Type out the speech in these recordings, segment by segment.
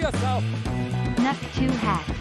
yourself! Snuck 2 hacks.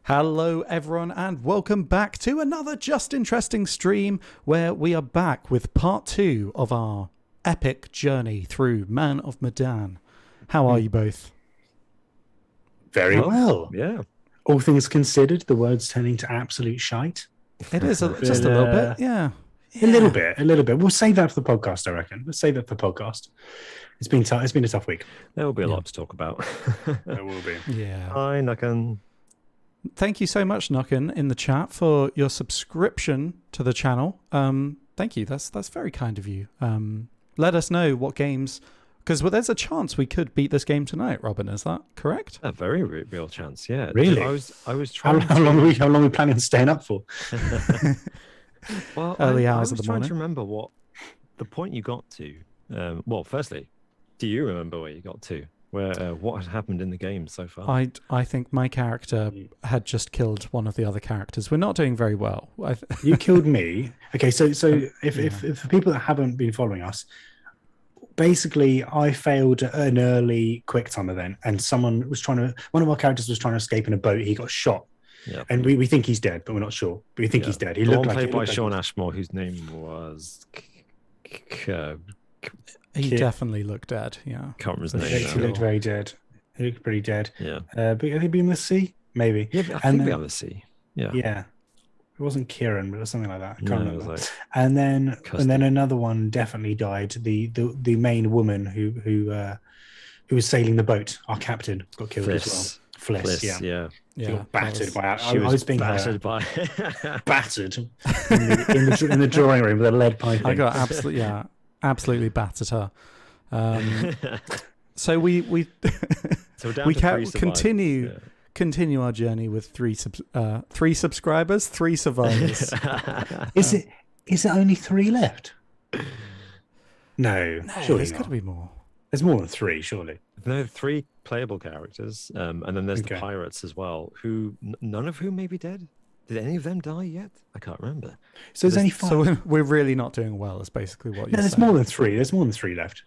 Hello everyone and welcome back to another Just Interesting stream where we are back with part 2 of our epic journey through Man of Medan. How are you both? Very well. Yeah. All things considered, the word's turning to absolute shite. It is just a little bit, yeah. A little bit. We'll save that for the podcast, I reckon. Let's save that for the podcast. It's been a tough week. There will be a lot to talk about. There will be. Yeah. Hi, Nucken. Thank you so much, Nucken, in the chat for your subscription to the channel. Thank you. That's very kind of you. Let us know what games, because there's a chance we could beat this game tonight. Robin, is that correct? A very real chance. Yeah. Really? I was trying. How long are we planning on staying up for? Well, Early I hours of was the trying morning. to remember what the point you got to. Well, firstly, do you remember where you got to? Where what had happened in the game so far? I think my character had just killed one of the other characters. We're not doing very well. You killed me. Okay, so if for people that haven't been following us, basically I failed an early quick time event, and one of our characters was trying to escape in a boat. He got shot. Yeah. And we think he's dead, but we're not sure. But we think he's dead. He the looked one like played by Sean Ashmore, whose name was He definitely looked dead, yeah. can't remember his name. He now. looked very dead. He looked pretty dead. Yeah. But I think he in the sea, maybe. Yeah, but I think we have a C. Yeah. Yeah. It wasn't Kieran, but it was something like that. I No, can't it remember. was like And then Custody. another one definitely died. The main woman who was sailing the boat, our captain, got killed as well. Fliss, Yeah. yeah. She Yeah, got battered by. I She was being battered by. battered in the drawing room with a lead pipe. I got absolutely battered her. So we So we're down we to three can continue our journey with three subscribers, 3 survivors. Is it only 3 left? No, surely There's not. got to be more. There's more than 3, surely. No, 3 playable characters, and then there's the Okay. pirates as well. Who none of whom may be dead. Did any of them die yet? I can't remember. So there's only 5. So we're really not doing well. Is basically what you're No, there's saying. more than 3. There's more than 3 left.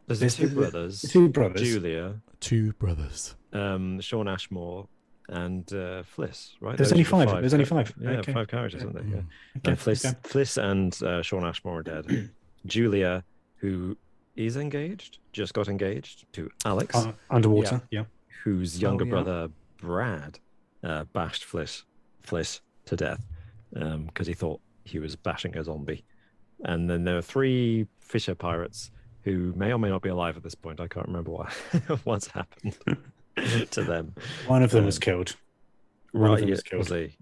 There's There's the 2 the- brothers, the 2 brothers. Julia, 2 brothers. Sean Ashmore, and Fliss. Right? There's Those only are the 5. There's only 5. Yeah, Okay. 5 characters, aren't they? Yeah. Mm. And Okay. Fliss and Sean Ashmore are dead. Julia, who is engaged, just got engaged to Alex, Underwater. Yeah. whose younger yeah. brother Brad bashed Fliss to deth because he thought he was bashing a zombie. And then there are 3 fisher pirates who may or may not be alive at this point. I can't remember what's happened to them. One of them was killed. One of Right, them yeah, was killed. was he?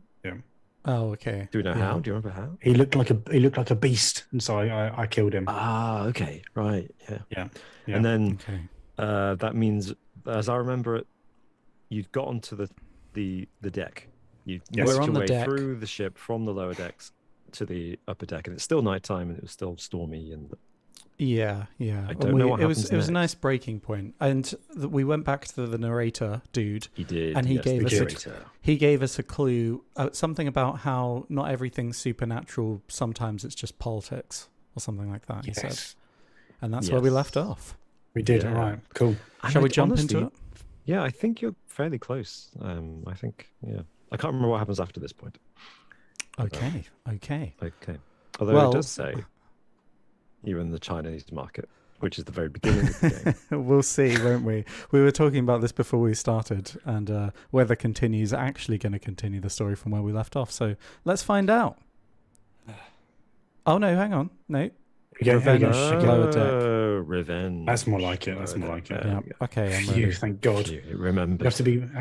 Oh, okay. Do we know Yeah. how? Do you remember how? He looked like a beast, and so I killed him. Ah, okay, right, yeah. Yeah. And then Okay. that means, as I remember it, you'd got onto the deck. You Yes. worked We're on your the way deck. through the ship from the lower decks to the upper deck, and it's still nighttime and it was still stormy. And Yeah. I don't know what it was happens it was a next. nice breaking point, and we went back to the narrator dude. he did, And he yes, gave the us a- curator. He gave us a clue, something about how not everything's supernatural. Sometimes it's just politics or something like that. He said, Yes. and that's where we Yes. left off. We did. Yeah. All right. Cool. And Shall we I- jump honestly, into it? Yeah, I think you're fairly close. I think, yeah. I can't remember what happens after this point. Okay. Okay. Okay. Although Well- it does say you're in the Chinese market, which is the very beginning of the game. We'll see, won't we? We were talking about this before we started, and whether continues actually going to continue the story from where we left off. So let's find out. Oh no, hang on, no. Revenge. Okay. Lower deck. Oh, revenge. That's more like it. That's Lower more deck. like it. There Yeah. we go. Okay, I'm Phew, ready. thank God. You You remember. have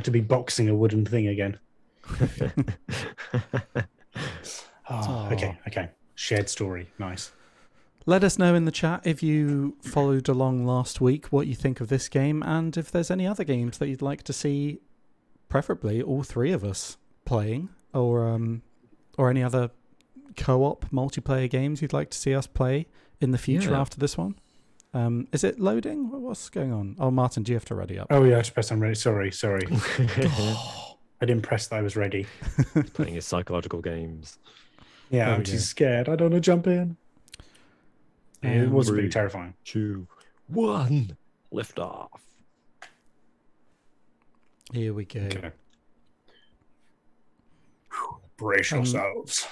to be boxing a wooden thing again. Oh, okay. Okay. Shared story. Nice. Let us know in the chat if you followed along last week what you think of this game, and if there's any other games that you'd like to see, preferably all 3 of us playing, or any other co-op multiplayer games you'd like to see us play in the future Yeah. after this one. Is it loading? What's going on? Oh, Martin, do you have to ready up? Oh yeah, I just pressed I'm ready. Sorry. I didn't press that I was ready. Playing his psychological games. Yeah, There I'm we too go. scared. I don't want to jump in. It was pretty 3, terrifying. 2, 1. Lift off. Here we go. Okay. Brace yourselves.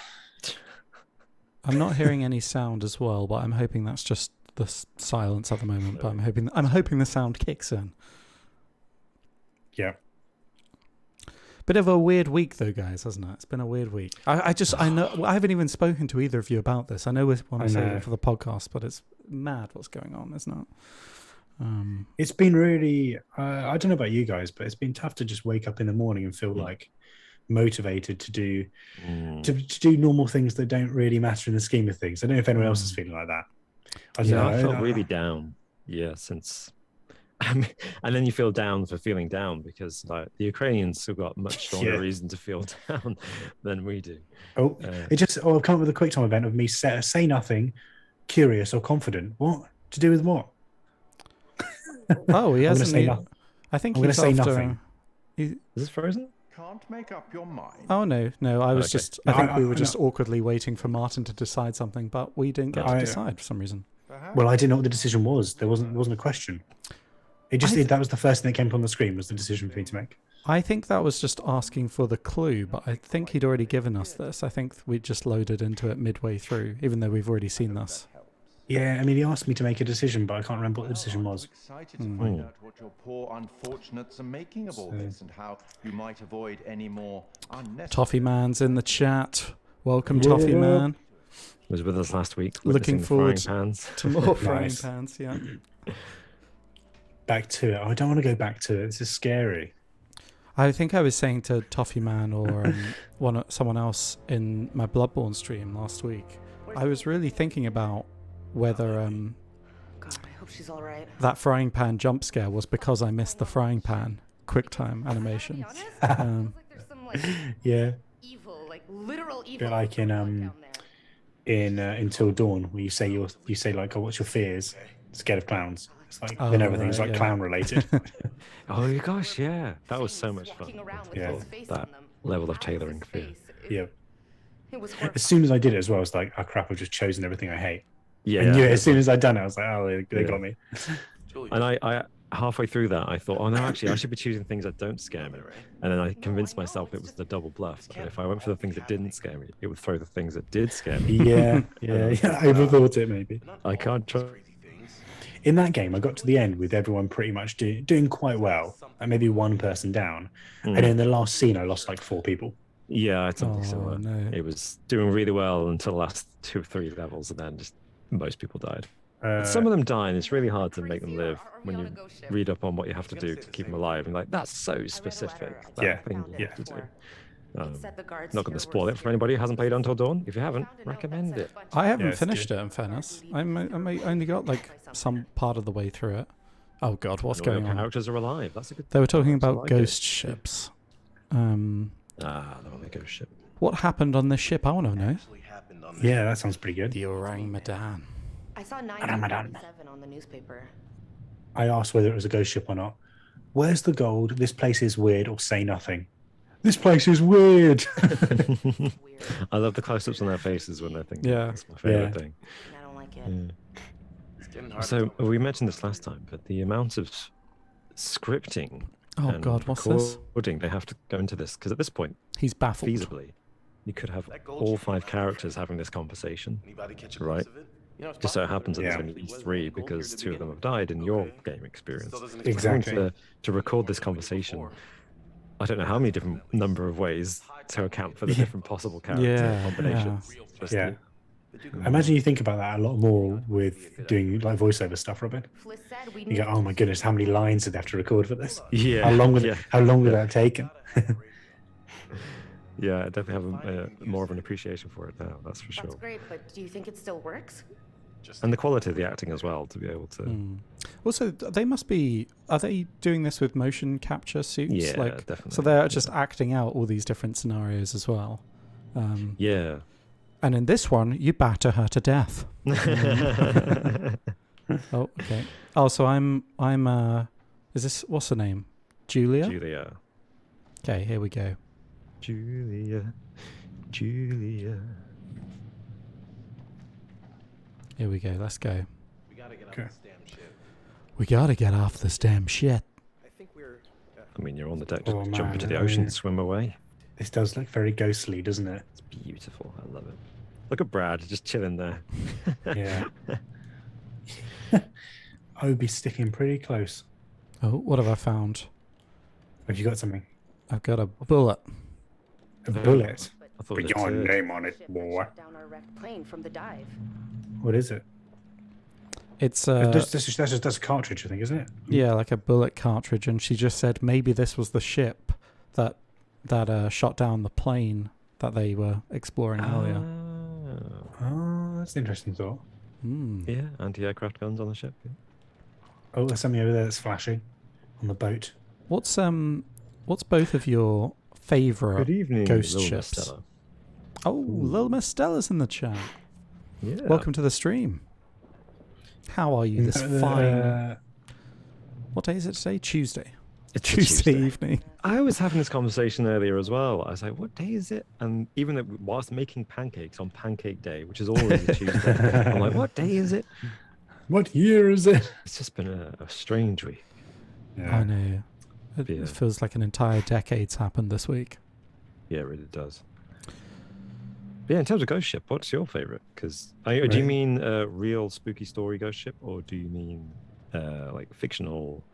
I'm not hearing any sound as well, but I'm hoping that's just the silence at the moment. But I'm hoping the sound kicks in. Yeah. Bit of a weird week though, guys, hasn't it? It's been a weird week. I know I haven't even spoken to either of you about this. I know we want to save know. it for the podcast, but it's mad what's going on, isn't it? It's been really, I don't know about you guys, but it's been tough to just wake up in the morning and feel like motivated to do to do normal things that don't really matter in the scheme of things. I don't know if anyone else is feeling like that. I don't Yeah, know. I felt really down. Yeah, since. And then you feel down for feeling down because like the Ukrainians have got much stronger Yeah. reason to feel down than we do. Oh, I've come up with a quick time event of me say nothing, curious or confident. What to do with what? Oh, he I'm gonna hasn't. say nothing. I think I'm gonna he's say after. nothing. Is this frozen? Can't make up your mind. Oh no. I was Okay. just. I No, think I- we were I just know. awkwardly waiting for Martin to decide something, but we didn't get to I- decide for some reason. Perhaps Well, I didn't know what the decision was. There wasn't a question. That was the first thing that came up on the screen was the decision for me to make. I think that was just asking for the clue, but I think he'd already given us this. I think we just loaded into it midway through, even though we've already seen this. helps. Yeah, I mean, he asked me to make a decision, but I can't remember what the decision I'm was. excited to find out what your poor unfortunates are making of all this and how you might avoid any more unnecessary... Toffee Man's in the chat. Welcome, Yeah. Toffee Man. Was with us last week. Looking witnessing the forward frying pans. to more frying Nice. pans. Yeah. Back to it. I don't want to go back to it. This is scary. I think I was saying to Toffee Man or someone else in my Bloodborne stream last week. I was really thinking about whether God, I hope she's all right. that frying pan jump scare was because I missed the frying pan QuickTime animation. Yeah. Evil, like literal evil. Bit like in Until Dawn, where you say like, oh, what's your fears? Scared of clowns. It's like then everything's right, like yeah. clown related. Oh gosh, yeah, that was so much fun. Yeah. That level of tailoring for you. Yeah. It was As soon as I did it as well, I was like, oh crap, I've just chosen everything I hate. Yeah, I knew it as soon as I'd done it. I was like, oh, they got me. And I halfway through that, I thought, oh no, actually, I should be choosing things that don't scare me. And then I convinced myself it was the double bluff. That if I went for the things that didn't scare me, it would throw the things that did scare me. Yeah, yeah. I overthought it maybe. I can't try. In that game, I got to the end with everyone pretty much doing quite well, and maybe one person down. And in the last scene, I lost like 4 people. Yeah, it's something Oh, similar. no. It was doing really well until the last 2 or 3 levels, and then just most people died. Some of them die, and it's really hard to make them live when you read up on what you have to do to keep them alive. And like, that's so specific. That Yeah, thing you yeah. have to do. Not going to spoil it for anybody who hasn't played Until Dawn. If you haven't, recommend it. I haven't Yeah, it's finished good. it, in fairness. I only got like some part of the way through it. Oh God, what's And all going your on? characters are alive. That's a good. They were talking I about like it. ghost ships. The one that goes ship. What happened on this ship? I want to know. Yeah, that sounds pretty good. The Orang Medan. I saw 1947 on the newspaper. I asked whether it was a ghost ship or not. Where's the gold? This place is weird, or say nothing. This place is weird. Weird. I love the close-ups on their faces when they're thinking. Yeah. That's my favorite Yeah. thing. I don't like it. So we mentioned this last time, but the amount of scripting Oh and God, what's this? recording they have to go into this, because at this point, He's baffled. feasibly, you could have all 5 characters having this conversation, right? Just so it happens that there's Yeah. only 3 because 2 of them have died in your game experience. Exactly. To record this conversation, I don't know how many different number of ways to account for the different possible character Yeah, combinations. Just Yeah. I imagine you think about that a lot more with doing like voiceover stuff, Robin. Fliss said we You go, oh my goodness, how many lines did they have to record for this? Yeah. How long would yeah. how long would that have taken? Yeah, I definitely have more of an appreciation for it now, that's for sure. That's great, but do you think it still works? And the quality of the acting as well, to be able to. Also, they must be. Are they doing this with motion capture suits? Yeah, like, definitely, So they're just acting out all these different scenarios as well. Yeah. And in this one, you batter her to death. Oh, okay. Oh, so I'm. Is this what's her name? Julia. Julia. Okay, here we go. Julia. Here we go. Let's go. Okay. We gotta get off this damn shit. I mean, you're on the deck, just Oh, jump man, into the I ocean, mean- swim away. This does look very ghostly, doesn't it? It's beautiful. I love it. Look at Brad, just chilling there. Yeah. I would be sticking pretty close. Oh, what have I found? Have you got something? I've got a bullet. A bullet. I thought Put it was your a turd. name on it, Ship that boy. shut down our wrecked plane from the dive. What is it? It's That's a cartridge, I think, isn't it? yeah, like a bullet cartridge, and she just said maybe this was the ship that shot down the plane that they were exploring earlier. Oh. Oh, that's an interesting thought. Yeah, anti-aircraft guns on the ship. Yeah. Oh, there's something over there that's flashing on the boat. What's both of your favourite Good evening, ghost Lil ships? Stella. Oh, Lil Miss Stella's in the chat. Yeah. Welcome to the stream. How are you this fine? What day is it today? Tuesday. It's a Tuesday Tuesday. evening. I was having this conversation earlier as well. I was like, what day is it? And even though, whilst making pancakes on Pancake Day, which is always a Tuesday, I'm like, what day is it? What year is it? It's just been a strange week. I know. It Yeah. feels like an entire decade's happened this week. Yeah, it really does. Yeah, in terms of ghost ship, what's your favorite? Because do you Right. mean real spooky story ghost ship, or do you mean like fictional?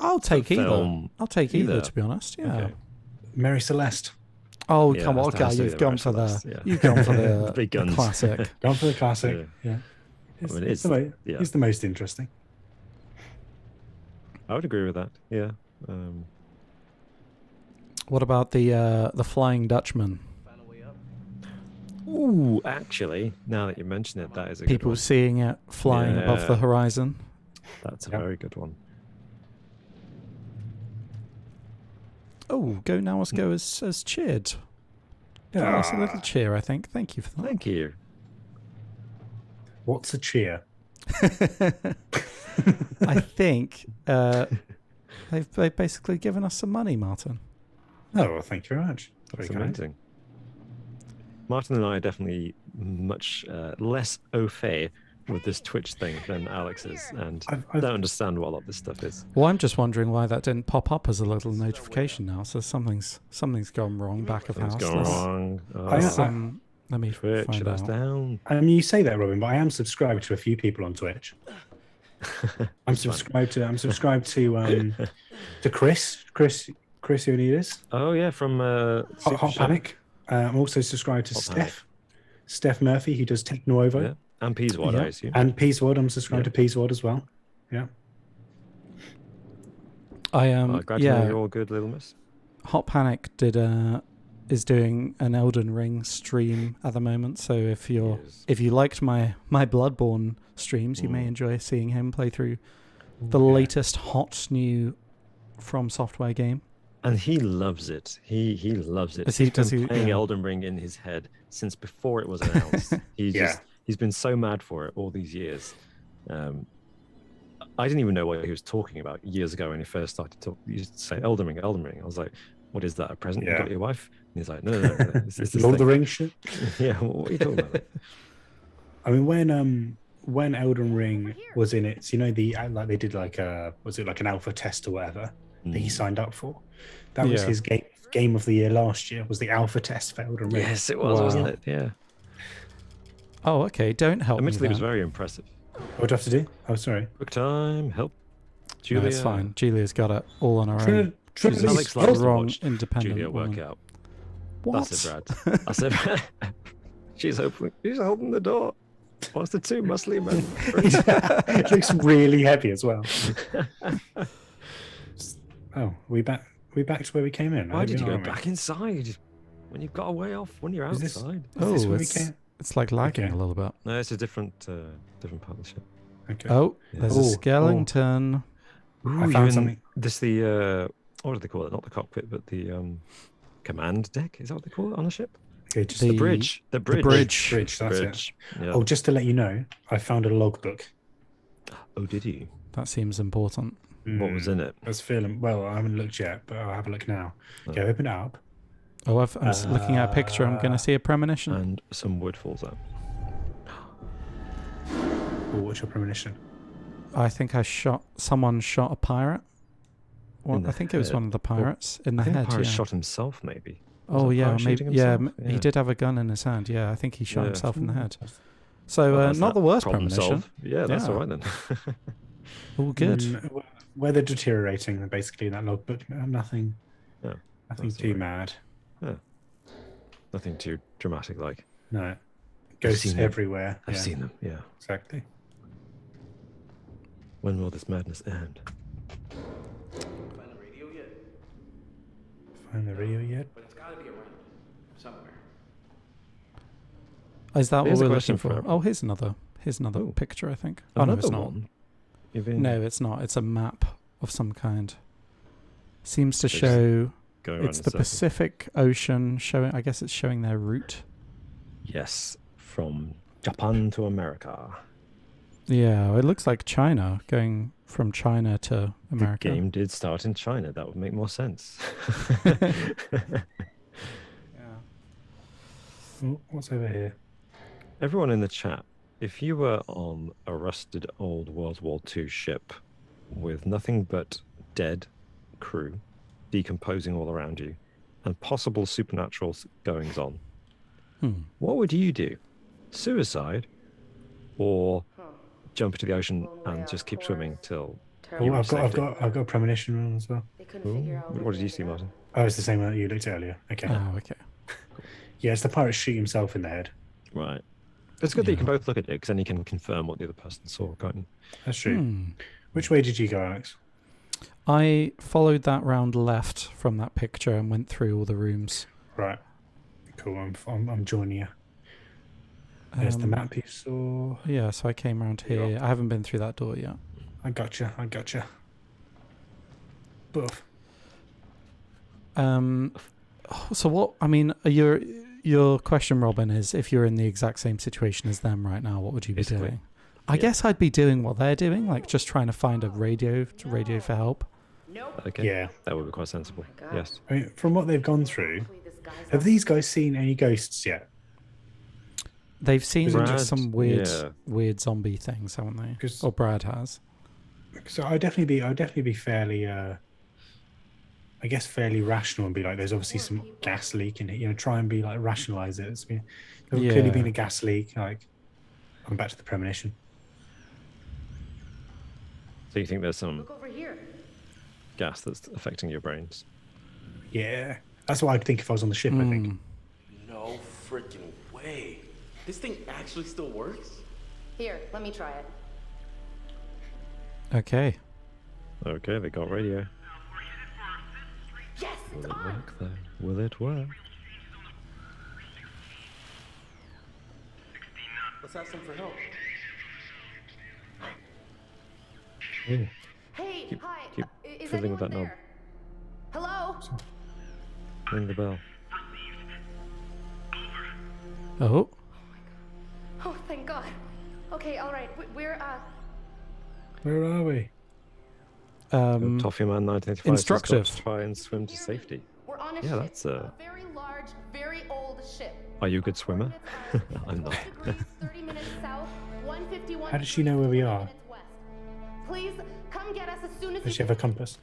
I'll take either. film? I'll take either, Either. to be honest. Yeah. Okay. Mary Celeste. Oh, Yeah, come on, has to okay. be You've the gone Mary for the Celeste, yeah. you've gone for The the, big the guns. classic. Gone for the classic. Yeah. Yeah. I mean, It's yeah. the most interesting. I would agree with that. Yeah. What about the Flying Dutchman? Ooh, actually, now that you mention it, that is a good People one. seeing it flying above the Yeah. horizon. That's a Yep. very good one. Oh, Go Now Us Go as cheered. Oh, it's a little cheer, I think. Thank you for that. Thank you. What's a cheer? I think they've basically given us some money, Martin. Oh, well, thank you very much. That's Very kind. amazing. Martin and I are definitely much less au fait with this Twitch thing than Alex is, and I've- don't understand what a lot of this stuff is. Well, I'm just wondering why that didn't pop up as a little notification now. So something's gone wrong back of Things house. gone Let's- wrong. let's, I- let me Twitch, find let us out. down. I mean, you say that, Robin, but I am subscribed to a few people on Twitch. I'm subscribed to Chris, who it is. Oh yeah, from Hot Panic. I'm also subscribed to Hot Steph Murphy, who does Tech Nuovo. Yeah. And Peaswad, Yeah. I assume. And Peaswad. I'm subscribed to Peaswad as well. Yeah. I Glad to know yeah. you're all good, Little Miss. Hot Panic is doing an Elden Ring stream at the moment. So if you liked my Bloodborne streams, you may enjoy seeing him play through the latest hot new From Software game. And he loves it. He loves it. Does He's he- been playing yeah. Elden Ring in his head since before it was announced. He's been so mad for it all these years. I didn't even know what he was talking about years ago when he first started talking. He used to say Elden Ring, Elden Ring. I was like, what is that? A present you got your wife? And he's like, no. It's this Lord of the thing. Rings shit. Yeah, what are you talking about? I mean, when Elden Ring was in its, like they did was it like an alpha test or whatever that he signed up for? That was Yeah. his game of the year last year. Was the alpha test for Elden Ring? Yes, it was, wasn't it? Yeah. Oh, okay. Don't help me. Admittedly, it was then. very impressive. What do I have to do? Oh, sorry. Quick time, help. No, Julia. it's fine. Julia's got it all on her own. Trin- She's a Alex likes to strong, watch independent Julia work woman. out. What? That's it, Brad. I said, she's holding the door. What's the two muscly men? It looks really heavy as well. Oh, we back to where we came in. Why did you go aren't we? back inside when you've got a way off when you're Is this- outside? Oh, this where we it's, came? it's like lagging Okay. a little bit. No, it's a different part of the ship. Okay. Oh, there's a Oh, skeleton. Ooh, I you're found in something. what do they call it? Not the cockpit, but the command deck. Is that what they call it on a ship? Okay, just The bridge. The bridge. bridge. That's it. Bridge. Yeah. Oh, just to let you know, I found a logbook. Oh, did you? That seems important. What was in it? I was feeling well. I haven't looked yet, but I'll have a look now. Okay, open it up. Oh, I'm looking at a picture. I'm going to see a premonition. And some wood falls out. Oh, what's your premonition? I think someone shot a pirate. Well, In the I think it was head. one of the pirates in the I think head. the pirate yeah. shot himself, maybe. Was Oh that yeah, pirate maybe. shooting Yeah, himself? he did have a gun in his hand. Yeah, I think he shot Yeah. himself in the head. So Well, that's not that the worst problem premonition. solved. Yeah, that's Yeah. all right then. All good. Weather deteriorating, basically, in that logbook. Nothing. Yeah, Nothing that's too all right. mad. Nothing too dramatic like. No. Ghosts seen them. everywhere. I've Yeah, seen them, yeah. exactly. When will this madness end? Find the radio yet? Is that Here's what a we're question looking for? for- Oh, here's another Oh. picture. I think. Oh no, it's Another not. one? You've been No, it's not. It's a map of some kind. Seems to So just show going around it's in the circles. Pacific Ocean showing. I guess it's showing their route. Yes, from Japan to America. Yeah, it looks like China going from China to America. The game did start in China. That would make more sense. Oh, what's over here? Everyone in the chat, if you were on a rusted old World War II ship with nothing but dead crew decomposing all around you and possible supernatural goings on, What would you do? Suicide, or jump into the ocean and just keep swimming till? Oh, You I've saved got a premonition one as well. They couldn't figure out. What did you see, Martin? Oh, it's the same one that you looked at earlier. Okay. Oh, okay. Yeah, it's the pirate shoot himself in the head. Right. It's good that you can both look at it because then you can confirm what the other person saw, can't you? That's true. Which way did you go, Alex? I followed that round left from that picture and went through all the rooms. Right. Cool. I'm joining you. There's the map you saw. Yeah, so I came around here. I haven't been through that door yet. I gotcha. Buff. So what? I mean, your question, Robin, is if you're in the exact same situation as them right now, what would you be Basically. doing? I guess I'd be doing what they're doing, like just trying to find a radio for help. Okay. Yeah. That would be quite sensible. Yes. I mean, from what they've gone through, Hopefully this guy's have these guys seen any ghosts yet? They've seen Brad, some weird zombie things, haven't they? 'Cause- Or Brad has. So I'd definitely be fairly, I guess, fairly rational and be like, there's obviously some gas leak in it. You know, try and be like rationalize it. There's clearly been a gas leak. Like, I'm back to the premonition. So you think there's some Look over here. gas that's affecting your brains? Yeah, that's what I'd think if I was on the ship. I think. No freaking way. This thing actually still works? Here, let me try it. Okay. Okay, they got radio. Yes, Will it's it on. work though? Will it work? Let's ask them for help. Ooh, Hey, hi. keep Is fiddling with anyone that knob. there? Hello? ring the bell. Oh. Oh, thank God. Okay, all right. We're Where are we? Toffee Man 1985 says, Instructive. "Stop, try and swim to safety." we're on a Yeah, ship. that's a very large, very old ship. Are you a good swimmer? I'm not. 12 degrees, 30 minutes south, 151 How does she know where we are? minutes west. Please come get us as soon as Does you she have a compass?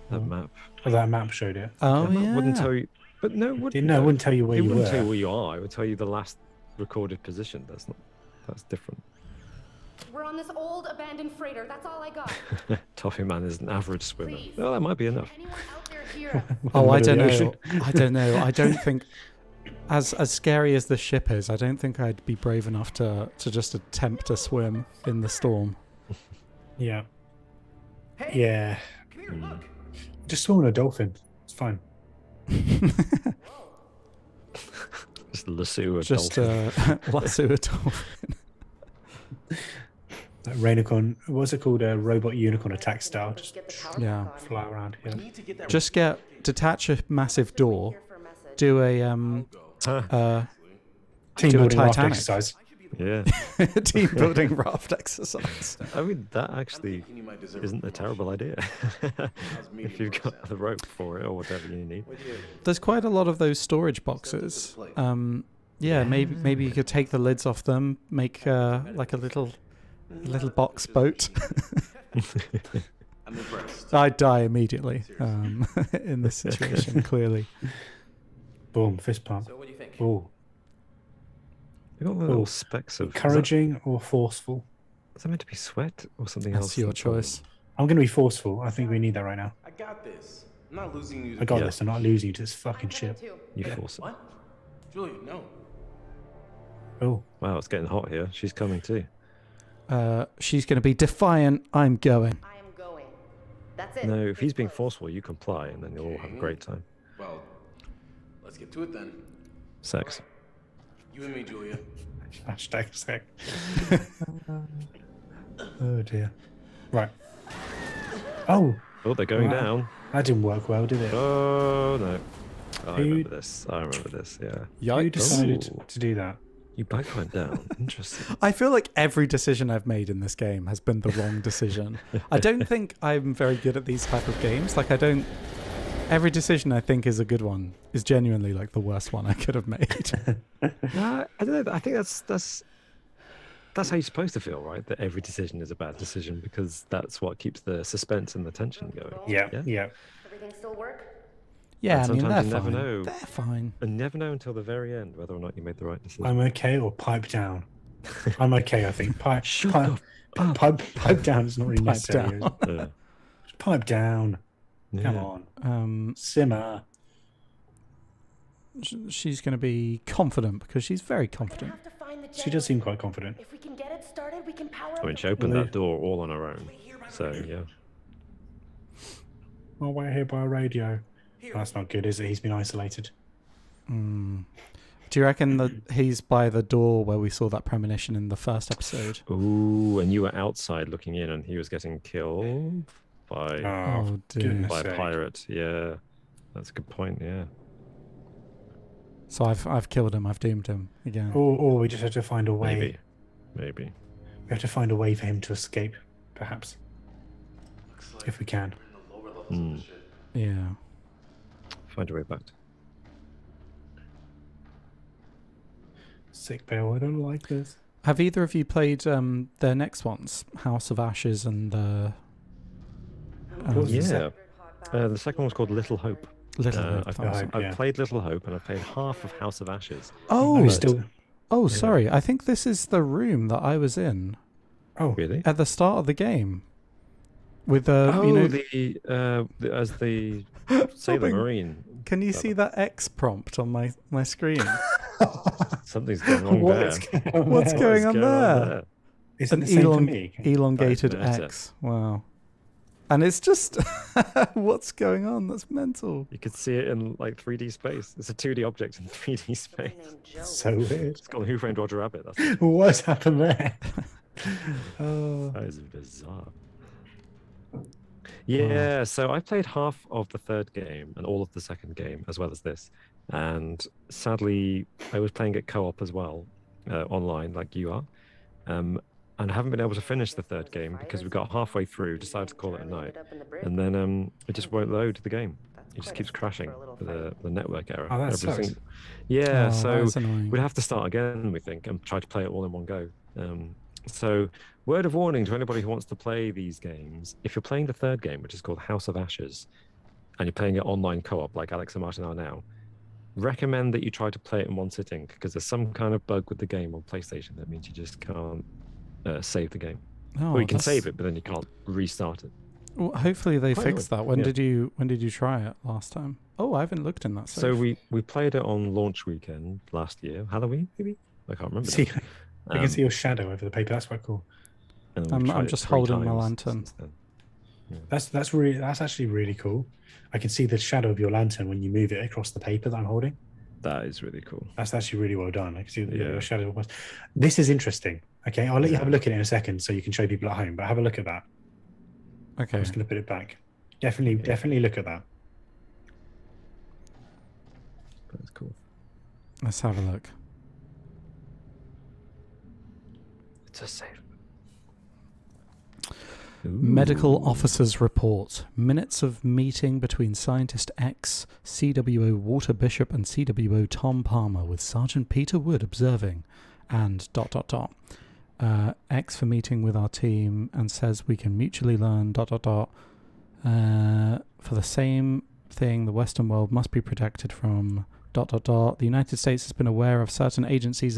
That map. Oh, that map showed it. Oh That map yeah. wouldn't tell you. But no, it wouldn't. No, it wouldn't tell you where It you wouldn't were. tell you where you are. It would tell you the last recorded position. That's not. That's different. We're on this old abandoned freighter. That's all I got. Toffee Man is an average swimmer. Please. Well, that might be enough. Anyone out there hear us? Oh, I Middle don't of the know. ocean. I don't know. I don't think, as scary as the ship is, I don't think I'd be brave enough to just attempt to swim in the storm. Yeah. Yeah. Just swim on a dolphin. It's fine. Just lasso a Just dolphin. lasso a dolphin. That Rainicorn, what's it called? A robot unicorn attack style. Just Get the power Yeah. back on. fly around here. Need to get that Just detach a massive door, Here for a message. do a Team do a building raft Titanic. exercise. Yeah. team building raft exercise. I mean, that actually you might deserve isn't a terrible idea. medium If you've well got the rope for it or whatever you need. There's quite a lot of those storage boxes. Yeah, maybe you could take the lids off them, make like a little box boat. I'm impressed. I'd die immediately in this situation. Clearly, Boom, fist pump. So what do you think? Oh, You've got little Oh, specks of. encouraging or forceful? Is that meant to be sweat or something else? that's your that's problem? choice. I'm going to be forceful. I think we need that right now. I got this. I'm not losing you. I got Yeah. this. I'm not losing you to this fucking I'm coming ship. too. You force it. What? Julia, no. Oh, Wow, it's getting hot here. She's coming too. She's going to be defiant. I'm going. I am going. That's it. No, if he's being Close. forceful, you comply, and then you'll all have a great time. Well, let's get to it then. Sex. You and me, Julia. hashtag sec. Oh dear. Right. Oh, Oh, they're going Wow. down. that didn't work well, did it? Oh no. I Who- remember this. I remember this. Yeah. Who decided Ooh. to do that? You both went down. Interesting. I feel like every decision I've made in this game has been the wrong decision. I don't think I'm very good at these type of games. Like every decision I think is a good one is genuinely like the worst one I could have made. I don't know. I think that's how you're supposed to feel, right? That every decision is a bad decision because that's what keeps the suspense and the tension going. Yeah, Yeah. yeah. Everything still work? Yeah, And I mean, sometimes they're you never fine. know. They're fine. And never know until the very end whether or not you made the right decision. I'm okay or pipe down. I'm okay, I think. Pipe down is not really Pipe necessary. down. Is it? Yeah. Pipe down. Come Yeah. on. Simmer. She's going to be confident because she's very We're gonna confident. have to find the She does seem quite confident. If we can get it started, we can power I mean, up she the opened Well, that door all on her own. So, yeah. Oh, we're here by a radio. That's not good, is it? He's been isolated. Do you reckon that he's by the door where we saw that premonition in the first episode? Ooh, and you were outside looking in and he was getting killed by, Oh, dear. goodness by a sake. pirate. Yeah. That's a good point, yeah. So I've killed him. I've doomed him again. Or we just have to find a way. Maybe. We have to find a way for him to escape, perhaps. If we can. Yeah. Find a way back. Sick Bill, I don't like this. Have either of you played their next ones, House of Ashes and What's the Yeah. The second one was called Little Hope. Little Hope? I've, that was it. Hope, I've yeah. played Little Hope and I've played half of House of Ashes. Oh, He's still. oh, sorry. I think this is the room that I was in Oh, Really? at the start of the game. With Oh, you know, as the Sailor Robin, Marine. can you see that X prompt on my screen? Something's going wrong what's there. going on What's there? going on there? Is it An the same for me? elongated That's better. X. Wow. And it's just what's going on? That's mental. You could see it in like 3D space. It's a 2D object in 3D space. So weird. It's called Who Framed Roger Rabbit. That's What's happened there? Oh, That is bizarre. Yeah, so I played half of the third game and all of the second game, as well as this. And sadly, I was playing it co-op as well, online, like you are. And I haven't been able to finish the third game because we got halfway through, decided to call it a night, and then it just won't load the game. It just keeps crashing with the network error. Oh, that sucks. Yeah, Oh, so that's annoying. we'd have to start again, we think, and try to play it all in one go. So, word of warning to anybody who wants to play these games: if you're playing the third game, which is called House of Ashes, and you're playing it online co-op, like Alex and Martin are now, recommend that you try to play it in one sitting because there's some kind of bug with the game on PlayStation that means you just can't save the game. Oh, Or you can that's- save it, but then you can't restart it. Well, hopefully they Quite fixed annoying. that. When Yeah. did you try it last time? Oh, I haven't looked in that. So Safe. we played it on launch weekend last year, Halloween maybe. I can't remember. see, now. I can see your shadow over the paper. That's quite cool. And then we've I'm tried it just 3 holding my times lantern. since then. That's actually really cool. I can see the shadow of your lantern when you move it across the paper that I'm holding. That is really cool. That's actually really well done. I can see Yeah. your shadow. This is interesting. Okay, I'll let you have a look at it in a second so you can show people at home. But have a look at that. Okay. I'm just going to put it back. Definitely look at that. That's cool. Let's have a look. It's a save. Medical officers report. Minutes of meeting between Scientist X, CWO Walter Bishop, and CWO Tom Palmer, with Sergeant Peter Wood observing. And ... X for meeting with our team and says we can mutually learn ... For the same thing, the Western world must be protected from ... The United States has been aware of certain agencies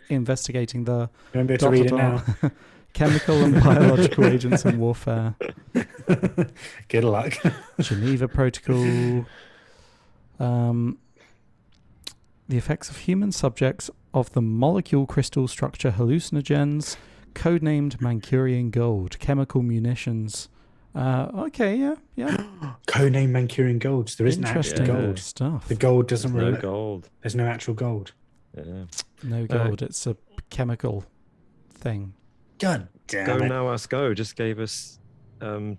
investigating the ... You won't be able to read it now. chemical and biological agents in warfare. Good luck. Geneva Protocol. The effects of human subjects of the molecule crystal structure hallucinogens, codenamed Mancurian gold, chemical munitions. Okay, yeah. Codename Mancurian gold. So there isn't actually Interesting gold. stuff. The gold doesn't No relate. gold. There's no actual gold. Yeah. No gold. It's a chemical thing. God damn Go it. Now Ask Go just gave us 10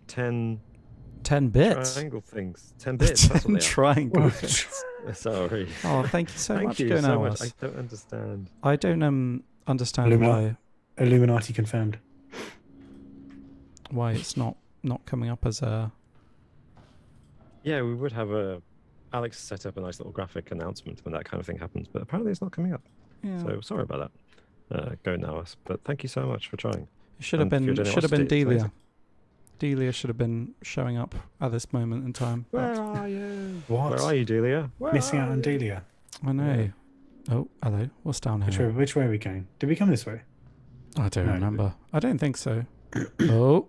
10 bits. triangle things. 10 bits. That's 10 what they triangle Well, bits. are. Sorry. Oh, thank you so Thank much. you Go so now. much. Us. I don't understand. I don't understand Illuminati confirmed. why it's not coming up as a... Yeah, we would have Alex set up a nice little graphic announcement when that kind of thing happens, but apparently it's not coming up. Yeah. So sorry about that. Go Now Us. But thank you so much for trying. It should have and for been your generosity, it's Delia. amazing. Delia should have been showing up at this moment in time. Where perhaps. are you? What? Where are you, Delia? Where Missing out are on you? Delia. I know. Oh, hello. What's down here? Which way are we going? Did we come this way? I don't No. remember. I don't think so. Oh.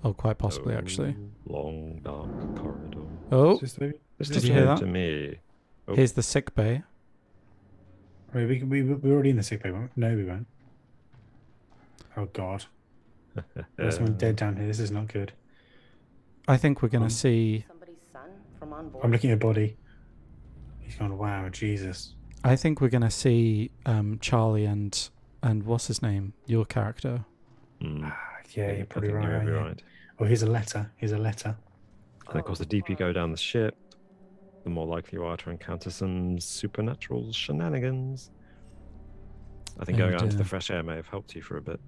Oh, quite possibly, actually. Long dark corridor. Oh, Is this the way? This Did is you hear new that? to me. Oh. here's the sick bay. Wait, we're already in the sick bay, weren't we? No, we weren't. Oh God. There's someone dead down here. This is not good. I think we're going to see... Somebody's son from on board. I'm looking at your body. He's gone, wow, Jesus. I think we're going to see Charlie and what's his name? Your character. Hmm. Yeah, you're I probably think right. you're yeah. right. Oh, here's a letter. Here's a letter. And of course, the deeper you go down the ship, the more likely you are to encounter some supernatural shenanigans. I think Oh, going out into dear. the fresh air may have helped you for a bit.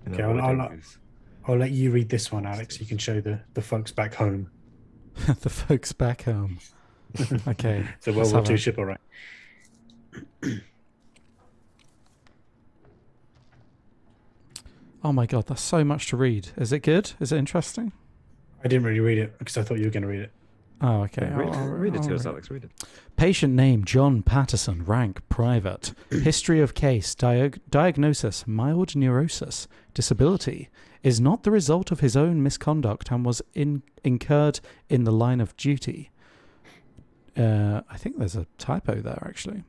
You know, Okay, I'll- avoiding these- I'll let you read this one, Alex. You can show the folks back home. The folks back home. Okay. It's a let's World War have II a- ship, all right. Oh my god, that's so much to read. Is it good? Is it interesting? I didn't really read it because I thought you were going to read it. Oh, okay. Yeah, read it I'll to us, read Alex. Read it. Patient name John Patterson, rank private. History of case, diagnosis mild neurosis. Disability is not the result of his own misconduct and was incurred in the line of duty. I think there's a typo there actually.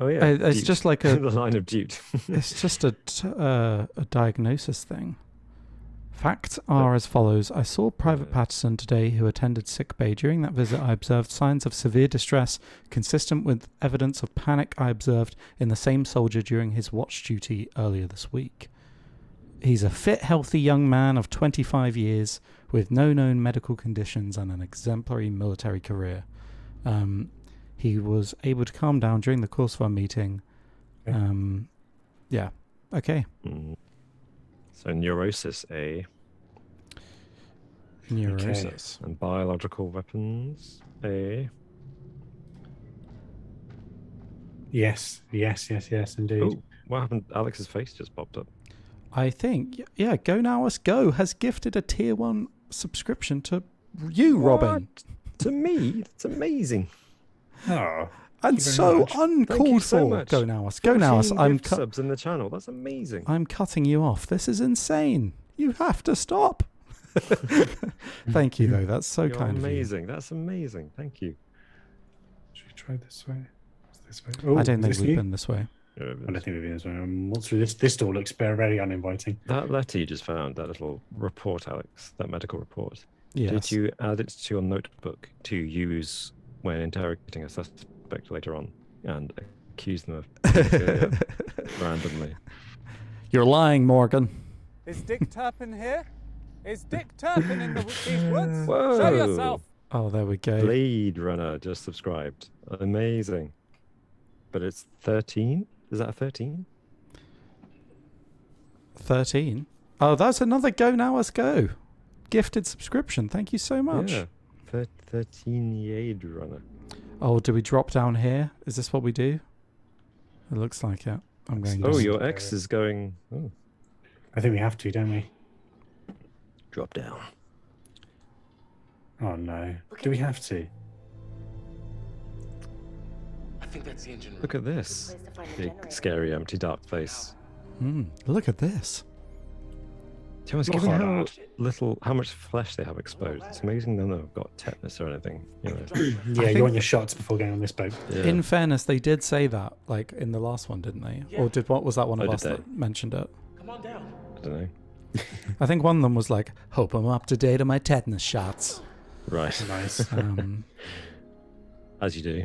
Oh yeah, It's Duke. just like a the line of Duke. it's just a diagnosis thing. Facts are as follows. I saw Private Patterson today who attended sickbay. During that visit, I observed signs of severe distress consistent with evidence of panic I observed in the same soldier during his watch duty earlier this week. He's a fit, healthy young man of 25 years with no known medical conditions and an exemplary military career. He was able to calm down during the course of our meeting. Okay. Yeah. Okay. Mm. So neurosis, Neurosis. and biological weapons, Yes, indeed. Oh, what happened? Alex's face just popped up. I think, yeah, Go Now Us Go has gifted a tier 1 subscription to you, Robin. To me, that's amazing. Oh, And you very so much. Thank you uncalled so for. much. Go Now Us. Go Now Us. 14 gift subs in the channel. That's amazing. I'm cutting you off. This is insane. You have to stop. Thank you, though. That's so You're kind amazing. That's amazing. Thank you. should we try this way? What's this way? Oh, of you. I don't is think this we've you? been this way. I don't think we've been this way. What's through this? This door looks very uninviting. That letter you just found, that little report, Alex, that medical report. Yes. Did you add it to your notebook to use when interrogating a suspect later on and accuse them of pedophilia randomly? You're lying, Morgan. Is Dick Turpin here? Is Dick Turpin in these woods? Whoa. Show yourself! Oh, there we go. Blade Runner just subscribed. Amazing. But it's 13? Is that a 13? 13. Oh, that's another Go Now Us Go. Gifted subscription. Thank you so much. Yeah. 13 Blade Runner. Oh, do we drop down here? Is this what we do? It looks like it. I'm going Oh, down. your ex is going. Oh, I think we have to, don't we? drop down. Oh no. Do we have to? I think that's the engine room. Look at this. Place to find the Big, generator. scary, empty, dark place. Look at this. Do you know, Look given at how that. how much flesh they have exposed, it's amazing none of them have got tetanus or anything. You know. Yeah, you want your shots before going on this boat. Yeah. In fairness, they did say that, like in the last one, didn't they? Yeah. Or was that one Oh, of did us they? that mentioned it? Come on down. I don't know. I think one of them was like, "Hope I'm up to date on my tetanus shots." Right. Nice. As you do.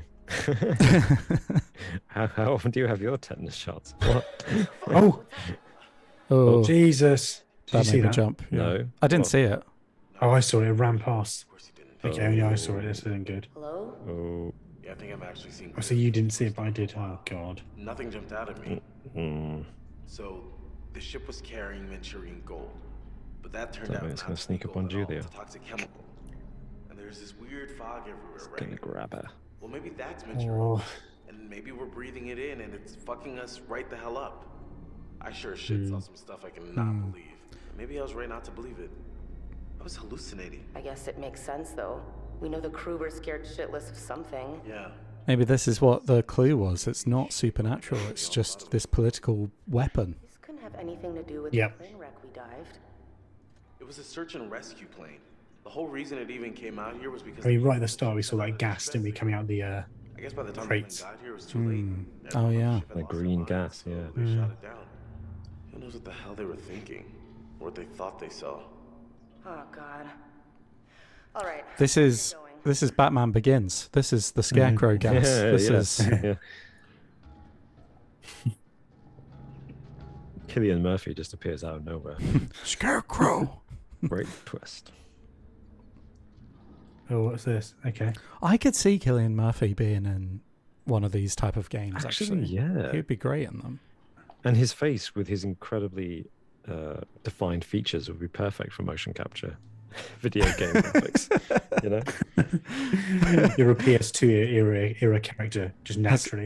how often do you have your tetanus shots? What? Oh, Oh, Jesus. Did you that see made me that? jump. Yeah. No. I didn't What? see it. Oh, I saw it. It ran past. Of course you didn't. Okay, only I saw it. This isn't good. Hello? Oh. Yeah, I think I'm actually seeing. Oh, so you didn't see it, but I did. Oh, God. Nothing jumped out at me. Mm. So, the ship was carrying Manchurian gold, but that turned That out means it's not gonna to sneak be up gold on at all. Julia. It's a toxic chemical, and there's this weird fog everywhere, Gonna right? grab her. Well, maybe that's Manchurian, Oh, and maybe we're breathing it in, and it's fucking us right the hell up. I sure as shit saw some stuff I cannot believe. Maybe I was right not to believe it. I was hallucinating. I guess it makes sense, though. We know the crew were scared shitless of something. Yeah. Maybe this is what the clue was. It's not supernatural. It's just this political weapon. This couldn't have anything to do with Yep. the plane wreck we dived. It was a search and rescue plane. The whole reason it even came out here was because... I mean, right at the start, we saw that gas, didn't we, coming out the I guess by the time crates. the plane got here, it was too late. Oh, yeah. The green gas, yeah. They shot it down. Who knows what the hell they were thinking? Or what they thought they saw. Oh, God. All right. This is Batman Begins. This is the Scarecrow gas. This is Yeah. Cillian Murphy just appears out of nowhere. Scarecrow. Great twist. Oh, what's this? Okay. I could see Cillian Murphy being in one of these type of games. Actually, yeah. he'd be great in them. And his face with his incredibly defined features would be perfect for motion capture video game graphics. You know? You're a PS2 era character, just naturally.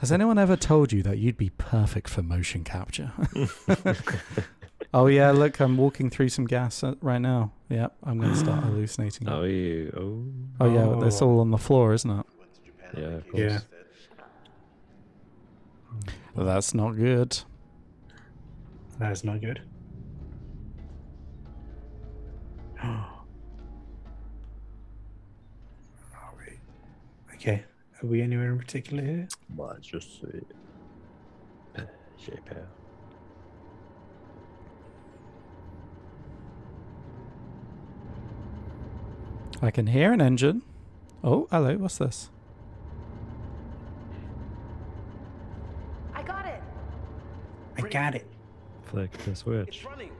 Has anyone ever told you that you'd be perfect for motion capture? Oh yeah, look, I'm walking through some gas right now. Yep, I'm going to start hallucinating. Oh, you. Oh yeah, that's all on the floor, isn't it? Yeah, of course. Yeah. Well, that's not good. That is not good. Are we? Okay. Are we anywhere in particular here? Bah, je sais. J'ai peur. I can hear an engine. Oh, hello, what's this? I got it. I got it. Flick the switch. It's running.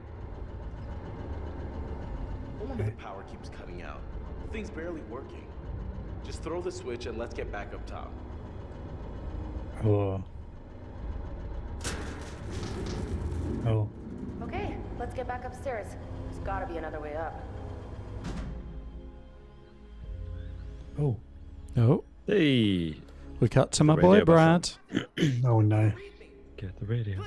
No wonder the power keeps cutting out. The thing's barely working. Just throw the switch and let's get back up top. Oh. Oh. Okay, let's get back upstairs. There's gotta be another way up. Oh. Oh, Hey, we cut to my radio boy button. Brad. Oh no. get the radio.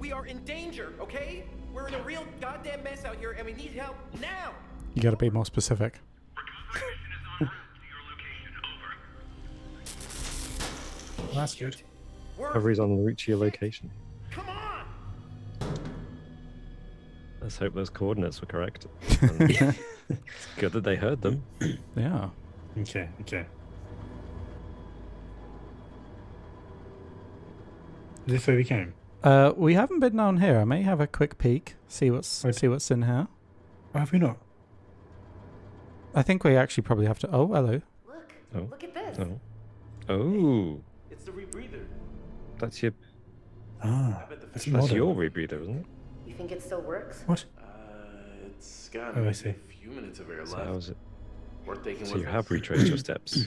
We are in danger, okay? We're in a real goddamn mess out here and we need help now! You got to be more specific. Well, that's good. Recovery's on route to your location. Come on! Let's hope those coordinates were correct. It's good that they heard them. Yeah. Okay, okay. Is this where we came? We haven't been down here. I may have a quick peek. See what's in here. Or have we not? I think we actually probably have to. Oh, hello. Look, Oh. look at this. Oh. Oh. It's the rebreather. That's your Ah, I bet the that's fish- that's modern. your rebreather, isn't it? You think it still works? What? It's got Oh, I maybe see. a few minutes of air So left. how's it? Worth taking So with you us. have retraced your steps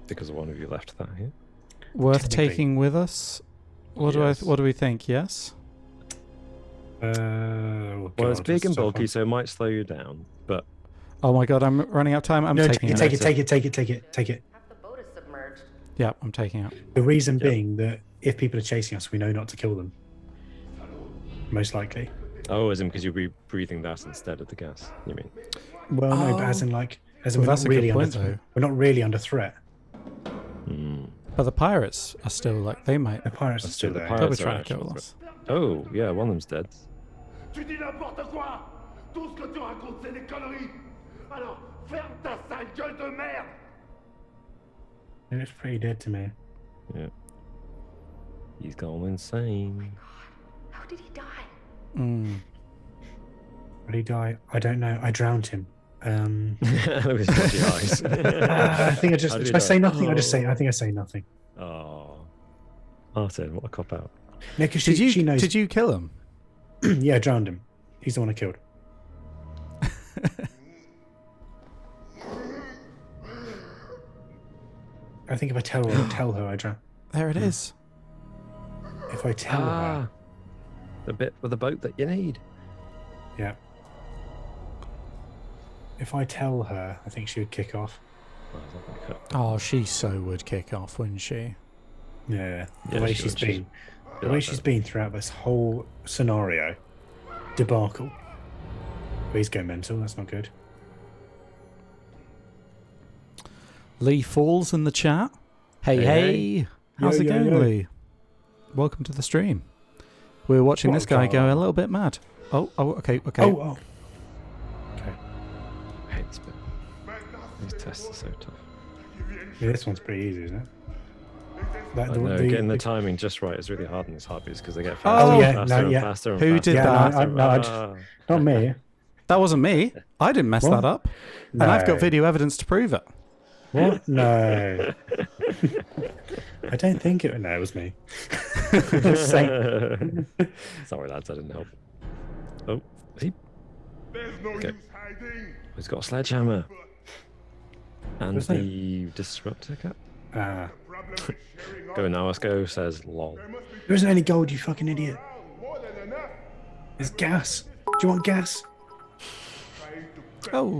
because one of you left that here. Worth Technically. taking with us. What Yes. do we think? Yes. Oh, Well, it's God, big and that's a tough bulky, one. so it might slow you down. But Oh my god, I'm running out of time. I'm No, taking take it. it. Take it. Half the boat is submerged. Yeah, I'm taking it. The reason being that if people are chasing us, we know not to kill them. Most likely. oh, as in because you'll be breathing that instead of the gas. You mean? Well, no, but as in Well, we're that's not a good really under point, threat. though. We're not really under threat. But the pirates are still like they might. The pirates are That's still true, the there. pirates- They'll be are trying to actual kill threat. us. Oh, yeah, one of them's dead. Tu dis n'importe quoi! Tout ce que tu racontes, c'est des conneries! Alors, ferme ta sale gueule de merde! It looks pretty dead to me. Yeah. He's gone insane. How did he die? Mm. Did he die? I don't know. I drowned him. Look at his dodgy eyes. I think I just. How did If he I die? say nothing, I just say. I think I say nothing. Oh, Martin, what a cop out. No, because Did you she knows. did you kill him? Yeah, I drowned him. He's the one I killed. I think if I tell her I drowned. There it is. If I tell her, The bit with the boat that you need. yeah. If I tell her, I think she would kick off. Oh, is that gonna cut? Oh, she so would kick off, wouldn't she? Yeah, the Yeah, way she she's would. been. The way she's been throughout this whole scenario, debacle. Please go mental. That's not good. Lee Falls in the chat. Hey. How's it going, Lee? Welcome to the stream. We're watching this guy go a little bit mad. Okay. Okay. I hate this bit. These tests are so tough. Yeah, this one's pretty easy, isn't it? Getting the timing just right is really hard in these hobbies because they get faster and faster. Who did that? Not me. That wasn't me. I didn't mess that up. No. And I've got video evidence to prove it. What? No. I don't think it. No, it was me. Just saying. Sorry, lads, I didn't help. Oh, is he? There's no use hiding. He's got a sledgehammer. And the disruptor cap. Go now, let's go, says lol. There isn't any gold, you fucking idiot. There's gas. Do you want gas? Oh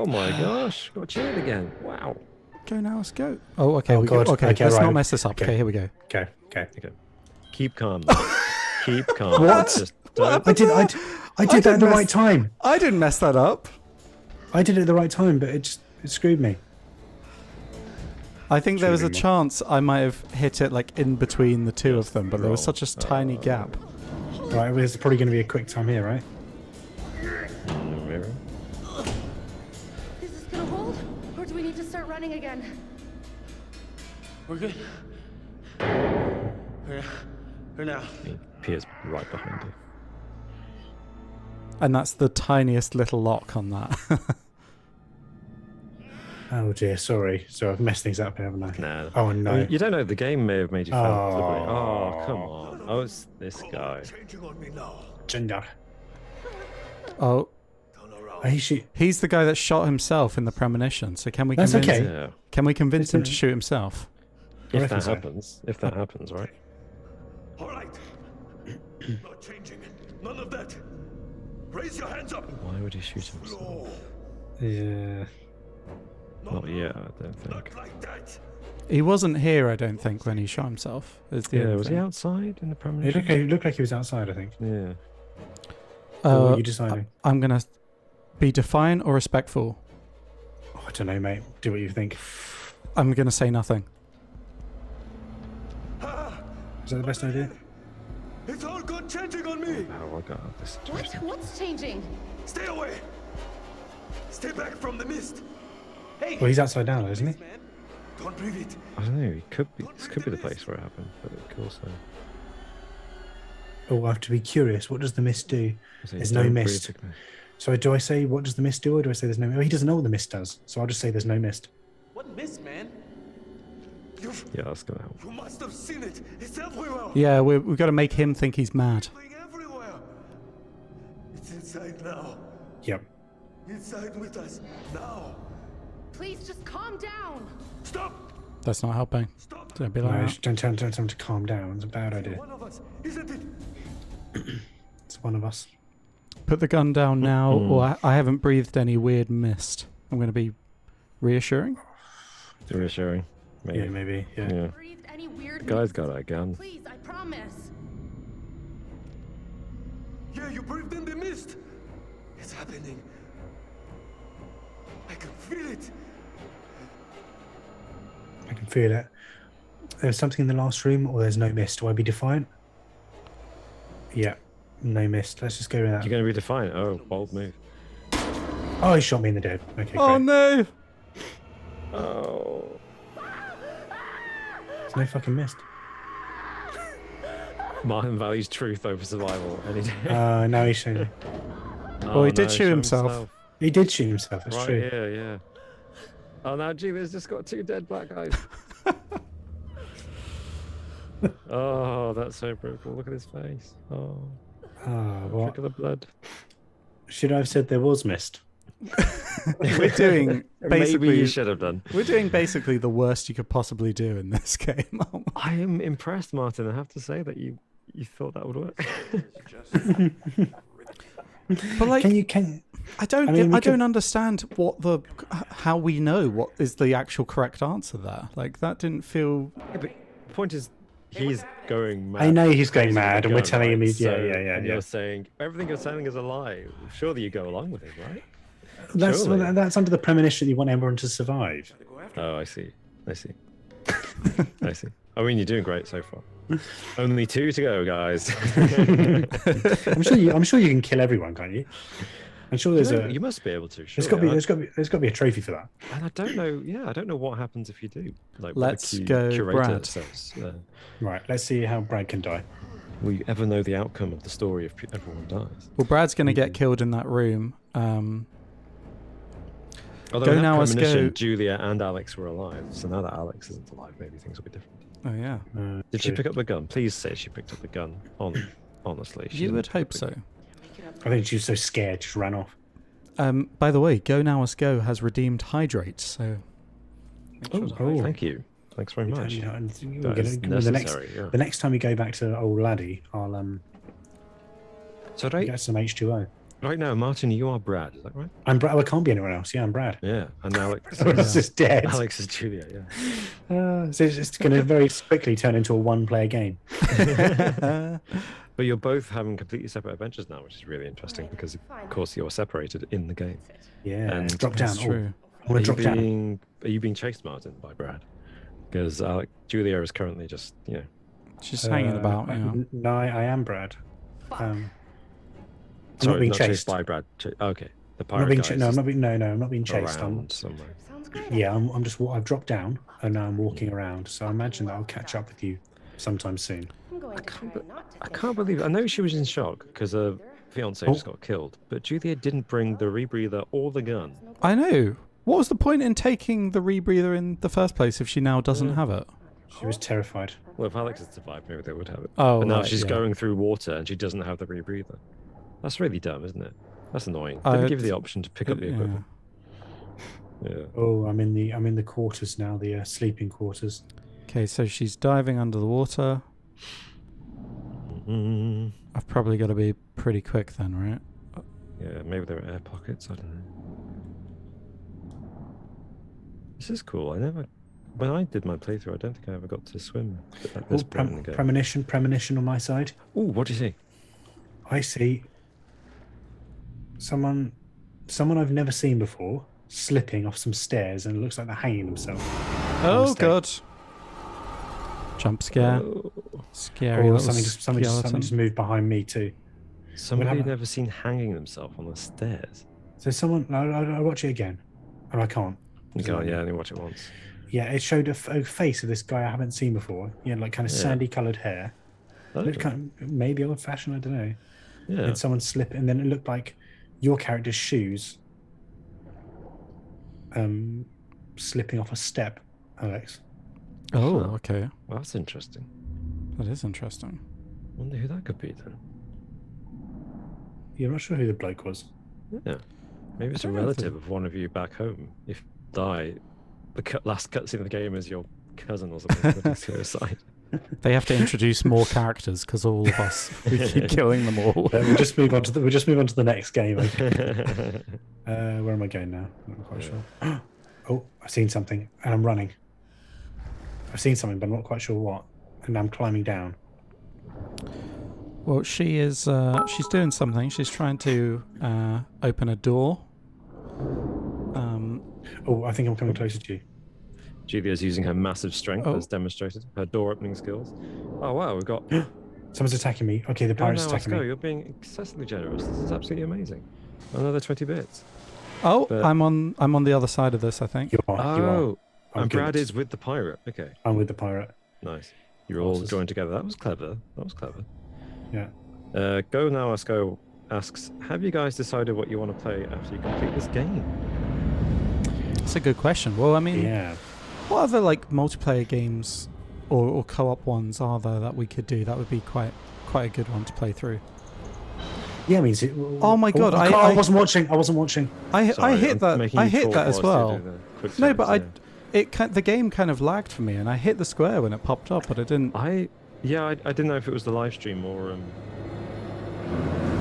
my gosh, got cheered again. Wow. Go now, let's go. Oh, okay. Okay, Let's right. not mess this up. Okay, here we go. Okay. Keep calm. Keep calm. What? Just don't... I did that at the right time. I didn't mess that up. I did it at the right time, but it screwed me. I think there was a chance I might have hit it like in between the two of them, but there was such a tiny gap. Right, there's probably going to be a quick time here, right? Is this gonna hold? Or do we need to start running again? We're good. Here now. He appears right behind you. And that's the tiniest little lock on that. Oh dear, sorry. So I've messed things up, haven't I? Nah. Oh no. I mean, you don't know. The game may have made you feel deliberate. Oh, come on. Oh, it's this guy. Gender. Oh. He's the guy that shot himself in the premonition. So can we That's convince okay. Yeah. Can we convince him to shoot himself? If that happens. If that happens, right? All right. Not changing. None of that. Raise your hands up. Why would he shoot himself? Yeah. Not yet, I don't think. Not like that. He wasn't here, I don't think, when he shot himself. Is the Yeah, only was he thing. outside in the It premonition? looked like he was outside, I think. Yeah. What are you deciding? I'm going to be defiant or respectful. Oh, I don't know, mate. Do what you think. I'm going to say nothing. Is that the best idea? It's all good changing on me. Oh, I got this. What? What's changing? Stay away. Stay back from the mist. Hey. Well, he's outside now, though, isn't he? Man. Don't breathe it. I don't know. It could be. This could be the place where it happened, but it could also. Oh, I have to be curious. What does the mist do? So There's no don't mist. breathe. So do I say what does the mist do, or do I say there's no? Oh, he doesn't know what the mist does, so I'll just say there's no mist. What mist, man? Yeah, that's gonna help. You must have seen it. It's everywhere. Yeah, we've got to make him think he's mad. Everywhere. It's inside now. Yep. Inside with us now. Please just calm down. Stop. That's not helping. Don't be like No, that. don't tell him to calm down. It's a bad idea. One of us, isn't it? It's one of us. Put the gun down now, or I haven't breathed any weird mist. I'm going to be reassuring. Reassuring. Maybe. Yeah, maybe. Yeah. Yeah. Breathed any weird The guy's mist. got a gun. Please, I promise. Yeah, you breathed in the mist. It's happening. I can feel it. I can feel it. There's something in the last room, or there's no mist. Do I be defiant? Yeah, no mist. Let's just go with that. You're going to be defiant. Oh, bold move. Oh, he shot me in the dead. Okay, Oh great. no! Oh. There's no fucking mist. Martin values truth over survival any day. Now he's shooting. Well, he did shoot himself. He did shoot himself. That's Right true. here, yeah. Oh, now Julia's just got 2 dead black guys. Oh, that's so brutal. Look at his face. Oh, What? look at the blood. Should I have said there was mist? We're doing Maybe basically. you should have done. We're doing basically the worst you could possibly do in this game. I am impressed, Martin. I have to say that you thought that would work. But like, I don't we could- understand how we know what is the actual correct answer there. Like that didn't feel. Yeah, but the point is, he's going mad. I know he's going Crazy with mad, the and we're gun, telling him right? he's And yeah. you're saying everything you're saying is a lie. Surely you go along with it, right? Well, that's under the premonition that you want everyone to survive. Oh, I see. I see. I see. I mean, you're doing great so far. Only 2 to go, guys. I'm sure you can kill everyone, can't you? I'm sure there's You must be able to. There's got to be a trophy for that. And I don't know. Yeah, I don't know what happens if you do. Like, Let's what the go, curator Brad. says. Right. Let's see how Brad can die. Will you ever know the outcome of the story if everyone dies? Well, Brad's going to get killed in that room. Although Go in that now, let's premonition, go. Julia and Alex were alive. So now that Alex isn't alive, maybe things will be different. Oh yeah. Did she pick up the gun? Please say she picked up the gun. Honestly, she You didn't would pick hope up the so. gun. I think she was so scared, just ran off. By the way, Go Now Us Go has redeemed hydrates, so make sure to hydrate. Thank you. Thanks very much. The Necessary, next time we go back to old laddie, I'll So get some H2O. right now, Martin, you are Brad. Is that right? I'm Brad. Well, I can't be anyone else. Yeah, I'm Brad. Yeah, and Alex. Alex is dead. Alex is Julia. Yeah. So it's just going to very quickly turn into a one-player game. But you're both having completely separate adventures now, which is really interesting because, of course, you're separated in the game. Yeah, And drop down. That's true. I want to drop down. Are you being chased, Martin, by Brad? Because Julia is currently just, She's hanging about. Yeah. No, I am Brad. I'm sorry, not being not chased. by Brad. Okay, the I'm pirate not being guy. no, I'm not being chased. Around somewhere. Yeah, I'm just. I've dropped down and now I'm walking around. So I imagine that I'll catch up with you sometime soon. I can't believe it. I know she was in shock because her fiance just got killed, but Julia didn't bring the rebreather or the gun. I know. What was the point in taking the rebreather in the first place if she now doesn't have it? She was terrified. Well, if Alex had survived, maybe they would have it. Oh, but now right, she's yeah. going through water and she doesn't have the rebreather. That's really dumb, isn't it? That's annoying. Didn't give you the option to pick up the equipment. Yeah. Oh, I'm in the quarters now, the sleeping quarters. Okay, so she's diving under the water. I've probably got to be pretty quick then, right? Yeah, maybe there are air pockets. I don't know. This is cool. When I did my playthrough, I don't think I ever got to swim at this point in the game. Premonition on my side. Oh, what do you see? I see someone I've never seen before slipping off some stairs, and it looks like they're hanging themselves. Oh god! Jump scare. Scary. Oh, something just moved behind me too. Somebody I'd never seen hanging themselves on the stairs. So someone, I'll watch it again. Oh, I can't. You can't, yeah, only watch it once. Yeah, it showed a face of this guy I haven't seen before. Yeah, like kind of sandy coloured hair. Looked kind of, maybe old fashioned, I don't know. Yeah. And someone slip, and then it looked like your character's shoes slipping off a step, Alex. Oh, okay. Well, that's interesting. That is interesting. Wonder who that could be then. You're not sure who the bloke was. Yeah. Maybe it's a relative of one of you back home. If die, the last cutscene of the game is your cousin or something with suicide. They have to introduce more characters because all of us we keep killing them all. We'll just move on to the next game. Okay. Where am I going now? I'm not quite sure. Oh, I've seen something, and I'm running. I've seen something, but I'm not quite sure what. And I'm climbing down. Well, she is. She's doing something. She's trying to open a door. Oh, I think I'm coming closer to you. Julia's using her massive strength as demonstrated, her door opening skills. Oh wow, we've got someone's attacking me. Okay, the pirate's attacking me. You're being excessively generous. This is absolutely amazing. Another 20 bits. Oh, but I'm on the other side of this, I think. You are. And Brad is with the pirate. Okay. I'm with the pirate. Nice. You're all joined together. That was clever. Yeah. Go Now Us Go asks, have you guys decided what you want to play after you complete this game? That's a good question. Well, I mean, what other like multiplayer games or co-op ones are there that we could do? That would be quite a good one to play through. Yeah, I mean, oh my god, I wasn't watching. I hit that as well. No, but the game kind of lagged for me, and I hit the square when it popped up, but it didn't. I didn't know if it was the live stream or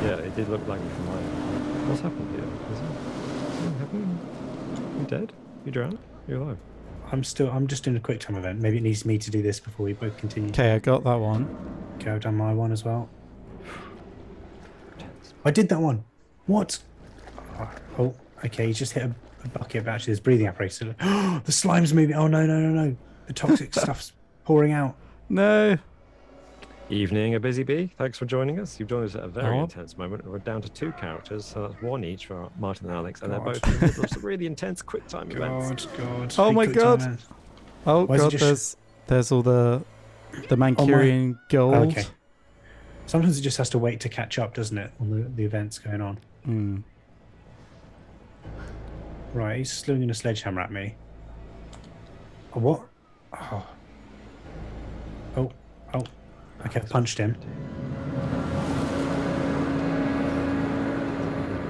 yeah, it did look laggy for mine. What's happened here? Is something happening? You dead? You drowned? You're alive. I'm just doing a quick time event. Maybe it needs me to do this before we both continue. Okay, I got that one. Okay, I've done my one as well. I did that one. What? Oh, okay. He's just hit a bucket, but actually there's breathing apparatus. The slime's moving. Oh, no. The toxic stuff's pouring out. No. Evening, a busy bee. Thanks for joining us. You've joined us at a very intense moment. We're down to 2 characters, so that's 1 each for Martin and Alex, and they're both in the middle of some really intense quick time events. God. Oh my Quick God. time events. Oh Why is it God, just- there's all the Mancurian gold. Okay. Sometimes it just has to wait to catch up, doesn't it, on the events going on? Hmm. Right, he's slinging a sledgehammer at me. Oh, what? Oh. Okay, I punched him.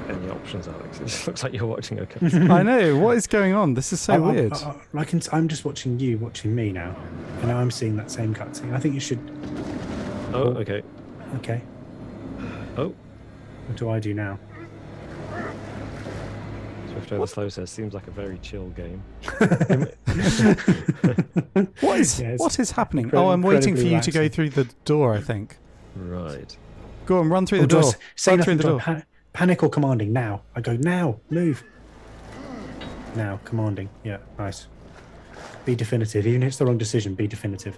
Any options, Alex? It just looks like you're watching a I know. What is going on? This is so weird. I'm just watching you watching me now, and now I'm seeing that same cutscene. I think you should. Oh, okay. Okay. Oh. What do I do now? Swift Over Slow says, seems like a very chill game. What is happening? Oh, I'm waiting for you to go through the door, I think. Right. Go on, run through the door. Say Run through nothing. the door. Panic or commanding now. I go now. Move. Now, commanding. Yeah, nice. Be definitive. Even if it's the wrong decision, be definitive.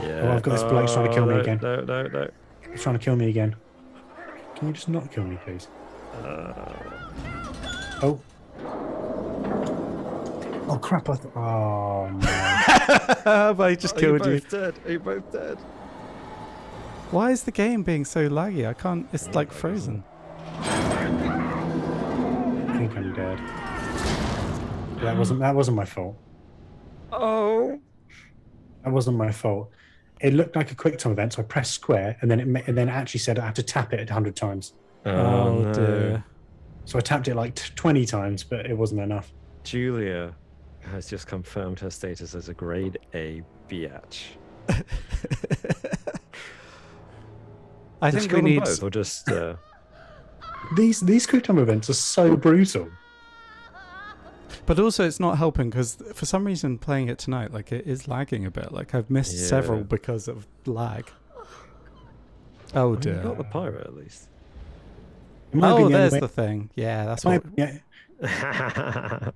Yeah. Oh, I've got this bloke trying to kill me again. No. He's trying to kill me again. Can you just not kill me, please? Oh. Oh, crap. Oh, no. But I just killed you. Are you both dead? Why is the game being so laggy? I can't. It's like frozen. I think I'm dead. That wasn't my fault. Oh. That wasn't my fault. It looked like a quick time event, so I pressed square, and then it actually said I have to tap it 100 times. Oh no. dear. So I tapped it like 20 times, but it wasn't enough. Julia has just confirmed her status as a grade A biatch. I Did think you we kill them need. both, or just These quick time events are so brutal. But also, it's not helping because for some reason, playing it tonight, like it is lagging a bit. Like I've missed several because of lag. Oh dear. You got the pirate at least. Oh, there's the thing. Yeah, that's what. Yeah.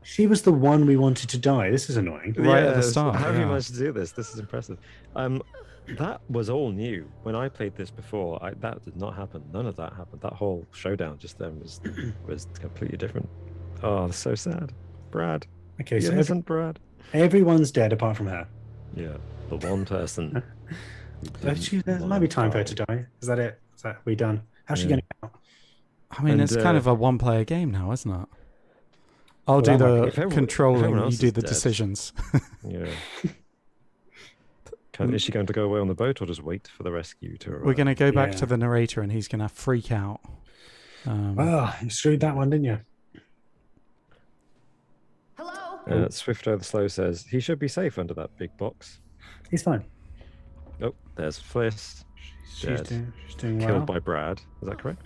She was the one we wanted to die. This is annoying. Right at the start. How have you yeah. managed to do this? This is impressive. That was all new. When I played this before, that did not happen. None of that happened. That whole showdown just then was completely different. Oh, that's so sad. Brad. Okay, so Brad. Everyone's dead apart from her. Yeah, the one person. There might be time for her to die. Is that it? Is that we done? How's she getting out? I mean, it's kind of a one-player game now, isn't it? I'll do the controlling, you do the decisions. Yeah. Is she going to go away on the boat or just wait for the rescue to arrive? We're going to go back to the narrator and he's going to freak out. You screwed that one, didn't you? Hello? Swift Over Slow says he should be safe under that big box. He's fine. Oh, there's Fliss. She's doing well. Killed by Brad. Is that correct?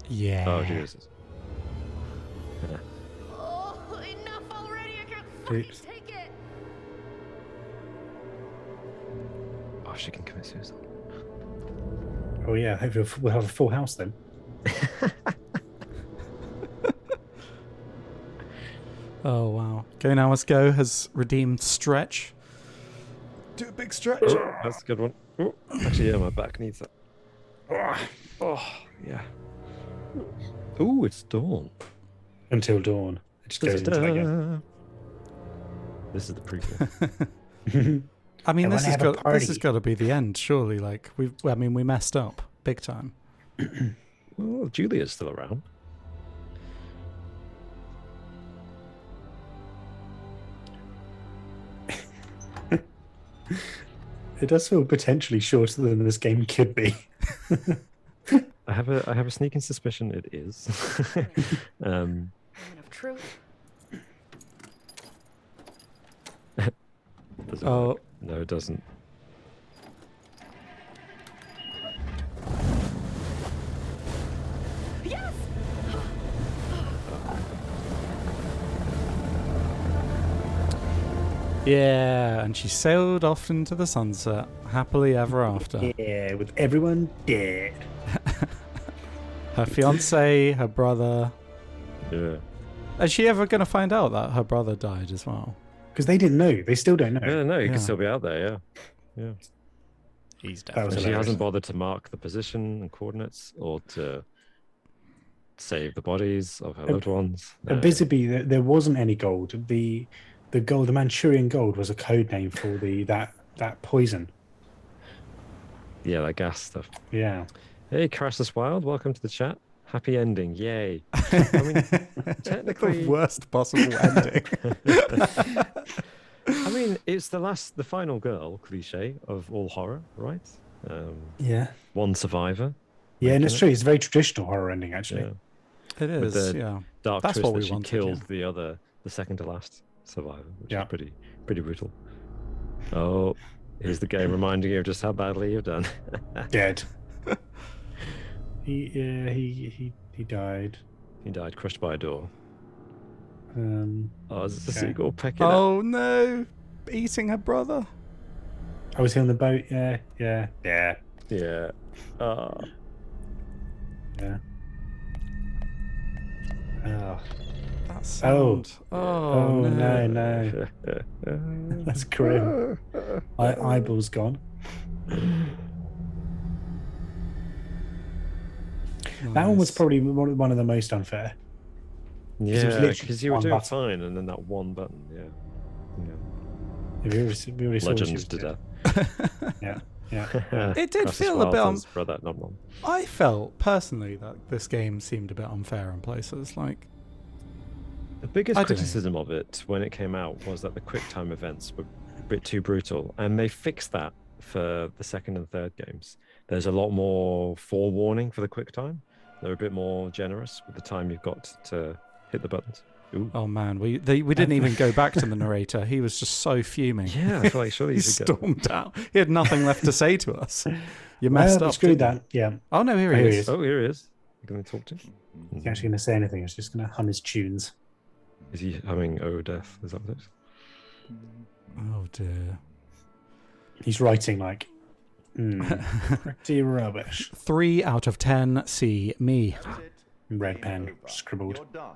Yeah. Oh, Jesus. Yeah. Oh, enough already. I can't fucking take it. Oh, she can commit suicide. Oh yeah, hopefully we'll have a full house then. Oh wow. Go Now Must Go has redeemed Stretch. Do a big stretch. Oh, that's a good one. Oh, actually, yeah, my back needs that. Oh, yeah. Oh, it's dawn. Until dawn. It just goes into again. This is the prequel. I mean, this has party. got to be the end, surely. Like we messed up big time. Well, Julia's still around. It does feel potentially shorter than this game could be. I have a sneaking suspicion it is. Man of truth. No, it doesn't. Yes! Yeah, and she sailed off into the sunset, happily ever after. Yeah, with everyone dead. Her fiance, her brother. Yeah. Is she ever going to find out that her brother died as well? Because they didn't know. They still don't know. Yeah, no, he Yeah. could still be out there, yeah. Yeah. He's That was definitely. She hilarious. hasn't bothered to mark the position and coordinates or to save the bodies of her loved ones. No. Visibly, there wasn't any gold. The gold, the Manchurian gold, was a code name for that poison. Yeah, that gas stuff. Yeah. Hey, Crassus Wild, welcome to the chat. Happy ending, yay. I mean, technically... The worst possible ending. I mean, it's the final girl cliche of all horror, right? Yeah. One survivor. Yeah, and it's true. It's a very traditional horror ending, actually. Yeah. It With is, the yeah. dark That's twist what that we she wanted, killed yeah. the second to last survivor, which Yeah. is pretty brutal. Oh, here's the game reminding you of just how badly you've done. Dead. He died. He died crushed by a door. Oh, is this a seagull pecking Oh no! Eating her brother. I was he on the boat. Yeah. Yeah. Oh. Yeah. Oh. That sound. Oh, no. That's grim. Eyeball's gone. That one was probably one of the most unfair. it was Yeah, literally because you were one doing button. fine, and then that one button, yeah. We already saw when she Legends was to dead. death. Yeah. It did Crassus feel a Wild bit says, "Brother, not wrong." I felt personally that this game seemed a bit unfair in places. Like, The biggest I don't know. criticism of it when it came out was that the quick time events were a bit too brutal, and they fixed that for the second and third games. There's a lot more forewarning for the quick time. They're a bit more generous with the time you've got to hit the buttons. Ooh. oh man, we didn't even go back to the narrator. He was just so fuming. Yeah, I feel like surely He you should go. stormed out. He had nothing left to say to us. You messed up. Screw didn't that. Yeah. you? Oh no, here he Here he is. is. Oh, here he is. You're going to talk to him? He's actually going to say anything. He's just going to hum his tunes. Is he humming "Oh Death"? Is that what it is? Oh dear. He's writing like pretty rubbish. 3 out of 10. See me. That's it. Red Game pen over. scribbled. You're done.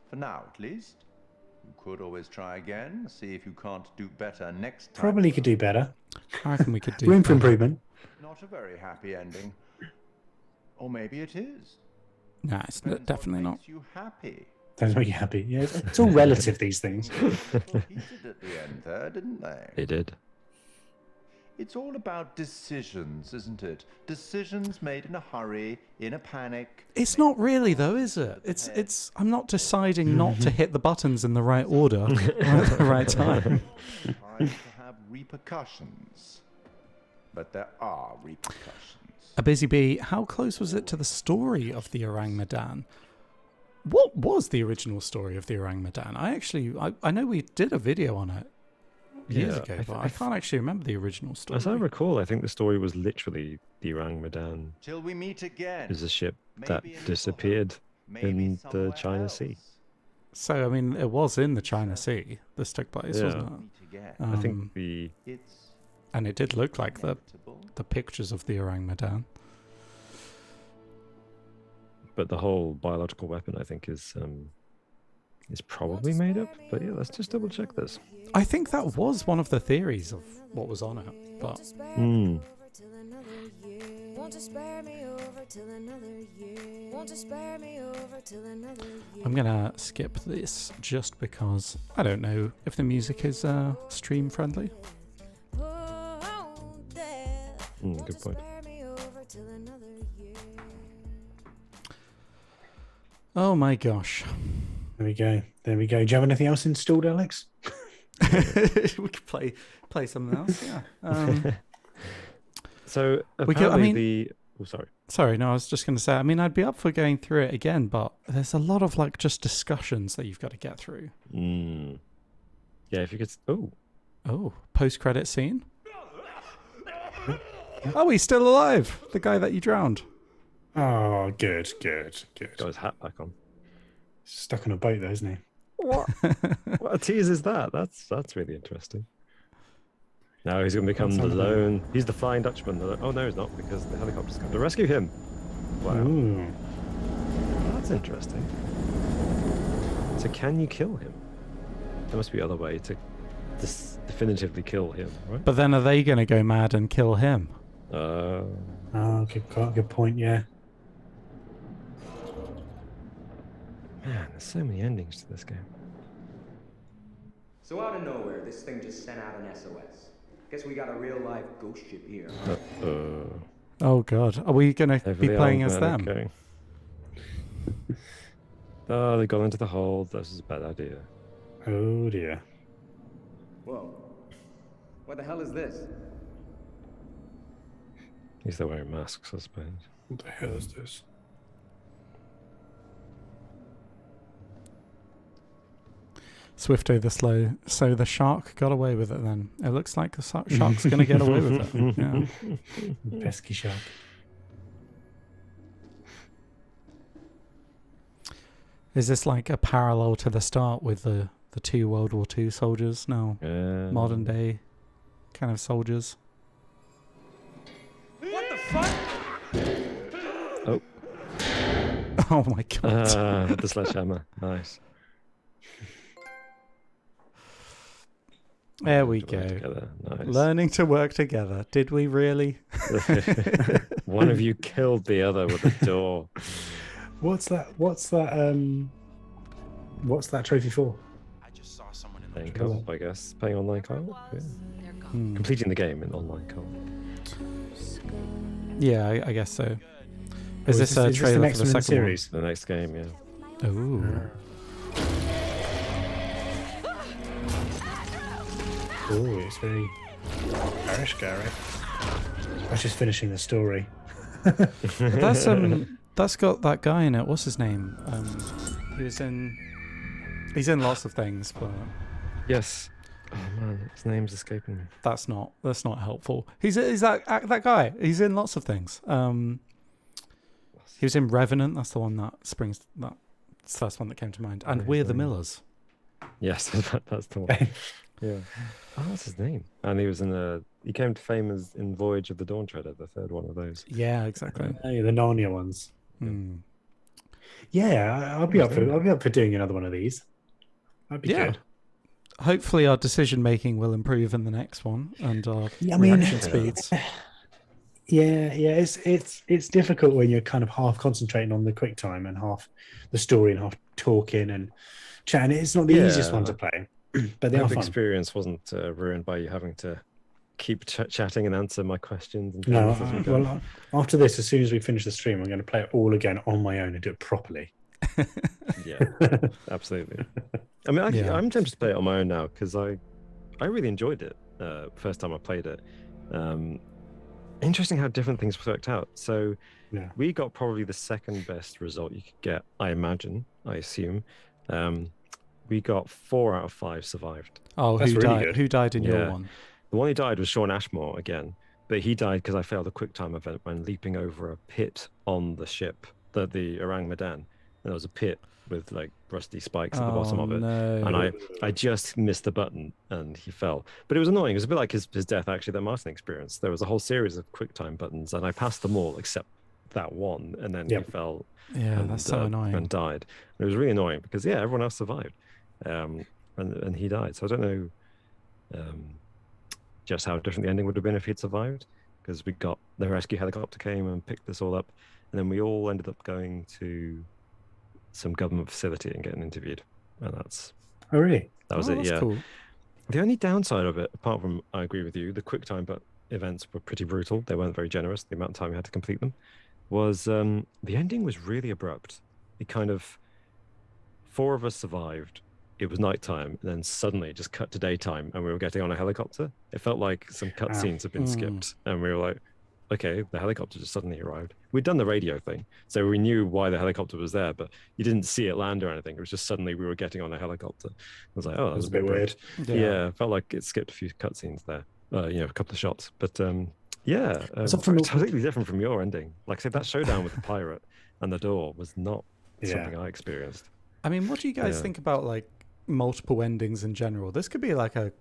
For now, at least. You could always try again, see if you can't do better next time. Probably could do better. I reckon we could do. Room for better. improvement. Not a very happy ending. Or maybe it is. Nah, it's Depends what definitely not. makes you happy. That's make you happy. Yeah, it's all relative, these things. People heated at the end there, didn't they? They did. It's all about decisions, isn't it? Decisions made in a hurry, in a panic. It's not really though, is it? It's. I'm not deciding not to hit the buttons in the right order at the right time. Trying to have repercussions. But there are repercussions. A busy bee. How close was it to the story of the Orang Medan? What was the original story of the Orang Medan? I know we did a video on it years ago, but I can't actually remember the original story. As I recall, I think the story was literally the Orang Medan Till we meet again. is a ship that Maybe in disappeared Maybe in the somewhere China else. Sea. So I mean, it was in the China Sea. This took place, Yeah. wasn't Meet again. it? I think the It's and it did look like inevitable. the pictures of the Orang Medan. but the whole biological weapon, I think, is probably made up. But yeah, let's just double check this. I think that was one of the theories of what was on it, but Hmm. I'm gonna skip this just because I don't know if the music is stream friendly. Good point. Oh my gosh. There we go. There we go. Do you have anything else installed, Alex? We could play something else, yeah. So We apparently could- I mean- the sorry. Sorry, no, I was just going to say, I mean, I'd be up for going through it again, but there's a lot of like just discussions that you've got to get through. Yeah, if you could. Oh, post-credit scene. Oh, he's still alive. The guy that you drowned. Oh, good. Got his hat back on. Stuck on a boat, though, isn't he? What a tease is that? That's really interesting. Now he's going to become the lone. He's the Flying Dutchman. Oh no, he's not, because the helicopter's come to rescue him. Wow. Ooh. That's interesting. So can you kill him? There must be other way to definitively kill him, right? But then are they going to go mad and kill him? Oh, good point. Yeah. Man, there's so many endings to this game. So out of nowhere, this thing just sent out an SOS. Guess we got a real live ghost ship here. Oh God, are we going to be playing as them? Okay. Oh, they got into the hold. This is a bad idea. Oh dear. Whoa. What the hell is this? At least they're wearing masks, I suppose. What the hell is this? Swifto the Slow. So the shark got away with it then. It looks like the shark's going to get away with it. Yeah. Pesky shark. Is this like a parallel to the start with the two World War II soldiers now? Modern day kind of soldiers. What the fuck? Oh. Oh my God. With the sledgehammer. Nice. There we go. Nice. Learning to work together. Did we really? One of you killed the other with a door. What's that trophy for? I just saw someone in Playing co-op, I guess. Playing online co-op. Yeah. Completing the game in online co-op. Yeah, I guess so. Is this a trailer for the second series? The next game, yeah. Ooh. Oh, it's very scary. I was just finishing the story. That's got that guy in it. What's his name? He's in lots of things, but Yes. Oh man, his name's escaping me. that's not helpful. He's that guy. He's in lots of things. He was in Revenant. That's the one that's the first one that came to mind. And We're the Millers. Yes, that's the one. Yeah. Oh, what's his name? And he was he came to fame as in Voyage of the Dawn Treader, the third one of those. Yeah, exactly. The Narnia ones. Mm. Yeah, I'll be up for doing another one of these. That'd be good. Hopefully our decision making will improve in the next one and our reaction speeds. Yeah, it's difficult when you're kind of half concentrating on the quick time and half the story and half talking and chatting. It's not the easiest one to play, but they are fun. Experience wasn't ruined by you having to keep chatting and answer my questions. And well, after this, as soon as we finish the stream, I'm going to play it all again on my own and do it properly. Yeah, absolutely. I mean, I'm tempted to play it on my own now because I really enjoyed it first time I played it. Interesting how different things worked out. So we got probably the second best result you could get, I assume. We got 4 out of 5 survived. Oh, who died? Who died in your one? The one who died was Sean Ashmore again, but he died because I failed a quick time event when leaping over a pit on the ship, the Orang Medan. And there was a pit with like rusty spikes at the bottom of it. No. And I just missed the button and he fell. But it was annoying. It was a bit like his death, actually, that Martin experienced. There was a whole series of quick time buttons and I passed them all except that one. And then he fell. Yeah, that's so annoying. And died. And it was really annoying because, everyone else survived. And he died. So I don't know just how different the ending would have been if he'd survived, because the rescue helicopter came and picked us all up. And then we all ended up going to some government facility and getting interviewed. And that's... Oh, really? That was it, that's yeah. Cool. The only downside of it, apart from, I agree with you, the quick time events were pretty brutal. They weren't very generous, the amount of time we had to complete them, was the ending was really abrupt. It kind of... 4 of us survived. It was nighttime, and then suddenly it just cut to daytime, and we were getting on a helicopter. It felt like some cutscenes had been skipped, and we were like, okay, the helicopter just suddenly arrived. We'd done the radio thing, so we knew why the helicopter was there, but you didn't see it land or anything. It was just suddenly we were getting on a helicopter. I was like, oh, that was a bit weird. Yeah, it felt like it skipped a few cutscenes there, a couple of shots. But it's completely different from your ending. Like I said, that showdown with the pirate and the door was not something I experienced. I mean, what do you guys think about like multiple endings in general. This could be like a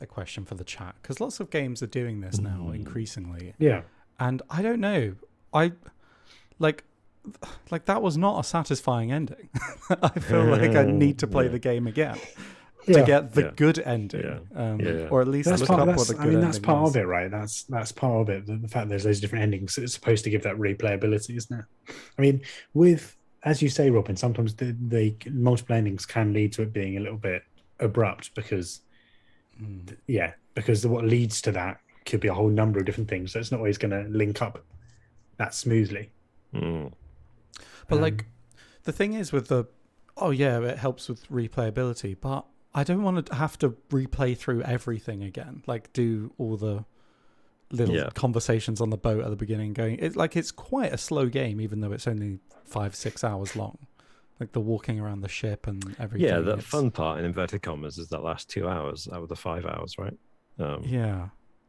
question for the chat, because lots of games are doing this now increasingly. Yeah. And I don't know. I like that was not a satisfying ending. I feel like I need to play the game again to get the good ending, or at least look up what the good ending that's part is. of it, right? That's part of it. The fact there's those different endings, it's supposed to give that replayability, isn't it? I mean, with, as you say, Robin, sometimes the multiple endings can lead to it being a little bit abrupt because, because what leads to that could be a whole number of different things. So it's not always going to link up that smoothly. But like, the thing is with it helps with replayability, but I don't want to have to replay through everything again. Like, do all the little conversations on the boat at the beginning it's quite a slow game, even though it's only 5-6 hours long. Like the walking around the ship and everything. Yeah, the fun part in inverted commas is that last 2 hours out of the 5 hours, right?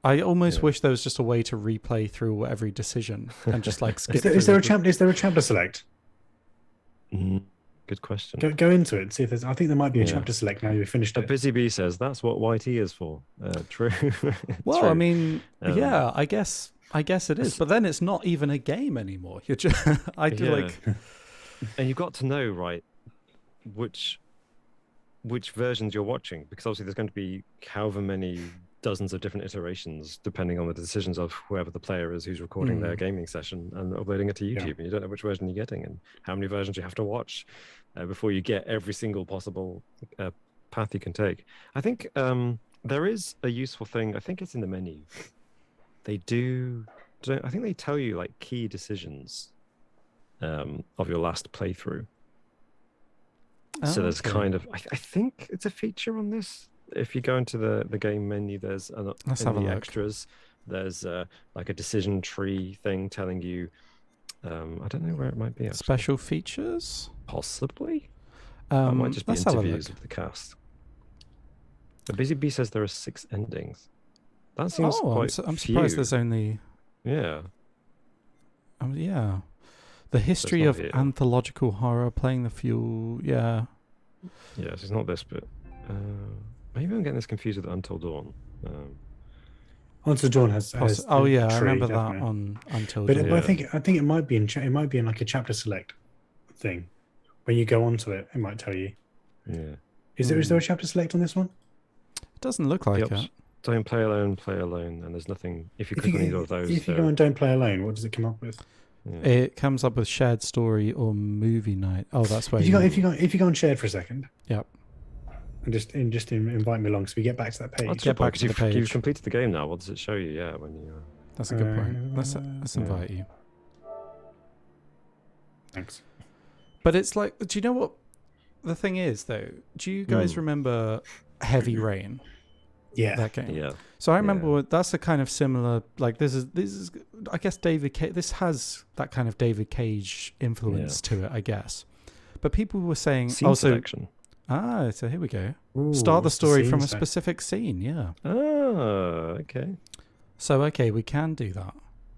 I almost wish there was just a way to replay through every decision and just like skip. Is there a chapter select? Good question. Go into it and see if there's. I think there might be a chapter select now you've finished it. Busy Bee says that's what YT is for. True. Well, true. I mean, I guess it is, but then it's not even a game anymore. You're just, and you've got to know, right, which versions you're watching, because obviously there's going to be however many dozens of different iterations depending on the decisions of whoever the player is who's recording their gaming session and uploading it to YouTube, and you don't know which version you're getting and how many versions you have to watch before you get every single possible path you can take. I think there is a useful thing. I think it's in the menu. I think they tell you like key decisions of your last playthrough. So there's kind of, I think it's a feature on this. If you go into the game menu, there's in the extras, there's like a decision tree thing telling you, I don't know where it might be. Actually. Special features? Possibly. It might just be interviews with the cast. But Busy Bee says there are 6 endings. That seems quite I'm surprised there's only... Yeah. Yeah. The history of anthological horror, playing the fuel, yeah. Yes, it's not this bit. Maybe I'm getting this confused with Until Dawn. Until Dawn has I remember that on Until Dawn. But I think it might be in like a chapter select thing. When you go onto it, it might tell you. Yeah. Is there a chapter select on this one? It doesn't look like it. Don't play alone, and there's nothing. If you click on either of those, if you go and don't play alone, what does it come up with? Yeah. It comes up with shared story or movie night. Oh, that's where if you go on shared for a second. Yep. And just invite me along so we get back to that page. Get back to the page. You've completed the game now. What does it show you? Yeah, when you. That's a good point. Let's invite you. Thanks. But it's like, do you know what the thing is though? Do you guys remember Heavy Rain? Yeah, that game. Yeah. So I remember that's a kind of similar. Like this is I guess David Cage. This has that kind of David Cage influence to it, I guess. But people were saying selection. So here we go. Ooh, start the story from a specific scene. Yeah. Oh, okay. So we can do that.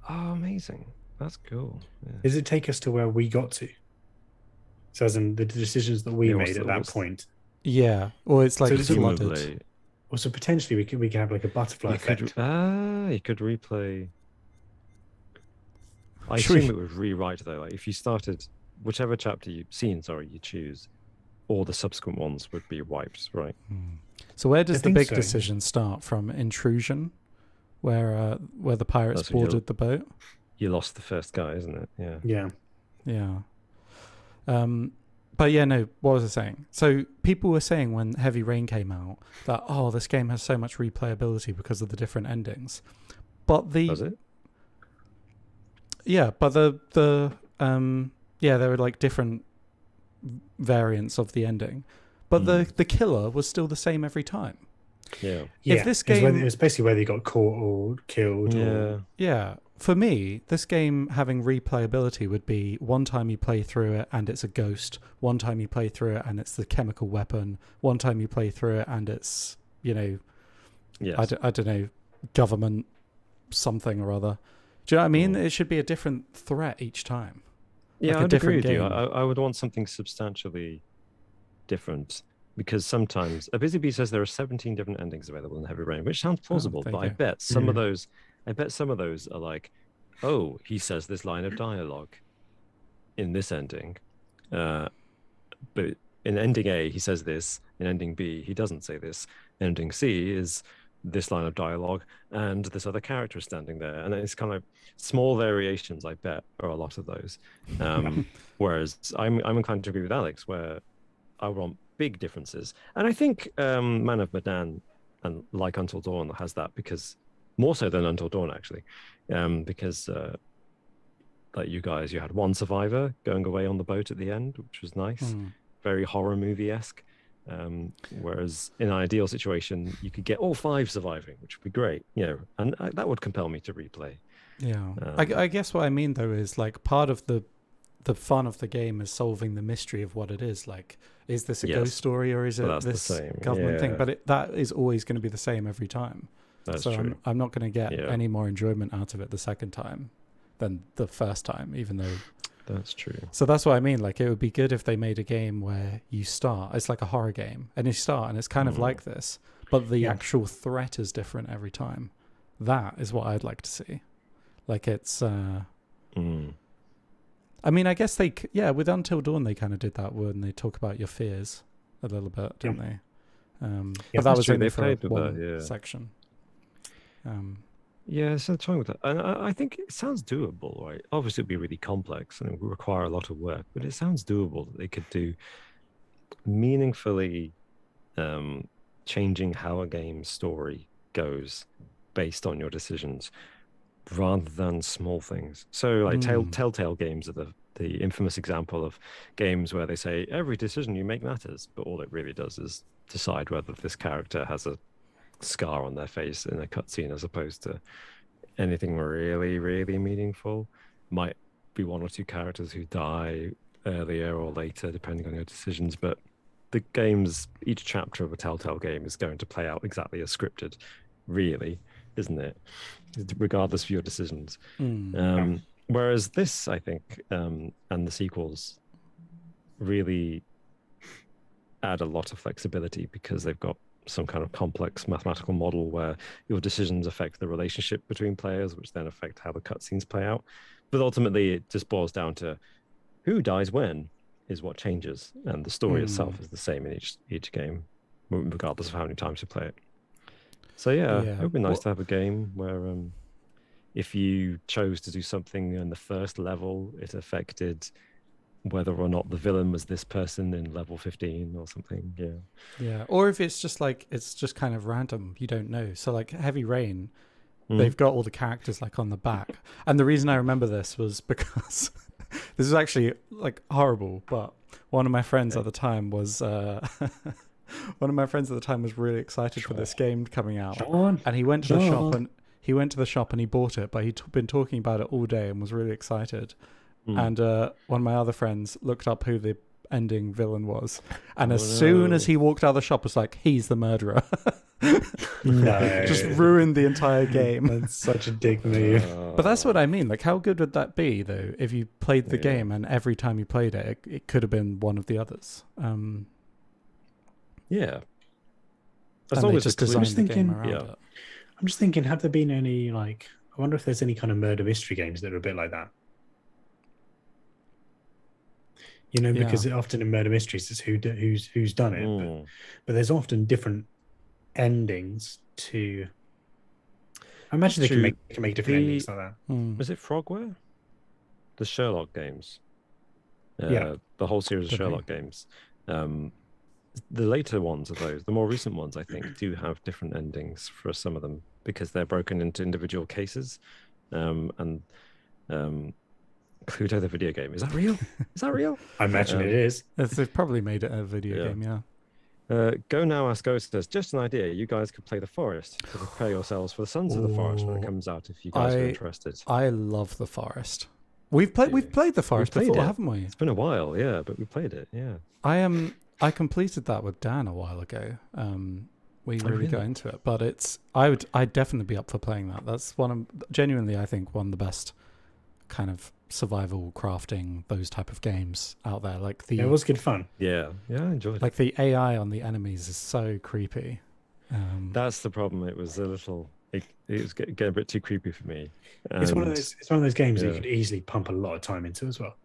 Oh, amazing. That's cool. Yeah. Does it take us to where we got to? So as in the decisions that we made at that point. Yeah. Or it's like flooded. Well, so potentially we could have like a butterfly effect. You could replay. I assume it would rewrite though. Like if you started whichever chapter you choose, all the subsequent ones would be wiped, right? So where does the big decision start from? Intrusion, where the pirates boarded the boat. You lost the first guy, isn't it? Yeah. Yeah. But yeah, no, what was I saying? So people were saying when Heavy Rain came out that, this game has so much replayability because of the different endings. But Does it? Yeah, but there were like different variants of the ending. But the killer was still the same every time. Yeah. If this game... It was basically whether you got caught or killed. Yeah. For me, this game having replayability would be one time you play through it and it's a ghost, one time you play through it and it's the chemical weapon, one time you play through it and it's, I don't know, government something or other. Do you know what I mean? It should be a different threat each time. Yeah, like I'd agree with you. I would want something substantially different because sometimes a Busy Bee says there are 17 different endings available in Heavy Rain, which sounds plausible, there but you I go. bet some of those, are like, oh, he says this line of dialogue in this ending, but in ending A he says this, in ending B he doesn't say this, ending C is this line of dialogue and this other character is standing there, and it's kind of small variations. I bet are a lot of those. Whereas I'm inclined to agree with Alex, where I want big differences, and I think Man of Medan and like Until Dawn has that, because more so than Until Dawn actually, because like you guys, you had one survivor going away on the boat at the end, which was nice, very horror movie-esque. Whereas in an ideal situation, you could get all 5 surviving, which would be great, and that would compel me to replay. Yeah, I guess what I mean though is like part of the fun of the game is solving the mystery of what it is. Like, is this a ghost story or is it this government thing? But that is always going to be the same every time. That's so true. I'm not going to get any more enjoyment out of it the second time than the first time, even though. That's true. So that's what I mean. Like, it would be good if they made a game where you start. It's like a horror game, and you start, and it's kind of like this, but the actual threat is different every time. That is what I'd like to see. Like, it's. I mean, I guess with Until Dawn they kind of did that when they talk about your fears a little bit, didn't they? But that was only for one section. Yeah, so trying with that, and I think it sounds doable, right? Obviously, it'd be really complex and it would require a lot of work, but it sounds doable that they could do meaningfully changing how a game's story goes based on your decisions, rather than small things. So, like Telltale games are the infamous example of games where they say every decision you make matters, but all it really does is decide whether this character has a scar on their face in a cutscene, as opposed to anything really, really meaningful. Might be 1 or 2 characters who die earlier or later, depending on your decisions. But the game's, each chapter of a Telltale game is going to play out exactly as scripted, really, isn't it? Regardless of your decisions. Whereas this, I think, and the sequels really add a lot of flexibility, because they've got some kind of complex mathematical model where your decisions affect the relationship between players, which then affect how the cutscenes play out. But ultimately, it just boils down to who dies when is what changes, and the story itself is the same in each game, regardless of how many times you play it. So it would be nice to have a game where if you chose to do something in the first level, it affected whether or not the villain was this person in level 15 or something. Yeah, or if it's just like, it's just kind of random, you don't know. So like Heavy Rain, they've got all the characters like on the back, and the reason I remember this was because this is actually like horrible, but one of my friends at the time was really excited for this game coming out, and he went to the shop and he bought it, but he'd been talking about it all day and was really excited. And one of my other friends looked up who the ending villain was, and soon as he walked out of the shop, was like, he's the murderer. No, just ruined the entire game. That's such a dick move. But that's what I mean. Like, how good would that be, though, if you played the game and every time you played it, it could have been one of the others? As long as just designed the game around it. I'm just thinking, have there been any, like, I wonder if there's any kind of murder mystery games that are a bit like that. Because often in murder mysteries, it's who's done it, but there's often different endings to. I imagine they can make different endings like that. Was it Frogware? The Sherlock games. The whole series of Sherlock games. The later ones of those, the more recent ones, I think, do have different endings for some of them, because they're broken into individual cases, and. Cluedo the video game. Is that real? Is that real? I imagine it is. They've probably made it a video game, Go Now Ask Ghost says, just an idea. You guys could play The Forest to prepare yourselves for the Sons of the Forest when it comes out, if you guys are interested. I love The Forest. We've played The Forest before, haven't we? It's been a while, but we played it, I completed that with Dan a while ago. We really got into it, but I'd definitely be up for playing that. That's genuinely, I think, one of the best kind of survival crafting, those type of games out there. Like the It was good fun. Yeah, I enjoyed it. like the AI on the enemies is so creepy. That's the problem. It was a little. It was getting a bit too creepy for me. It's one of And- those. It's one of those games that you yeah. could easily pump a lot of time into as well.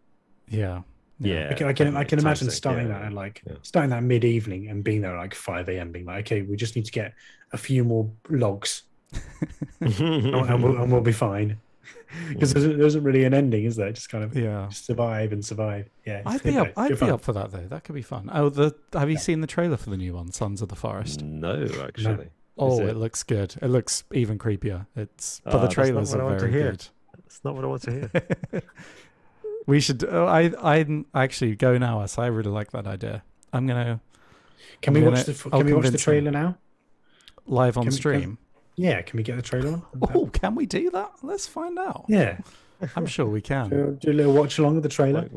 Yeah. Yeah, I can definitely. imagine Time starting sink, that yeah, at like yeah. starting that mid evening and being there at like 5 a.m. being like, okay, we just need to get a few more logs and we'll be fine. Because there isn't really an ending, is there? Just kind of survive and survive. Yeah, I'd be up for that though. That could be fun. Oh, have you seen the trailer for the new one, Sons of the Forest? No, actually. Oh, it looks good. It looks even creepier. But the trailers are very good. That's not what I want to hear. We should. I'm actually go now. As I really like that idea. I'm gonna. Can we watch the trailer now? Live on stream. Yeah, can we get the trailer on? Oh, can we do that? Let's find out. Yeah, I'm sure we can. Do a little watch along of the trailer.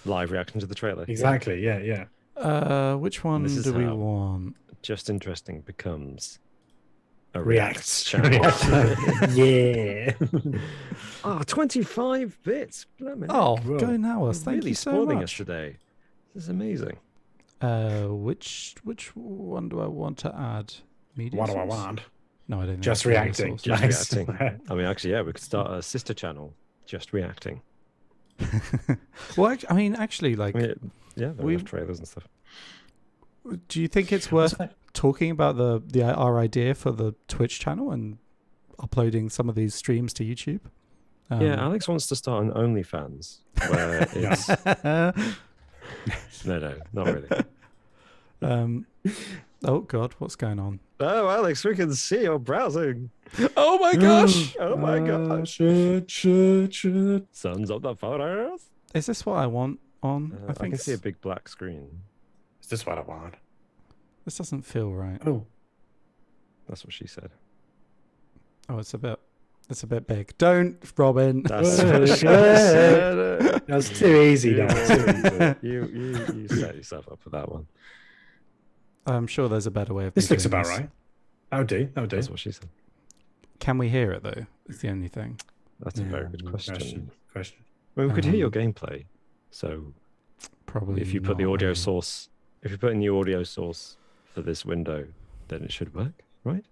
Live reaction to the trailer. Exactly. Yeah. Which one do we want? Just Interesting becomes a Reacts channel. Yeah. Oh, 25 bits. Oh, go now, us. Thank really you so spoiling much. us today. This is amazing. Which one do I want to add? Media What do I source? want? No, I don't think Just it's media reacting. source. Just reacting. I mean, actually, yeah, we could start a sister channel, Just Reacting. Well, actually, like, yeah, we have trailers and stuff. do you think it's worth talking about our idea for the Twitch channel and uploading some of these streams to YouTube? Yeah, Alex wants to start an OnlyFans where it's no, not really. Oh God, what's going on? Oh, Alex, we can see your browsing. Oh my gosh! Oh my gosh! Sons of the Forest. Is this what I want on? I can see a big black screen. Is this what I want? This doesn't feel right. Oh, that's what she said. Oh, it's a bit big. Don't, Robin. That's That's too easy. You, Too easy. you set yourself up for that one. I'm sure there's a better way of. This looks doing about right. That would do. That's what she said. Can we hear it though? It's the only thing. That's a very good question. Well, we could hear your gameplay. So probably if you put the audio source, if you put in the audio source for this window, then it should work, right?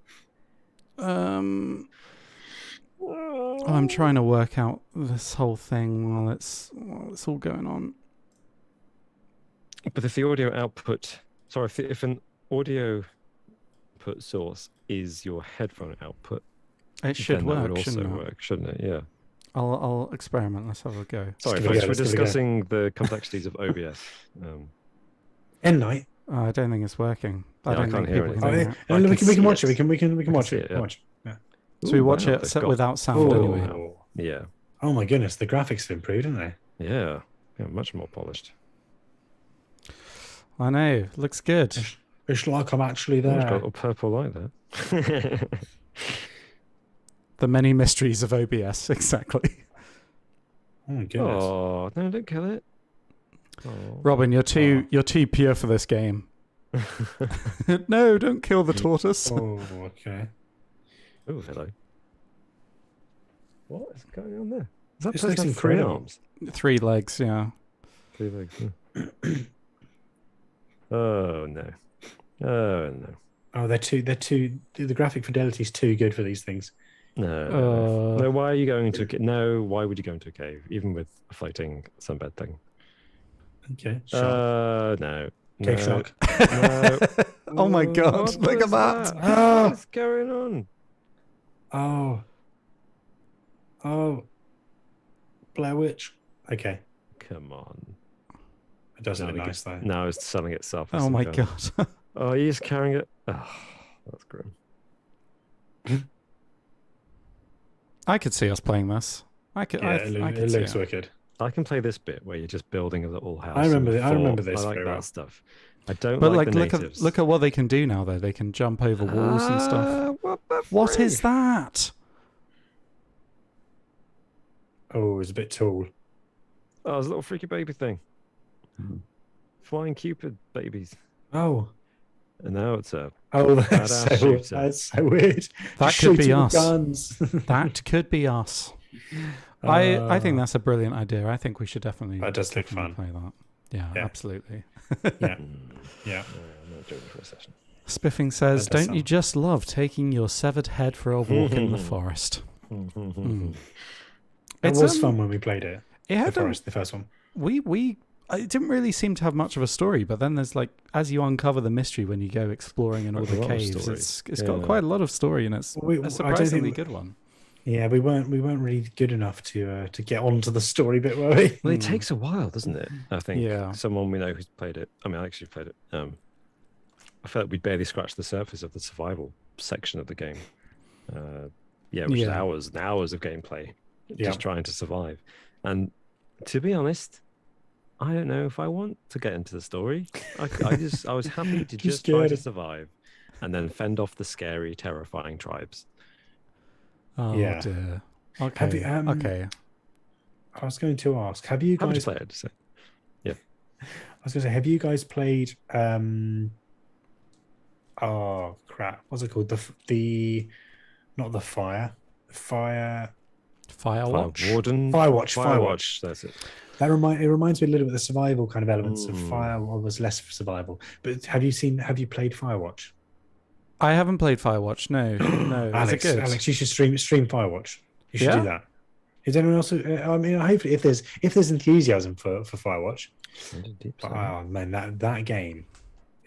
I'm trying to work out this whole thing while it's all going on. But if the audio output, if an audio input source is your headphone output, it should work. That would also shouldn't it? work, shouldn't it? Yeah. I'll experiment. Let's have a go. Sorry, folks, we're discussing the complexities of OBS. End night. Oh, I don't think it's working. I don't can't think hear people anything. can hear it. We can watch it. We can watch it. Yeah. Yeah. So we watch it without sound anyway. Yeah. Oh my goodness, the graphics have improved, haven't they? Yeah. Yeah, much more polished. I know. Looks good. It's like I'm actually there. It's got a little purple light there. The many mysteries of OBS, exactly. Oh my goodness. Oh, no, don't kill it. Oh. Robin, you're too pure for this game. No, don't kill the tortoise. Oh, okay. Oh, hello. What is going on there? Is that It's person like have some 3 crayons. arms? 3 legs, yeah. 3 legs. Yeah. Oh no. Oh no. Oh, they're too. The graphic fidelity is too good for these things. No. No. Why are you going to? No. Why would you go into a cave, even with a floating sunbed thing? Okay. No. Cave shark. No. Oh my God! What Look at was that! Oh. What's going on? Oh. Blair Witch. Okay. Come on. It does look nice though. Now it's selling itself. Oh my God! Oh, he's carrying it. Oh, that's grim. I could see us playing this. I could. Yeah, I it could looks see it. wicked. I can play this bit where you're just building a little house. I remember and this I like very that well. stuff. I don't But like the look natives. at what they can do now, though. They can jump over walls and stuff. What is that? Oh, it's a bit tall. Oh, it's a little freaky baby thing. Flying Cupid babies. Oh. And now it's a That's so weird. That could be Shooting us. Guns. That could be us. I think that's a brilliant idea. I think we should definitely. That does look definitely fun. Play that. Yeah, absolutely. Yeah. Yeah. I'm not doing it for a session. Spiffing says, That does "Don't you sound- just love taking your severed head for a walk in the forest?" It was fun when we played it. It had the forest, the first one. It didn't really seem to have much of a story, but then there's like, as you uncover the mystery when you go exploring in all the caves, it's got quite a lot of story, and it's a surprisingly good one. Yeah, we weren't really good enough to get onto the story bit, were we? Well, it takes a while, doesn't it? I think. Yeah. Someone we know who's played it. I mean, I actually played it. I felt like we'd barely scratched the surface of the survival section of the game. Which is hours and hours of gameplay, just trying to survive. And to be honest, I don't know if I want to get into the story. I was happy to just try to survive, and then fend off the scary, terrifying tribes. Oh dear. Okay. Okay. I was going to ask, have you guys played? So, yeah. I was going to say, have you guys played? Oh crap! What's it called? Not the Firewatch. Firewatch. That's it. It reminds me a little bit of the survival kind of elements of Firewatch. Was less survival. But have you played Firewatch? I haven't played Firewatch. No. Alex, is it good? Alex, you should stream Firewatch. You should do that. Is anyone else? I mean, hopefully, if there's enthusiasm for Firewatch, oh man, that game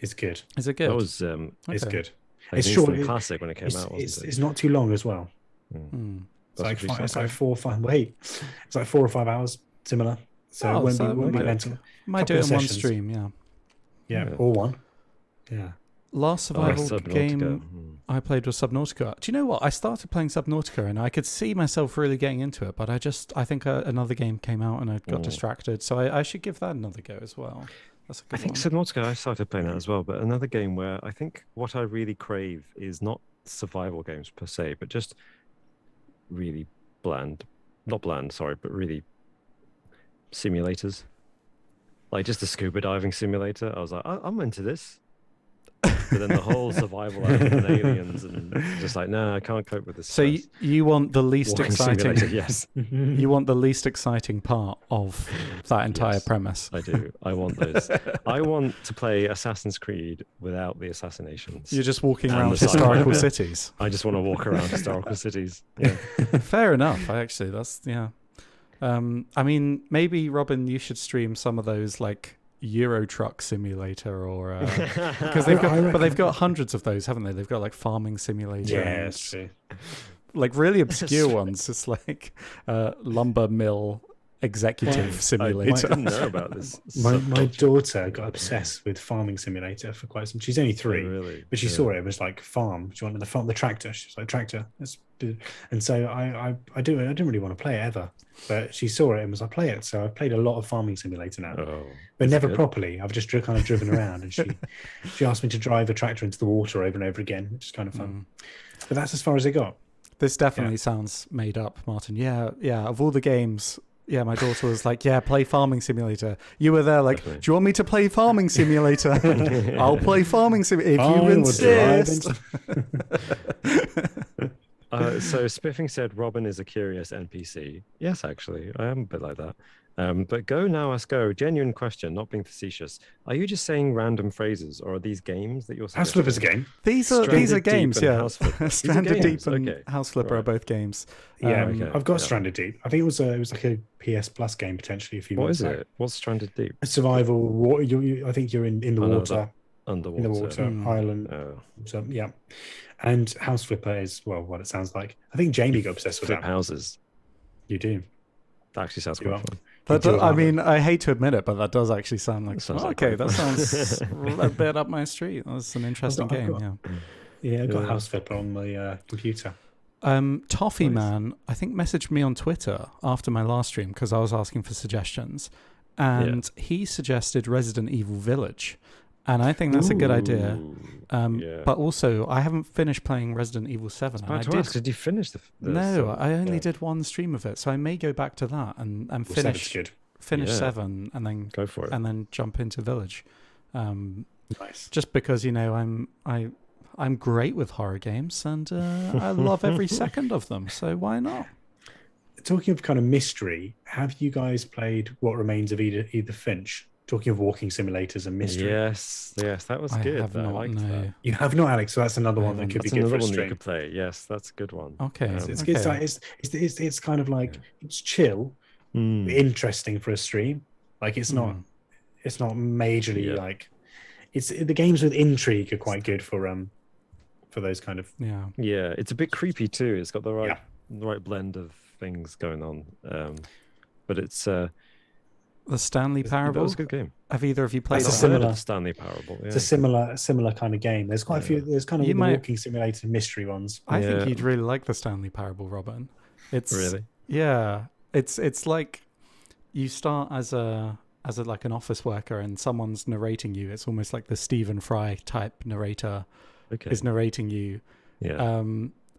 is good. Is it good? That was it's good. It's short. Classic when it came out. It's not too long as well. It's like 4 or 5. Wait, it's like 4 or 5 hours. Similar. So it won't be mental. Might do it in one stream. Yeah, or one. Yeah. Last survival game I played was Subnautica. Do you know what? I started playing Subnautica and I could see myself really getting into it, but I think another game came out and I got distracted. So I should give that another go as well. That's a good one. Subnautica, I started playing that as well, but another game where I think what I really crave is not survival games per se, but just really really simulators. Like just a scuba diving simulator. I was like, I'm into this. But then the whole survival element and aliens and just like, no, I can't cope with this. So you want the least exciting? Yes. You want the least exciting part of that entire premise? I do. I want those. I want to play Assassin's Creed without the assassinations. You're just walking around historical cities. I just want to walk around historical cities. Yeah. Fair enough. I mean, maybe Robin, you should stream some of those like Euro Truck Simulator or because they've got hundreds of those, haven't they? They've got like Farming Simulator. Yeah, that's true. Like really obscure ones. It's like Lumber Mill Executive Simulator. I didn't know about this. My daughter got obsessed with Farming Simulator for quite some. She's only 3, but she saw it was like farm. She wanted the tractor. She's like tractor. And so I didn't really want to play it ever, but she saw it and was like, play it. So I played a lot of Farming Simulator now, but never properly. I've just kind of driven around, and she asked me to drive a tractor into the water over and over again, which is kind of fun. But that's as far as it got. This definitely sounds made up, Martin. Yeah. Of all the games. Yeah, my daughter was like, play Farming Simulator. You were there like, do you want me to play Farming Simulator? I'll play Farming Simulator if you insist. So Spiffing said Robin is a curious NPC. Yes, actually, I am a bit like that. But go now, ask go. Genuine question, not being facetious. Are you just saying random phrases, or are these games that you're suggesting? House Flipper's a game. These are games, yeah. Stranded Deep and House Flipper are both games. Yeah, I've got Stranded Deep. I think it was like a PS Plus game potentially. What is it? What's Stranded Deep? A survival. I think you're in the water. Underwater. In the water island. So yeah, and House Flipper is what it sounds like. I think Jamie got obsessed with that. Houses. You do. That actually sounds quite fun. I mean, I hate to admit it, but that does actually sound like that sounds a bit up my street. That's an interesting game. I got House Flipper on my computer. Toffee Man, I think, messaged me on Twitter after my last stream because I was asking for suggestions, and he suggested Resident Evil Village. And I think that's a good idea. But also, I haven't finished playing Resident Evil 7. Did you finish the No, I only did one stream of it. So I may go back to that and finish 7 and then go for it. And then jump into Village. Nice. Just because, I'm great with horror games and I love every second of them. So why not? talking of kind of mystery, have you guys played What Remains of Edith Finch? Talking of walking simulators and mystery. Yes, that was I good. have I not, liked no. that. You have not, Alex. So that's another one that could That's be good another for a one that you stream. could play. Yes, that's a good one. Okay. It's kind of like it's chill, interesting for a stream. Like it's not majorly like it's the games with intrigue are quite good for those kind of yeah. It's a bit creepy too. It's got the right blend of things going on. But it's the Stanley Parable. That was a good game. Have either of you played It's a that? similar Stanley Parable. Yeah. It's a similar kind of game. There's quite a few. There's kind of the walking simulator mystery ones. I think you'd really like the Stanley Parable, Robin. It's really it's like you start as like an office worker and someone's narrating you. It's almost like the Stephen Fry type narrator is narrating you. Yeah.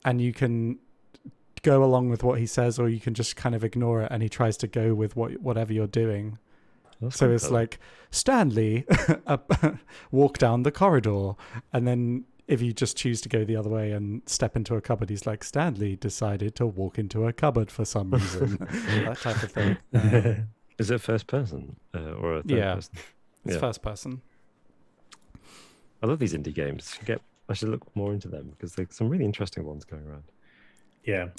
And you can go along with what he says, or you can just kind of ignore it, and he tries to go with whatever you're doing. So it's like Stanley walk down the corridor, and then if you just choose to go the other way and step into a cupboard, he's like, Stanley decided to walk into a cupboard for some reason. That type of thing. Is it first person or a third person? It's first person. I love these indie games. I should look more into them because there's some really interesting ones going around. Yeah.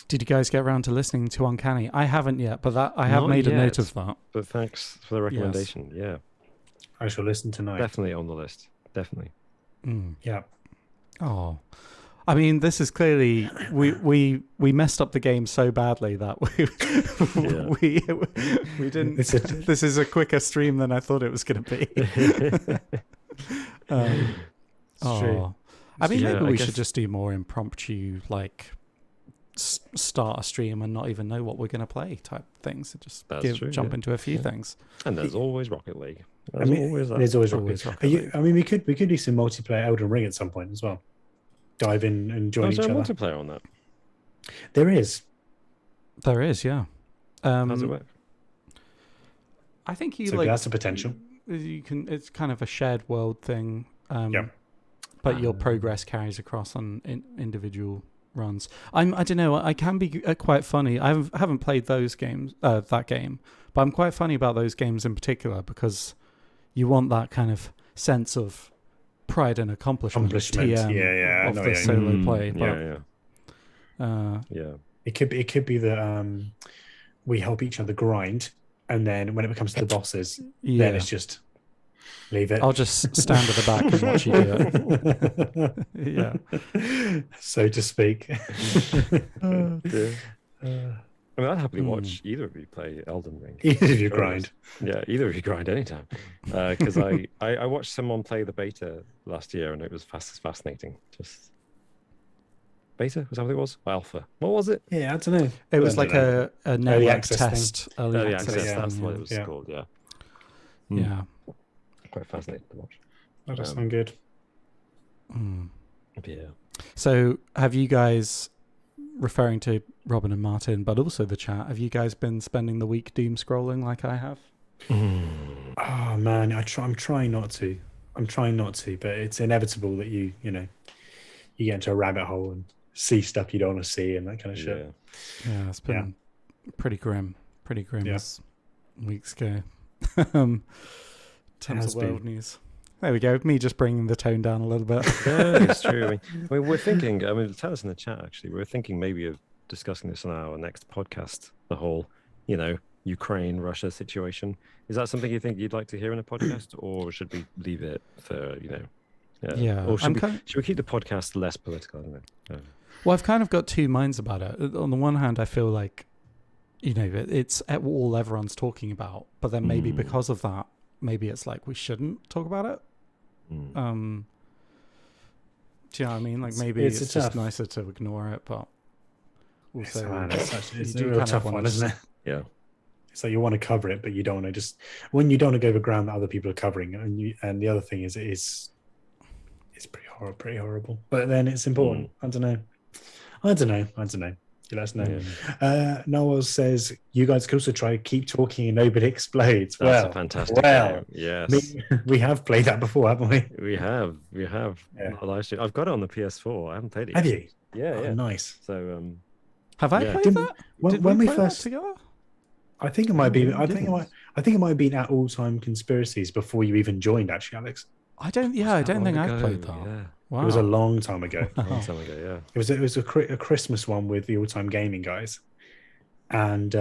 Did you guys get around to listening to Uncanny? I haven't yet, but I have made a note of that. But thanks for the recommendation. Yes. Yeah. I shall listen tonight. Definitely on the list. Definitely. Yeah. Oh, I mean, this is clearly we messed up the game so badly that we didn't. This is a quicker stream than I thought it was going to be. True. I mean, maybe we should just do more impromptu, like start a stream and not even know what we're going to play type things. Just jump into a few things. And there's always Rocket League. There's always Rocket League. I mean, we could do some multiplayer Elden Ring at some point as well. Dive in and join each other. Is there multiplayer on that? There is. There is, yeah. How does it work? I think that's a potential. You can. It's kind of a shared world thing. But your progress carries across on individual runs. I don't know. I can be quite funny. I haven't played those games, that game, but I'm quite funny about those games in particular because you want that kind of sense of pride and accomplishment. TM of the solo play. But, It could be that we help each other grind, and then when it comes to the bosses, then it's just. Leave it. I'll just stand at the back and watch you do it. So to speak. Oh, dear. I mean, I'd happily watch either of you play Elden Ring. Either of you grind. Yeah, either of you grind anytime. Because I watched someone play the beta last year and it was fascinating. Just beta? Was that what it was? Alpha. What was it? Yeah, I don't know. It was like a network test. Early access. That's what it was called. Yeah. Yeah. Quite fascinating to watch. That does sound good. Yeah. So, have you guys, referring to Robin and Martin, but also the chat, have you guys been spending the week doom scrolling like I have? Oh man, I'm trying not to. But it's inevitable that you get into a rabbit hole and see stuff you don't want to see and that kind of shit. Yeah, it's been pretty grim as weeks go. Tons of world news. There we go. Me just bringing the tone down a little bit. Yeah, it's true. I mean, we're thinking. Tell us in the chat. Actually, we're thinking maybe of discussing this on our next podcast. The whole, Ukraine-Russia situation. Is that something you think you'd like to hear in a podcast, or should we leave it for Yeah. Or should we keep the podcast less political? I don't know. Well, I've kind of got two minds about it. On the one hand, I feel like, it's all everyone's talking about, but then maybe because of that. Maybe it's like we shouldn't talk about it. Do you know what I mean? Like maybe it's just nicer to ignore it, but also it's a real tough one, isn't it? Yeah. It's like you want to cover it, but you don't want to you don't want to go over ground that other people are covering, and the other thing is it's pretty horrible. But then it's important. I don't know. You let us know. Yeah. Noel says you guys could also try Keep Talking and Nobody Explodes. That's a fantastic game. Yes. We have played that before, haven't we? We have. A live stream. I've got it on the PS4. I haven't played it yet. Have you? Yeah. Nice. So Have I Yeah. played Didn't- that? when- Did when we we play that first- together? I think it might be. you I think it didn't. might. I think it might have been at All Time Conspiracies before you even joined. Actually, Alex, I don't. Yeah, I don't think I've played that. Yeah, Wow. it was a long time ago. long time ago. Yeah. It was a Christmas one with the All Time Gaming guys, and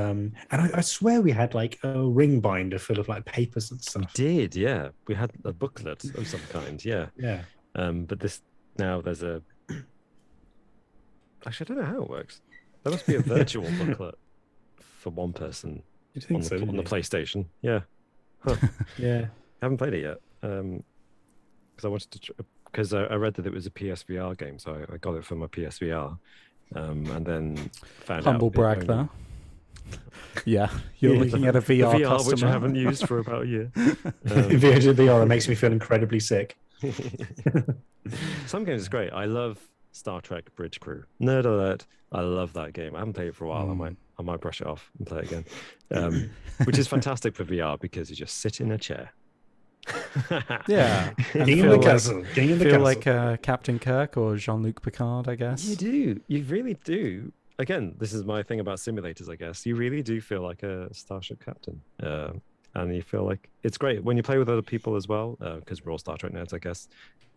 I swear we had like a ring binder full of like papers and We stuff. did. Yeah, we had a booklet of some kind. Yeah. Yeah, But this now there's a. Actually, I don't know how it works. There must be a virtual booklet for one person you think on so? the, on the didn't you? PlayStation. Yeah. Huh. Yeah, I haven't played it yet. Because I wanted to. Because I read that it was a PSVR game, so I got it for my PSVR. And then found Humble out. brag there. Yeah, you're looking at a The VR, VR, customer. which I haven't used for about a year. VR, it makes me feel incredibly sick. Some games is great. I love Star Trek Bridge Crew. Nerd alert! I love that game. I haven't played it for a while. I might brush it off and play it again. Which is fantastic for VR because you just sit in a chair. Yeah, and King in the castle. King in the feel castle. like Captain Kirk or Jean-Luc Picard, I guess. You do. You really do. Again, this is my thing about simulators, I guess. You really do feel like a starship captain. And you feel like it's great when you play with other people as well, because we're all Star Trek nerds, I guess.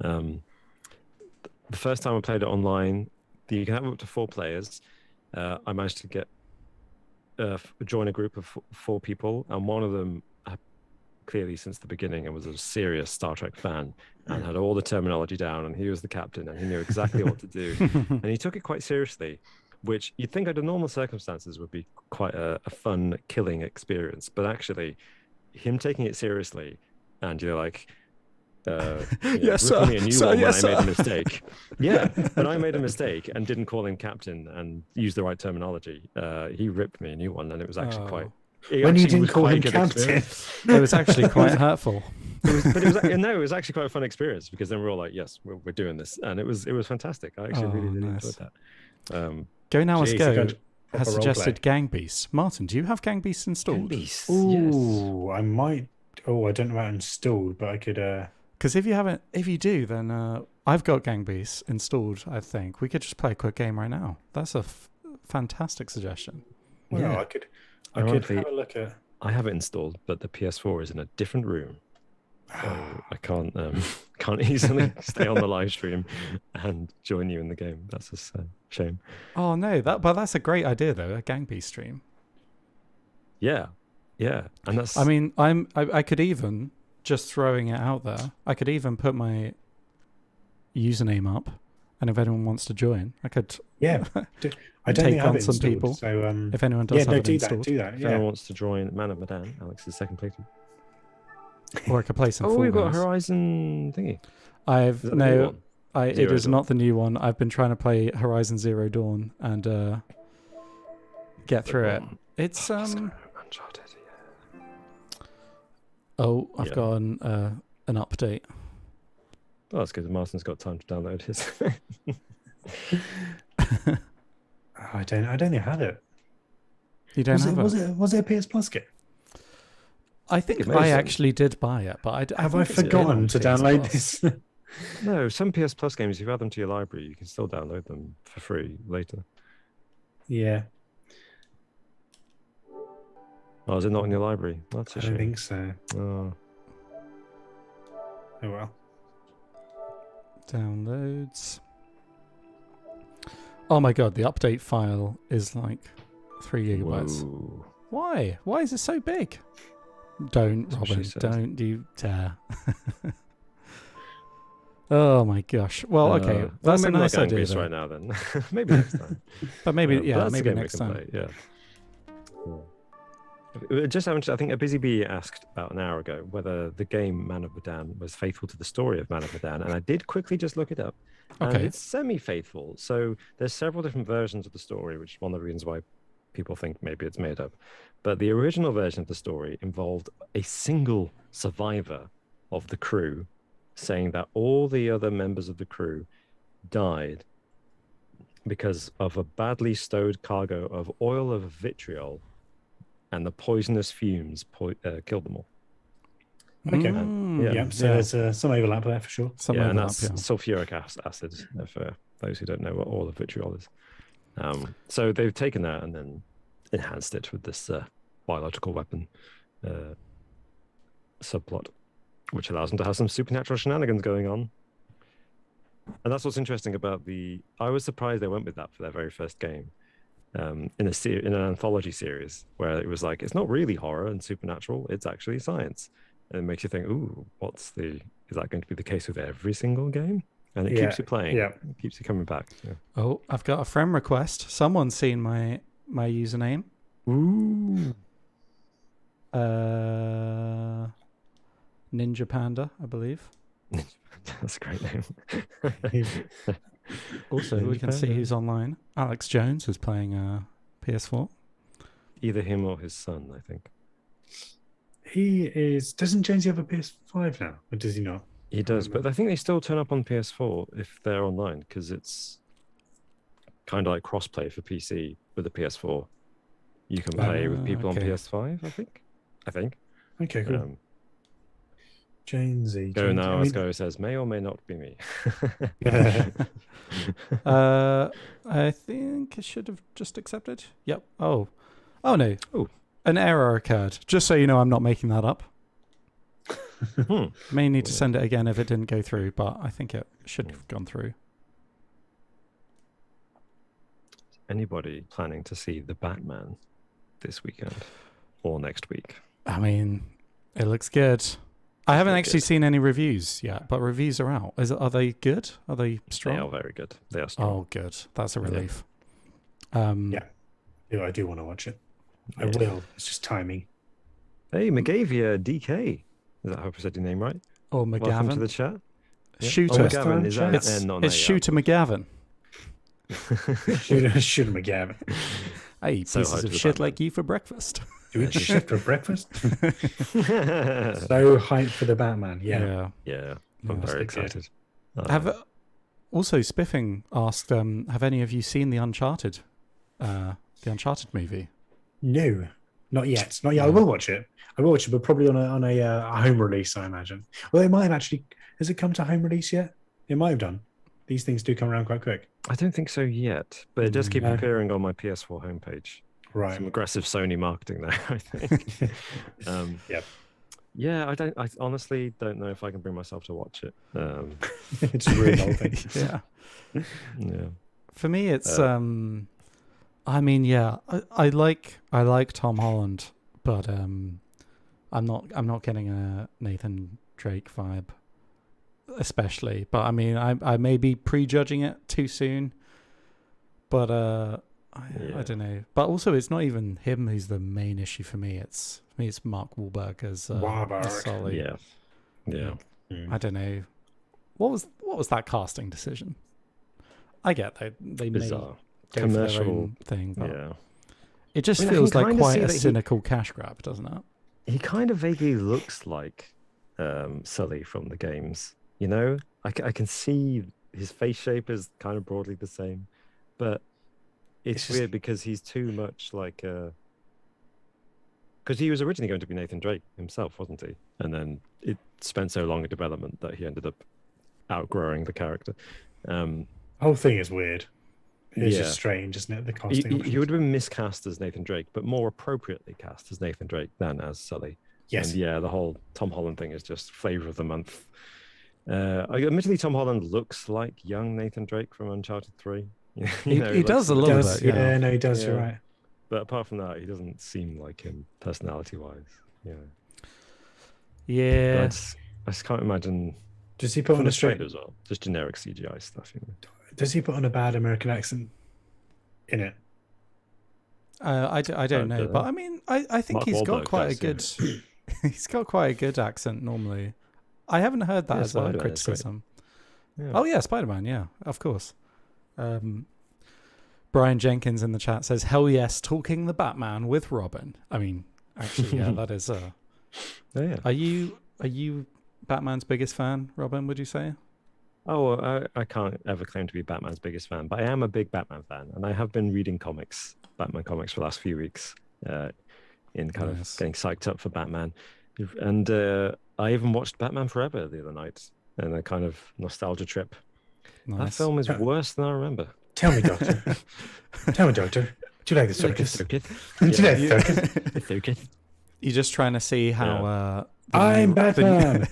The first time I played it online, you can have up to 4 players. I managed to get join a group of 4 people, and one of them had clearly since the beginning and was a serious Star Trek fan and had all the terminology down, and he was the captain and he knew exactly what to do. And he took it quite seriously, which you'd think under normal circumstances would be quite a fun killing experience, but actually him taking it seriously and you're like Yes, sir. ripping me a new Sir, one yes, when I made a sir. mistake. Yeah, when I made a mistake and didn't call him captain and use the right terminology, he ripped me a new one, and it was actually quite. it When you actually didn't was call quite a him good captain. experience. It was actually quite hurtful. But it was actually quite a fun experience because then we're all like, yes, we're doing this, and it was fantastic. I actually really nice. enjoyed that. Go Now Let's Jeez, Go you got proper has role suggested Gang Beasts. Martin, do you have Gang Beasts installed? Yes. Ooh, I might. Oh, I don't know about installed, but I could. Because if you do, then I've got Gang Beasts installed. I think we could just play a quick game right now. That's a fantastic suggestion. Well, Yeah. I could Ironically, have a look at. I have it installed, but the PS4 is in a different room, so I can't easily stay on the live stream and join you in the game. That's a shame. Oh no, but that's a great idea though. A Gang Beast stream. Yeah, and that's. I mean, I could even, just throwing it out there, I could even put my username up, and if anyone wants to join, I could. Yeah, I don't take think I have on it some installed, people. So If anyone does yeah, have no, it do installed, that. Do that. if Yeah. anyone wants to join Man of Medan, Alex's second playthrough. or I could play some. Oh, Fall we've got Guys. Horizon thingy. I've Is that the new no. one? It Zero is Dawn. not the new one. I've been trying to play Horizon Zero Dawn and get through it. It's Uncharted. Oh, I've Yeah. got an update. Oh, that's good. Martin's got time to download his. I don't think I had it. You don't have Was it a PS Plus game? I think it may I have actually did buy it, but I Have think I it's been forgotten on to PS download Plus. this? No, some PS Plus games, if you add them to your library, you can still download them for free later. Yeah, Oh, is it not in your library? That's a I shame. don't think so. Oh. Oh well. Downloads. Oh my god, the update file is like 3 gigabytes. Whoa. Why? Why is it so big? Don't, That's what she Robin. says. Don't you dare. Oh my gosh. Well, okay. Well, That's a maybe not nice Gang idea. Beasts though. right now then. Maybe next time. But maybe, But yeah, that's a maybe game we next can time. play, yeah. Just I think a Busy Bee asked about an hour ago whether the game Man of Medan was faithful to the story of Man of Medan, and I did quickly just look it up. And Okay. it's semi-faithful. So there's several different versions of the story, which is one of the reasons why people think maybe it's made up. But the original version of the story involved a single survivor of the crew saying that all the other members of the crew died because of a badly stowed cargo of oil of vitriol, and the poisonous fumes killed them all. Okay. Mm, Yeah. So there's some overlap there for sure. Some yeah, and overlap, that's yeah. sulfuric acid, for those who don't know what oil of vitriol is. So they've taken that and then enhanced it with this biological weapon subplot, which allows them to have some supernatural shenanigans going on. And that's what's interesting about I was surprised they went with that for their very first game, in an anthology series where it was like, it's not really horror and supernatural, it's actually science. And it makes you think, ooh, is that going to be the case with every single game? And it keeps you playing. Yeah. It keeps you coming back. Yeah. Oh, I've got a friend request. Someone's seen my username. Ooh. Ninja Panda, I believe. That's a great name. Also, we can see who's online. Alex Jones is playing PS4. Either him or his son, I think. He is. Doesn't Jonesy have a PS5 now, or does he not? He does, but I think they still turn up on PS4 if they're online, because it's kind of like crossplay for PC with the PS4. You can play with people on PS5, I think. Okay, cool. Jonesy. Go now, Asco says, may or may not be me. I think it should have just accepted. Yep. Oh no. Oh. An error occurred. Just so you know, I'm not making that up. May need to send it again if it didn't go through, but I think it should have gone through. Anybody planning to see the Batman this weekend or next week? I mean, it looks good. I haven't actually seen any reviews yet, but reviews are out. Are they good? Are they strong? They are very good. They are strong. Oh, good. That's a relief. Yeah, I do want to watch it. I will. It's just timing. Hey, McGavia DK. Is that how I said your name right? Or McGavin. Welcome to the chat. Shooter. Oh, McGavin. Is that it's Shooter McGavin. Shooter McGavin. Hey, pieces of shit like you for breakfast. Do you eat shit for breakfast? So hyped for the Batman. Yeah. I'm very excited. Also, Spiffing asked, have any of you seen the Uncharted movie? No, not yet. Not yet. I will watch it. But probably on a home release, I imagine. Well, it might have actually. Has it come to home release yet? It might have done. These things do come around quite quick. I don't think so yet, but it does keep appearing on my PS4 homepage. Right. Some aggressive Sony marketing there, I think. Yeah, I honestly don't know if I can bring myself to watch it. It's a really old thing. Yeah. For me, it's I like Tom Holland, but I'm not getting a Nathan Drake vibe, especially. But I mean, I may be prejudging it too soon, but I don't know. But also, it's not even him who's the main issue for me. It's Mark Wahlberg as Sully. Yeah. I don't know. What was that casting decision? I get they bizarre may commercial go for their own thing, but yeah. It just feels like quite a cynical cash grab, doesn't it? He kind of vaguely looks like Sully from the games. You know, I can see his face shape is kind of broadly the same, but it's weird because he's too much like because he was originally going to be Nathan Drake himself, wasn't he? And then it spent so long in development that he ended up outgrowing the character. The whole thing is weird. It's just strange, isn't it? The casting. He would have been miscast as Nathan Drake, but more appropriately cast as Nathan Drake than as Sully. Yes. And the whole Tom Holland thing is just flavor of the month. Admittedly, Tom Holland looks like young Nathan Drake from Uncharted 3. He does a little bit. Yeah, no, he does. You're right. But apart from that, he doesn't seem like him personality-wise. Yeah. I just can't imagine. Does he put on a straight as well? Just generic CGI stuff. Does he put on a bad American accent in it? I don't know, but I mean, I think he's got quite a good. He's got quite a good accent normally. I haven't heard that as a criticism. Oh yeah, Spider-Man. Yeah, of course. Brian Jenkins in the chat says, "Hell yes, talking the Batman with Robin." I mean, actually, yeah, that is. Are you Batman's biggest fan, Robin? Would you say? Oh, I can't ever claim to be Batman's biggest fan, but I am a big Batman fan, and I have been reading Batman comics for the last few weeks, in kind of getting psyched up for Batman. And I even watched Batman Forever the other night, and a kind of nostalgia trip. Nice. That film is worse than I remember. Tell me, Doctor. Tell me, Doctor. Do you like the circus? Do you like the circus? You're just trying to see how. I'm Batman.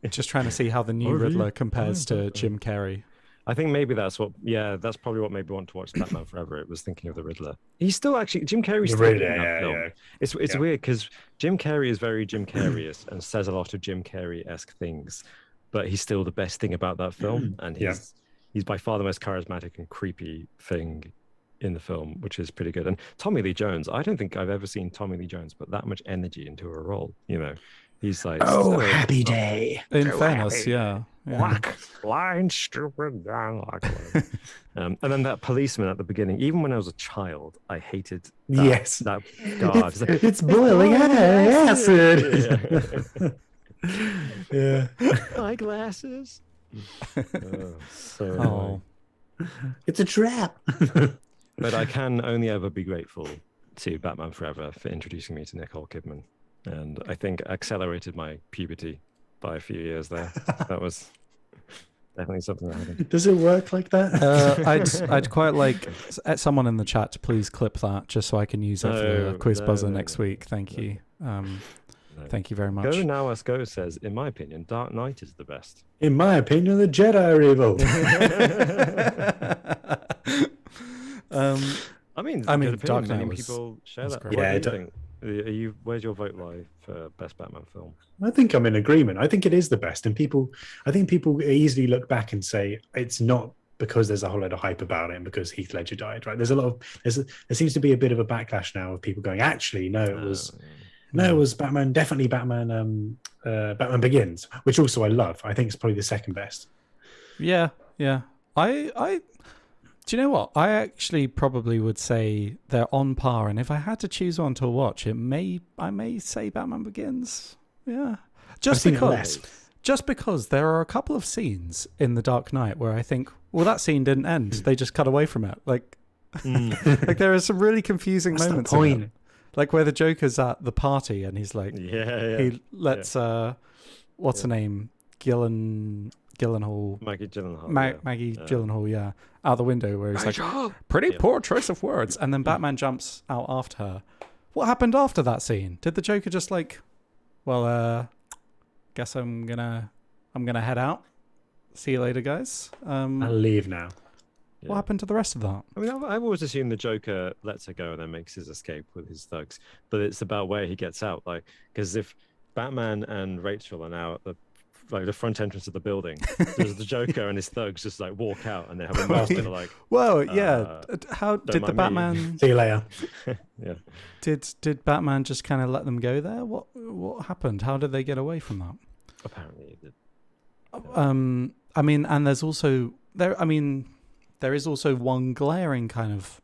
Just trying to see how the new Riddler compares to Jim Carrey. I think maybe that's what. Yeah, that's probably what made me want to watch Batman Forever. It was thinking of the Riddler. He's still actually Jim Carrey's still in that film. Yeah. It's weird because Jim Carrey is very Jim Carrey-esque and says a lot of Jim Carrey-esque things, but he's still the best thing about that film, and he's by far the most charismatic and creepy thing in the film, which is pretty good. And Tommy Lee Jones, I don't think I've ever seen Tommy Lee Jones put that much energy into a role. You know, he's like, happy day. In fairness, yeah. Whack, line, stupid, and then that policeman at the beginning. Even when I was a child, I hated that, that guard. It's boiling acid. Yeah. Eyeglasses. It's a trap. But I can only ever be grateful to Batman Forever for introducing me to Nicole Kidman, and I think accelerated my puberty by a few years there. That was definitely something that happened. Does it work like that? I'd quite like someone in the chat to please clip that just so I can use it for the quiz buzzer next week. Thank you. Thank you very much. Go Now Us Go says, in my opinion, Dark Knight is the best. In my opinion, the Jedi are evil. I mean, Dark Knight many was, people share that. great. What do you think? Where's your vote lie for best Batman film? I think I'm in agreement. I think it is the best, and I think people easily look back and say it's not because there's a whole lot of hype about it and because Heath Ledger died. Right? There seems to be a bit of a backlash now of people going, actually, no, it was Batman. Definitely Batman. Batman Begins, which also I love. I think it's probably the second best. Yeah. Do you know what? I actually probably would say they're on par, and if I had to choose one to watch, I may say Batman Begins. Yeah, just because there are a couple of scenes in The Dark Knight where I think, well, that scene didn't end; they just cut away from it. Like there are some really confusing moments. In it. Like where the Joker's at the party and he's like, he lets what's her name, Gyllenhaal, Maggie Gyllenhaal, Maggie Gyllenhaal, out the window where he's like, pretty poor choice of words, and then Batman jumps out after her. What happened after that scene? Did the Joker just like, well, guess I'm gonna head out. See you later, guys. I'll leave now. What happened to the rest of that? I mean, I've always assumed the Joker lets her go and then makes his escape with his thugs, but it's about where he gets out. Like, because if Batman and Rachel are now at the front entrance of the building, there's the Joker and his thugs just like walk out and they have a mask and they're like, well, how did the Batman see you later? Yeah, did Batman just kind of let them go there? What happened? How did they get away from that? Apparently he did. I mean, and there's also there is also one glaring kind of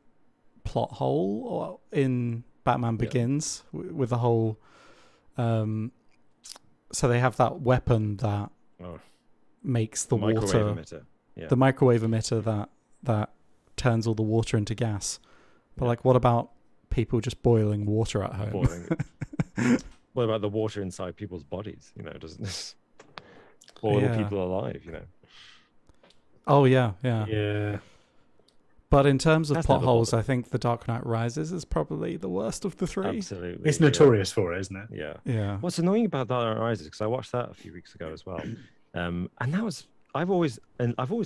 plot hole in Batman Begins with the whole so they have that weapon that makes the water emitter. Yeah. The microwave emitter that turns all the water into gas. But like, what about people just boiling water at home? What about the water inside people's bodies? You know, doesn't this boil people alive? You know. Oh yeah. Yeah. But in terms of plot holes, I think The Dark Knight Rises is probably the worst of the three. Absolutely. It's notorious for it, isn't it? Yeah. Yeah. What's annoying about Dark Knight Rises, because I watched that a few weeks ago as well, and that was I've always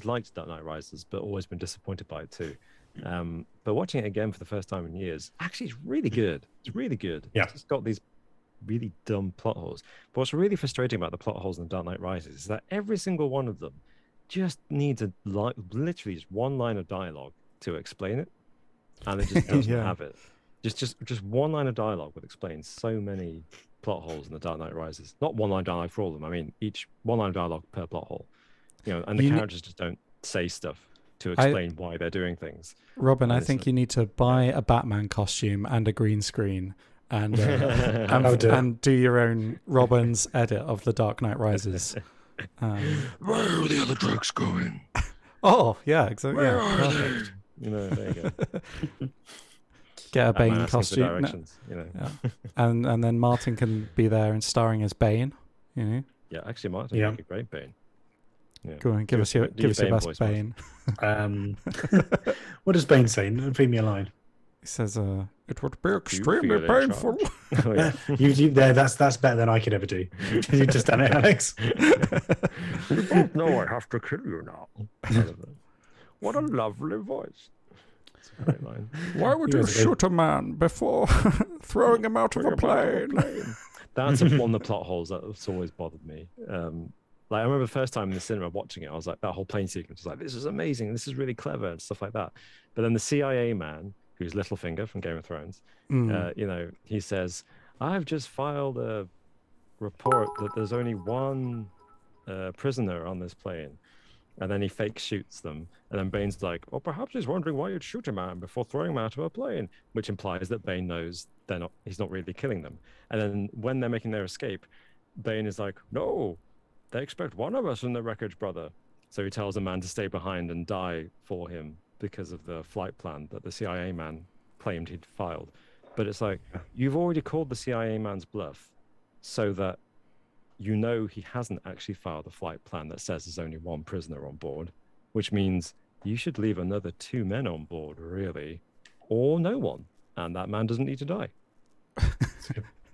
liked Dark Knight Rises, but always been disappointed by it too. But watching it again for the first time in years, actually, it's really good. It's really good. Yeah. It's just got these really dumb plot holes. But what's really frustrating about the plot holes in Dark Knight Rises is that every single one of them just needs literally just one line of dialogue to explain it, and it just doesn't have it. Just one line of dialogue would explain so many plot holes in The Dark Knight Rises. Not one line dialogue for all of them. I mean, each one line of dialogue per plot hole. You know, and the characters just don't say stuff to explain why they're doing things. Robin, I think you need to buy a Batman costume and a green screen and do your own Robin's edit of The Dark Knight Rises. Where are the other drugs going? Oh yeah, exactly. Where are they? You know, there you go. Get a Bane costume, you know. and then Martin can be there and starring as Bane. You know. Yeah, actually, Martin would be a great Bane. Yeah. Go on, give us your best voice, Bane. What does Bane say? Feed me a line. He says, "It would be feel extremely in painful." Oh, yeah. That's better than I could ever do. You just done it, Alex. You both know I have to kill you now. What a lovely voice. It's a great line. Why would you shoot a man before throwing him out of a plane? That's one of the plot holes that's always bothered me. Like I remember the first time in the cinema watching it, I was like, that whole plane sequence was like, this is amazing, this is really clever, and stuff like that. But then the CIA man, who's Littlefinger from Game of Thrones, you know, he says, I've just filed a report that there's only one prisoner on this plane. And then he fake shoots them. And then Bane's like, well, perhaps he's wondering why you'd shoot a man before throwing him out of a plane, which implies that Bane knows he's not really killing them. And then when they're making their escape, Bane is like, no, they expect one of us in the wreckage, brother. So he tells a man to stay behind and die for him because of the flight plan that the CIA man claimed he'd filed. But it's like, you've already called the CIA man's bluff so that you know he hasn't actually filed a flight plan that says there's only one prisoner on board, which means you should leave another 2 men on board, really, or no one. And that man doesn't need to die.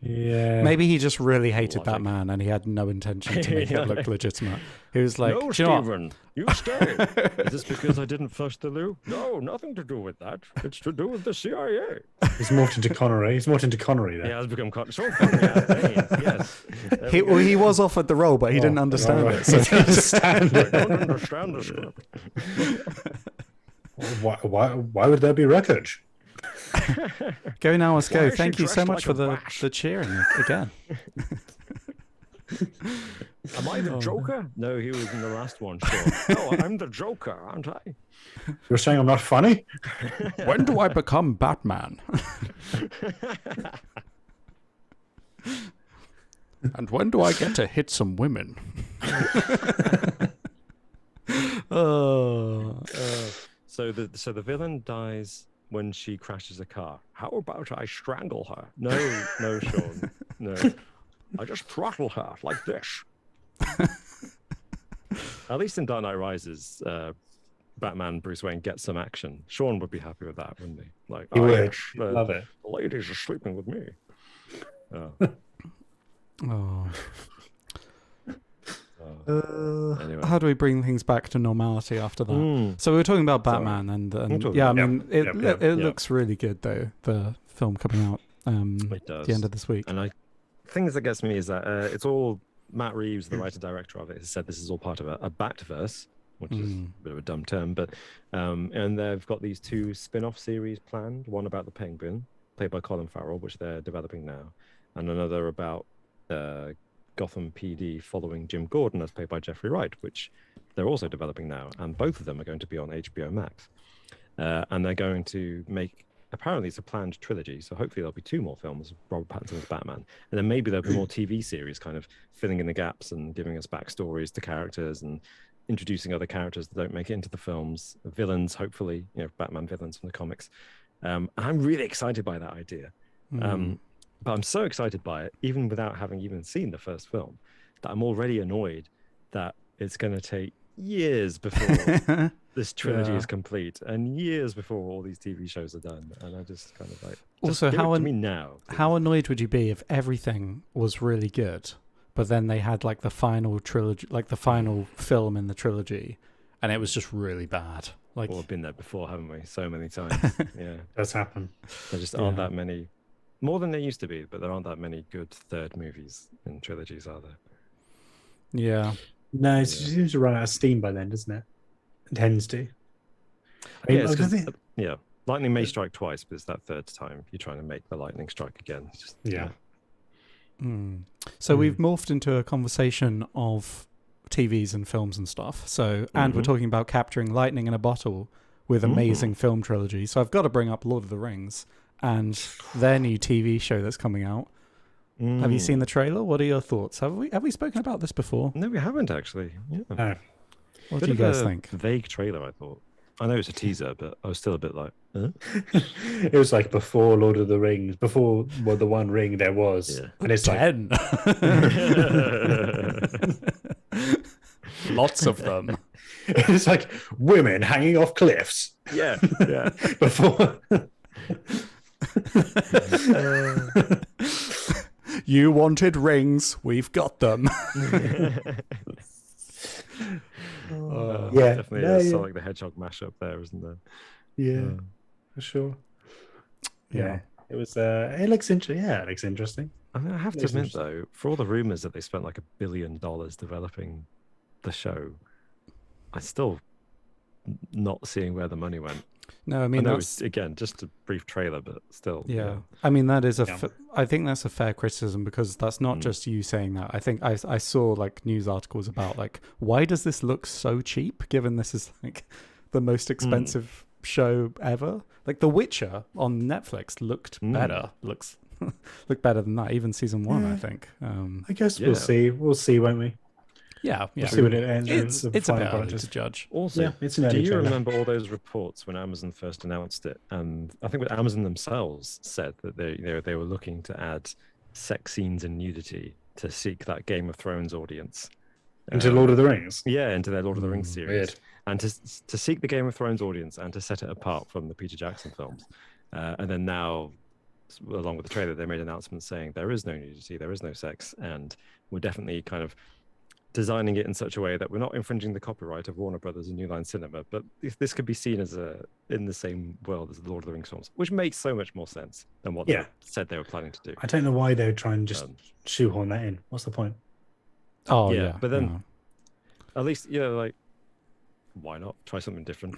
Yeah. Maybe he just really hated Logic. Batman and he had no intention to make it look legitimate. He was like, no, "Do you know what? Stephen, you stay. Is this because I didn't flush the loo? No, nothing to do with that. It's to do with the CIA. He's morphed into Connery. There. He has become Sean Connery as Bane, yes. He was offered the role, but he didn't understand it. So He didn't understand I it. don't understand the script. Why would there be wreckage? Go now, let's Why go. is she Thank you so dressed much like for a the Rash? cheering again. Am I the Joker? No, he was in the last one, sure. No, I'm the Joker, aren't I? You're saying I'm not funny? When do I become Batman? And when do I get to hit some women? So the villain dies when she crashes a car. How about I strangle her? No, Sean. No. I just throttle her like this. At least in Dark Knight Rises, Batman Bruce Wayne gets some action. Sean would be happy with that, wouldn't he? Like, He would. yes, Love it. The ladies are sleeping with me. Anyway. How do we bring things back to normality after that? So we were talking about Batman, and yeah, I mean, it looks really good though. The film coming out It does. the end of this week. And things that gets me is that it's all Matt Reeves, the writer director of it, has said this is all part of a Batverse, which is a bit of a dumb term, but and they've got these 2 spin-off series planned. One about the Penguin, played by Colin Farrell, which they're developing now, and another about Gotham PD following Jim Gordon, as played by Jeffrey Wright, which they're also developing now, and both of them are going to be on HBO Max. And they're going to make, apparently it's a planned trilogy, so hopefully there'll be 2 more films of Robert Pattinson's Batman, and then maybe there'll be more TV series kind of filling in the gaps and giving us backstories to characters and introducing other characters that don't make it into the films, villains, hopefully, Batman villains from the comics. And I'm really excited by that idea. But I'm so excited by it, even without having even seen the first film, that I'm already annoyed that it's going to take years before this trilogy is complete, and years before all these TV shows are done. And I just kind of like, also, give it to me now. How annoyed would you be if everything was really good, but then they had like the final trilogy, like the final film in the trilogy, and it was just really bad? Like, we've been there before, haven't we? So many times. Yeah, that's happened. There just aren't that many. More than there used to be, but there aren't that many good third movies in trilogies, are there? Yeah. No, it seems to run out of steam by then, doesn't it? It tends to. Yeah, lightning may strike twice, but it's that third time you're trying to make the lightning strike again. It's just, So we've morphed into a conversation of TVs and films and stuff. So, and we're talking about capturing lightning in a bottle with amazing film trilogy. So I've got to bring up Lord of the Rings and their new TV show that's coming out. Have you seen the trailer? What are your thoughts? Have we spoken about this before? No, we haven't actually. Yeah. No. What do you guys think? Vague trailer, I thought. I know it's a teaser, but I was still a bit like, huh? It was like before Lord of the Rings, before the one ring there was. Yeah. And it's 10. like lots of them. It's like women hanging off cliffs. Yeah. Before. You wanted rings, we've got them. Yeah, definitely no, a yeah. Sonic the Hedgehog mashup there, isn't there? Yeah, for sure. Yeah, it was. It looks interesting. Yeah, it looks interesting. I mean, I have to Looks admit interesting. though, for all the rumors that they spent like $1 billion developing the show, I still not seeing where the money went. No, I mean, know that's it's, again just a brief trailer, but still. yeah. I mean, that is Yeah. I think that's a fair criticism, because that's not just you saying that. I think I saw like news articles about like, why does this look so cheap, given this is like the most expensive show ever? Like The Witcher on Netflix looked better. Looked better than that, even season 1, I think. I guess we'll see. We'll see, won't we? Yeah. We'll see what it ends. It's a bit early to judge. Also, Yeah, it's an do early you trailer. remember all those reports when Amazon first announced it? And I think Amazon themselves said that they were looking to add sex scenes and nudity to seek that Game of Thrones audience. Into Lord of the Rings? Yeah, into their Lord of the Rings series. Weird. And to seek the Game of Thrones audience and to set it apart from the Peter Jackson films. And then now, along with the trailer, they made announcements saying there is no nudity, there is no sex, and we're definitely kind of designing it in such a way that we're not infringing the copyright of Warner Brothers and New Line Cinema, but if this could be seen as in the same world as the Lord of the Rings films, which makes so much more sense than what they said they were planning to do. I don't know why they would try and just shoehorn that in. What's the point? Oh yeah, but then at least like, why not try something different?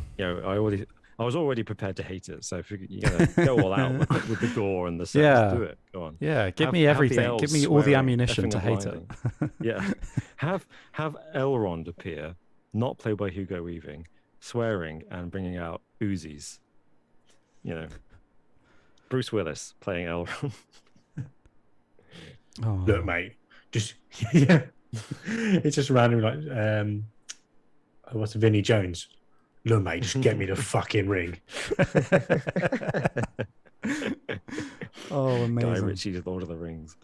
I was already prepared to hate it, so if you're gonna go all out with the gore and the sex, do it. Go on. Yeah, give me everything. Give me all the ammunition to hate it. Yeah, have Elrond appear, not played by Hugo Weaving, swearing and bringing out Uzis. Bruce Willis playing Elrond. Look, mate, just it's just random like what's Vinnie Jones? Look, mate, just get me the fucking ring. Oh, amazing. Guy Ritchie's Lord of the Rings.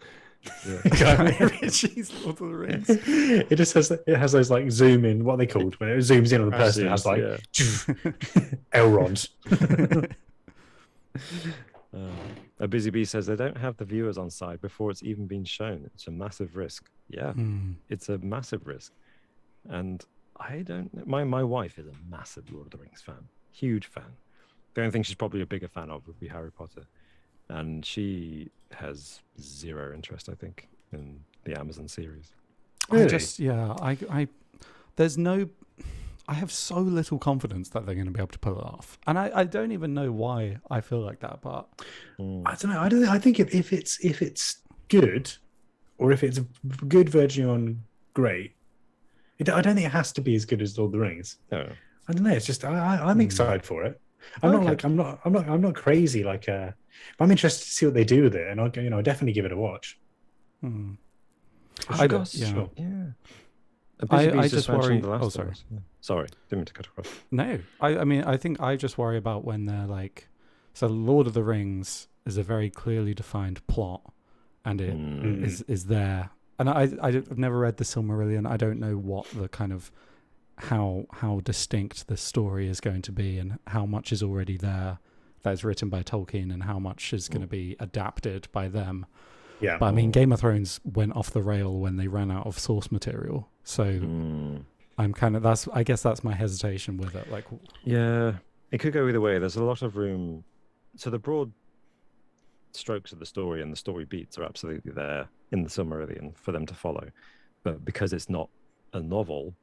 Yeah. Guy Ritchie's Lord of the Rings. It just has those like zoom in, what are they called? When it zooms in on the person, it has like Elrond. A Busy Bee says they don't have the viewers on side before it's even been shown. It's a massive risk. Yeah, it's a massive risk. And I don't know. My wife is a massive Lord of the Rings fan, huge fan. The only thing she's probably a bigger fan of would be Harry Potter, and she has zero interest, I think, in the Amazon series. Really? I have so little confidence that they're going to be able to pull it off, and I don't even know why I feel like that. But I don't know. I think if it's good, or if it's a good version on great. I don't think it has to be as good as Lord of the Rings. No. I don't know. It's just I'm excited for it. I'm not crazy. Like, I'm interested to see what they do with it, and I'll definitely give it a watch. I just worry. Oh, sorry. Sorry, didn't mean to cut across. No, I mean, I think I just worry about when they're like, so Lord of the Rings is a very clearly defined plot, and it is there. And I've never read the Silmarillion. I don't know what the kind of how distinct the story is going to be, and how much is already there that is written by Tolkien, and how much is going to be adapted by them. Yeah. But I mean, Game of Thrones went off the rail when they ran out of source material. So I'm kind of I guess that's my hesitation with it. Like, yeah, it could go either way. There's a lot of room. So the broad strokes of the story and the story beats are absolutely there in the Silmarillion for them to follow, but because it's not a novel,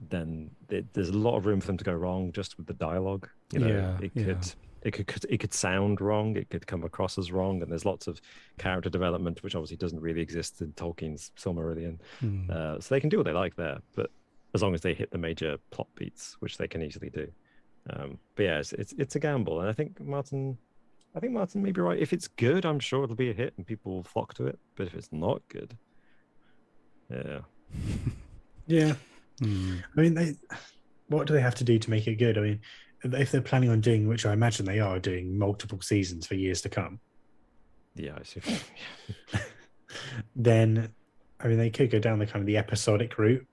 then there's a lot of room for them to go wrong just with the dialogue. It could sound wrong, it could come across as wrong, and there's lots of character development which obviously doesn't really exist in Tolkien's Silmarillion. So they can do what they like there, but as long as they hit the major plot beats, which they can easily do. But yeah, it's a gamble, and I think Martin may be right. If it's good, I'm sure it'll be a hit and people will flock to it. But if it's not good, yeah. I mean, what do they have to do to make it good? I mean, if they're planning on doing, which I imagine they are doing, multiple seasons for years to come. Yeah, I see. Then, I mean, they could go down the kind of the episodic route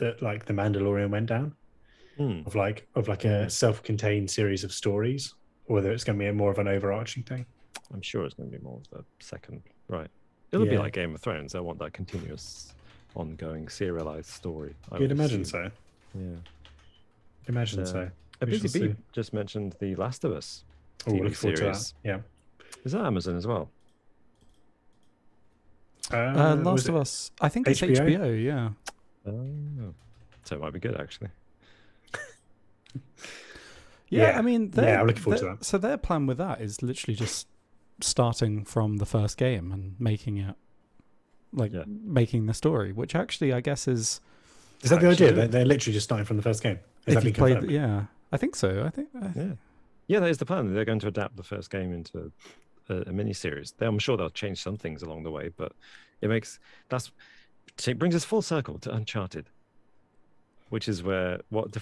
that like the Mandalorian went down, of like a self-contained series of stories, or whether it's going to be more of an overarching thing. I'm sure it's going to be more of the second, right? It'll be like Game of Thrones. I want that continuous, ongoing, serialized story. You'd imagine so. Yeah. Imagine so. A Busy Bee just mentioned The Last of Us TV look forward series. to that. Yeah. Is that Amazon as well? Last of Us. I think it's HBO. Yeah. Oh, so it might be good actually. Yeah, I mean, I'm looking forward to that. So their plan with that is literally just starting from the first game and making it making the story, which actually I guess is that the idea? They're literally just starting from the first game. Has that been confirmed? Yeah, I think so. I think. Yeah, that is the plan. They're going to adapt the first game into a mini series. I'm sure they'll change some things along the way, but it brings us full circle to Uncharted, which is where what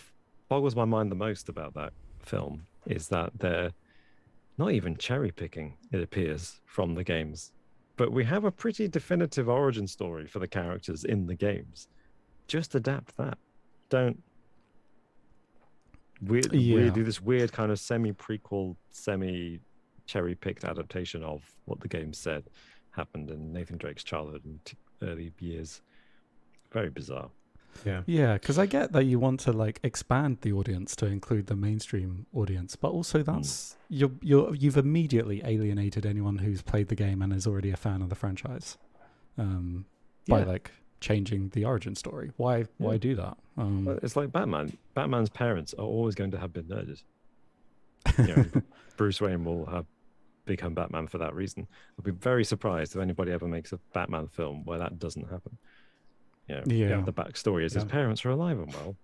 boggles my mind the most about that film is that they're not even cherry picking, it appears, from the games, but we have a pretty definitive origin story for the characters in the games. Just adapt that. Don't we do this weird kind of semi-prequel, semi-cherry-picked adaptation of what the game said happened in Nathan Drake's childhood and early years. Very bizarre. Yeah, because I get that you want to like expand the audience to include the mainstream audience, but also that's you've immediately alienated anyone who's played the game and is already a fan of the franchise by like changing the origin story. Why do that? It's like Batman. Batman's parents are always going to have been murdered. Bruce Wayne will have become Batman for that reason. I'd be very surprised if anybody ever makes a Batman film where that doesn't happen. The backstory is his parents are alive and well,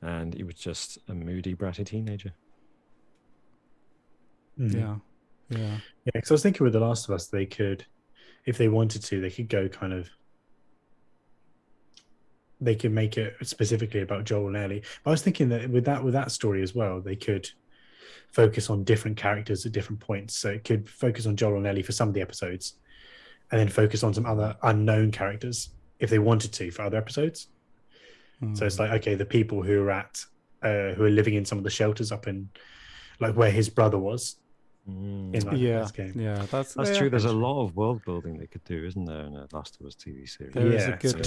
and he was just a moody, bratty teenager. Yeah. Because I was thinking with The Last of Us, they could, if they wanted to, they could go kind of. They could make it specifically about Joel and Ellie. But I was thinking that with that story as well, they could focus on different characters at different points. So it could focus on Joel and Ellie for some of the episodes, and then focus on some other unknown characters if they wanted to for other episodes. So it's like, okay, the people who are living in some of the shelters up in like where his brother was in this game. Yeah, that's true. There's a lot of world building they could do, isn't there, in a Last of Us TV series? There is a good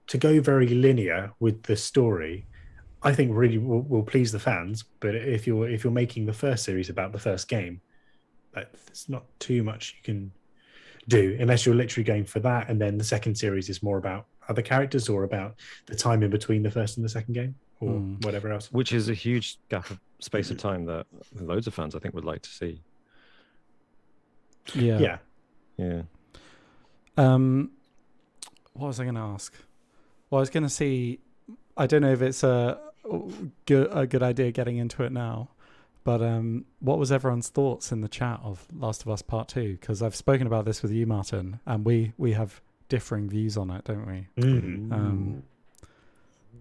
to go very linear with the story, I think really will please the fans. But if you're making the first series about the first game, there's not too much you can do unless you're literally going for that, and then the second series is more about other characters or about the time in between the first and the second game or whatever else, which is a huge gap of space of time that loads of fans I think would like to see. Yeah. What was I going to ask? Well, I was going to see, I don't know if it's a good idea getting into it now, but what was everyone's thoughts in the chat of Last of Us Part 2? Because I've spoken about this with you, Martin, and we have differing views on it, don't we?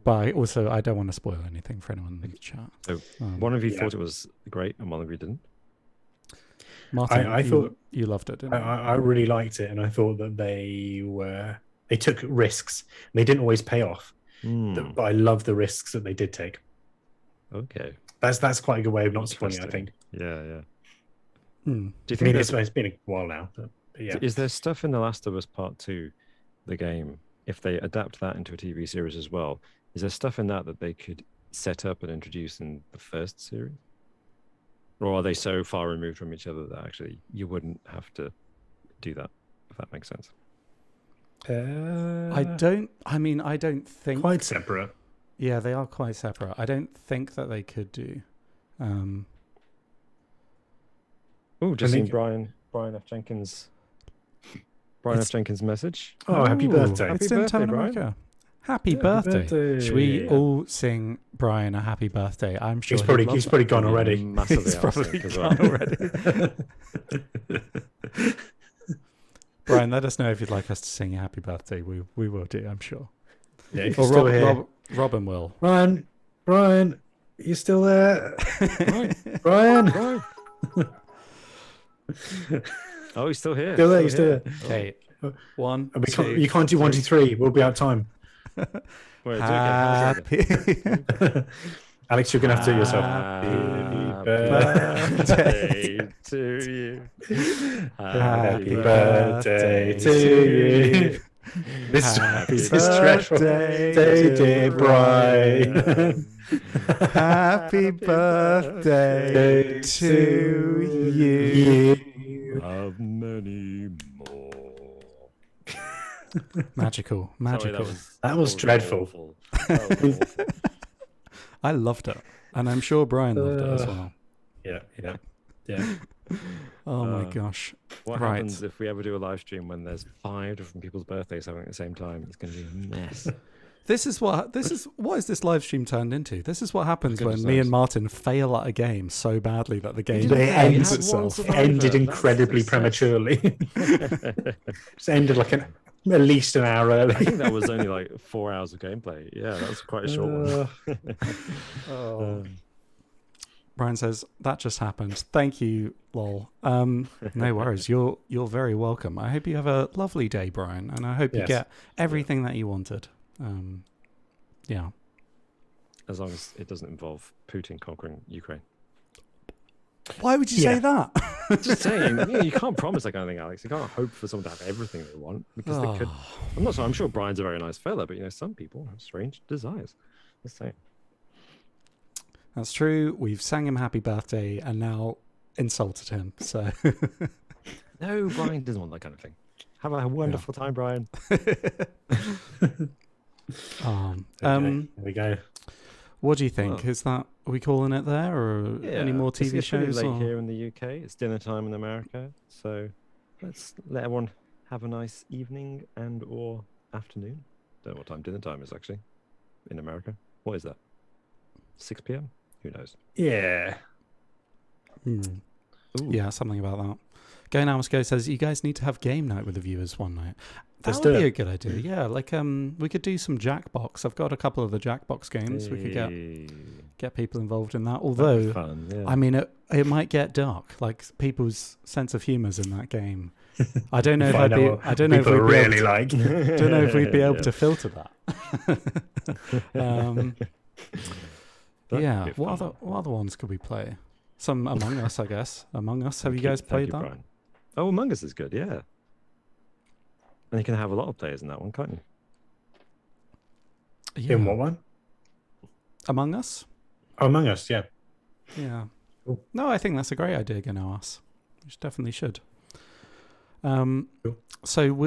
But I don't want to spoil anything for anyone in the chat. So one of you thought it was great and one of you didn't? Martin, I thought you loved it, didn't you? I really liked it, and I thought that they took risks. They didn't always pay off, but I love the risks that they did take. Okay. That's quite a good way of not spoiling it, I think. Yeah. Do you think it's been a while now, but yeah. Is there stuff in The Last of Us Part 2, the game, if they adapt that into a TV series as well, is there stuff in that they could set up and introduce in the first series? Or are they so far removed from each other that actually you wouldn't have to do that, if that makes sense? I don't think... Quite separate. Yeah, they are quite separate. I don't think that they could do. Just seen Brian F. Jenkins' message. Oh, happy birthday. It's in Time in America. Happy birthday. Should we all sing Brian a happy birthday? I'm sure he's probably gone already. He's probably gone already. Brian, let us know if you'd like us to sing a happy birthday. We will do, I'm sure. Yeah, if you're still here. Robin will. Brian, you still there? Brian. Oh, he's still here. Still there. You're still here. Okay. 1, you can't do 1, 2, 3. We'll be out of time. Wait, do it again. How's that again? Happy Alex, you're gonna have to do it yourself. Happy birthday to you. Happy birthday to you. This Happy is dreadful. birthday, Dear Brian. Happy birthday to you. Of many more. Magical. Sorry, that was dreadful. Awful. That was awful. I loved it. And I'm sure Brian loved it as well. Yeah. Oh my gosh. What Right. happens if we ever do a live stream when there's 5 different people's birthdays happening at the same time? It's going to be a mess. What is this live stream turned into? This is what happens when goodness me and knows. Martin fail at a game so badly that the game It ends ends itself. It ended That's incredibly success. prematurely. It's ended like at least an hour early. I think that was only like 4 hours of gameplay. Yeah, that was quite a short one. Brian says that just happened. Thank you, lol. No worries. You're very welcome. I hope you have a lovely day, Brian, and I hope you Yes. get everything that you wanted. Yeah. As long as it doesn't involve Putin conquering Ukraine. Why would you say that? Just saying, you can't promise that kind of thing, Alex. You can't hope for someone to have everything they want because they could. I'm sure Brian's a very nice fella, but some people have strange desires. Just saying. That's true. We've sang him happy birthday and now insulted him. So No, Brian doesn't want that kind of thing. Have a wonderful time, Brian. There we go. What do you think? Well, are we calling it there, or any more TV it's pretty shows? late or- here in the UK. It's dinner time in America, so let's let everyone have a nice evening and or afternoon. Don't know what time dinner time is actually in America. What is that? 6 p.m. Who knows? Yeah. Yeah, something about that. Go Now Must Go says you guys need to have game night with the viewers one night. That Let's would do be it. a good idea. Yeah, like we could do some Jackbox. I've got a couple of the Jackbox games. We could get people involved in that. Although, fun, yeah. I mean, it might get dark. Like people's sense of humor's in that game. I don't know if I'd be. I don't know if we'd be able to, like. don't know if we'd be able to filter that. Yeah. What other ones could we play? Some Among Us, I guess. Among Us. Have you guys played that? Brian. Oh, Among Us is good, yeah. And you can have a lot of players in that one, can't you? Yeah. In what one? Among Us? Oh, Among Us, yeah. Yeah. Cool. No, I think that's a great idea, Go Us. We definitely should. So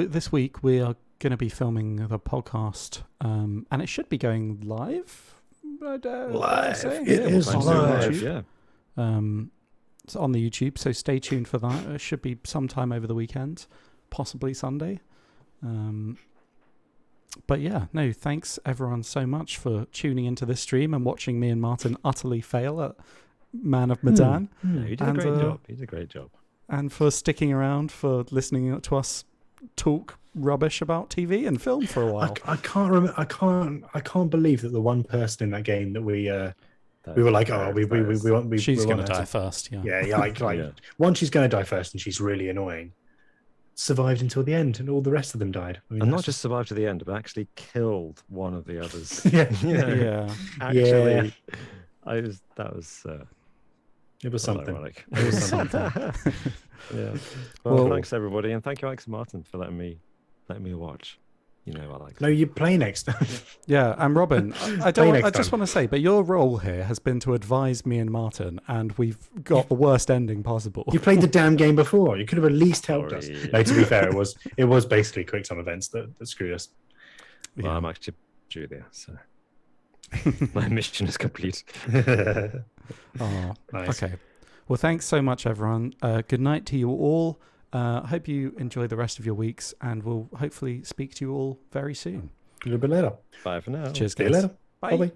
this week we are going to be filming the podcast, and it should be going live. Live. It is is on live. YouTube. Yeah. It's on the YouTube, so stay tuned for that. It should be sometime over the weekend, possibly Sunday. But yeah, no, thanks everyone so much for tuning into this stream and watching me and Martin utterly fail at Man of Medan. No, you did a great job. You did a great job. And for sticking around, for listening to us talk rubbish about TV and film for a while. I can't remember. I can't believe that the one person in that game that we were like, oh, we want. She's going to die first. Yeah. Yeah, like Yeah. one, she's going to die first, and she's really annoying. Survived until the end, and all the rest of them died. I mean, And not that's just survived to the end, but actually killed one of the others. Yeah. Yeah. Actually, that was it was something. ironic. It was something. Yeah. Well, Well- thanks everybody, and thank you, Alex and Martin, for letting me watch. You know, I like. No, you play next time. Yeah, and Robin, I next just time. want to say, but your role here has been to advise me and Martin, and we've got the worst ending possible. You played the damn game before. You could have at least helped us. Sorry. No, to be fair, it was basically quick time events that screwed us. Well, Yeah. I'm actually Julia, so my mission is complete. Oh, Nice. okay. Well, thanks so much, everyone. Good night to you all. I hope you enjoy the rest of your weeks, and we'll hopefully speak to you all very soon. A little bit later. Bye for now. Cheers, See you guys. later. Bye. Bye.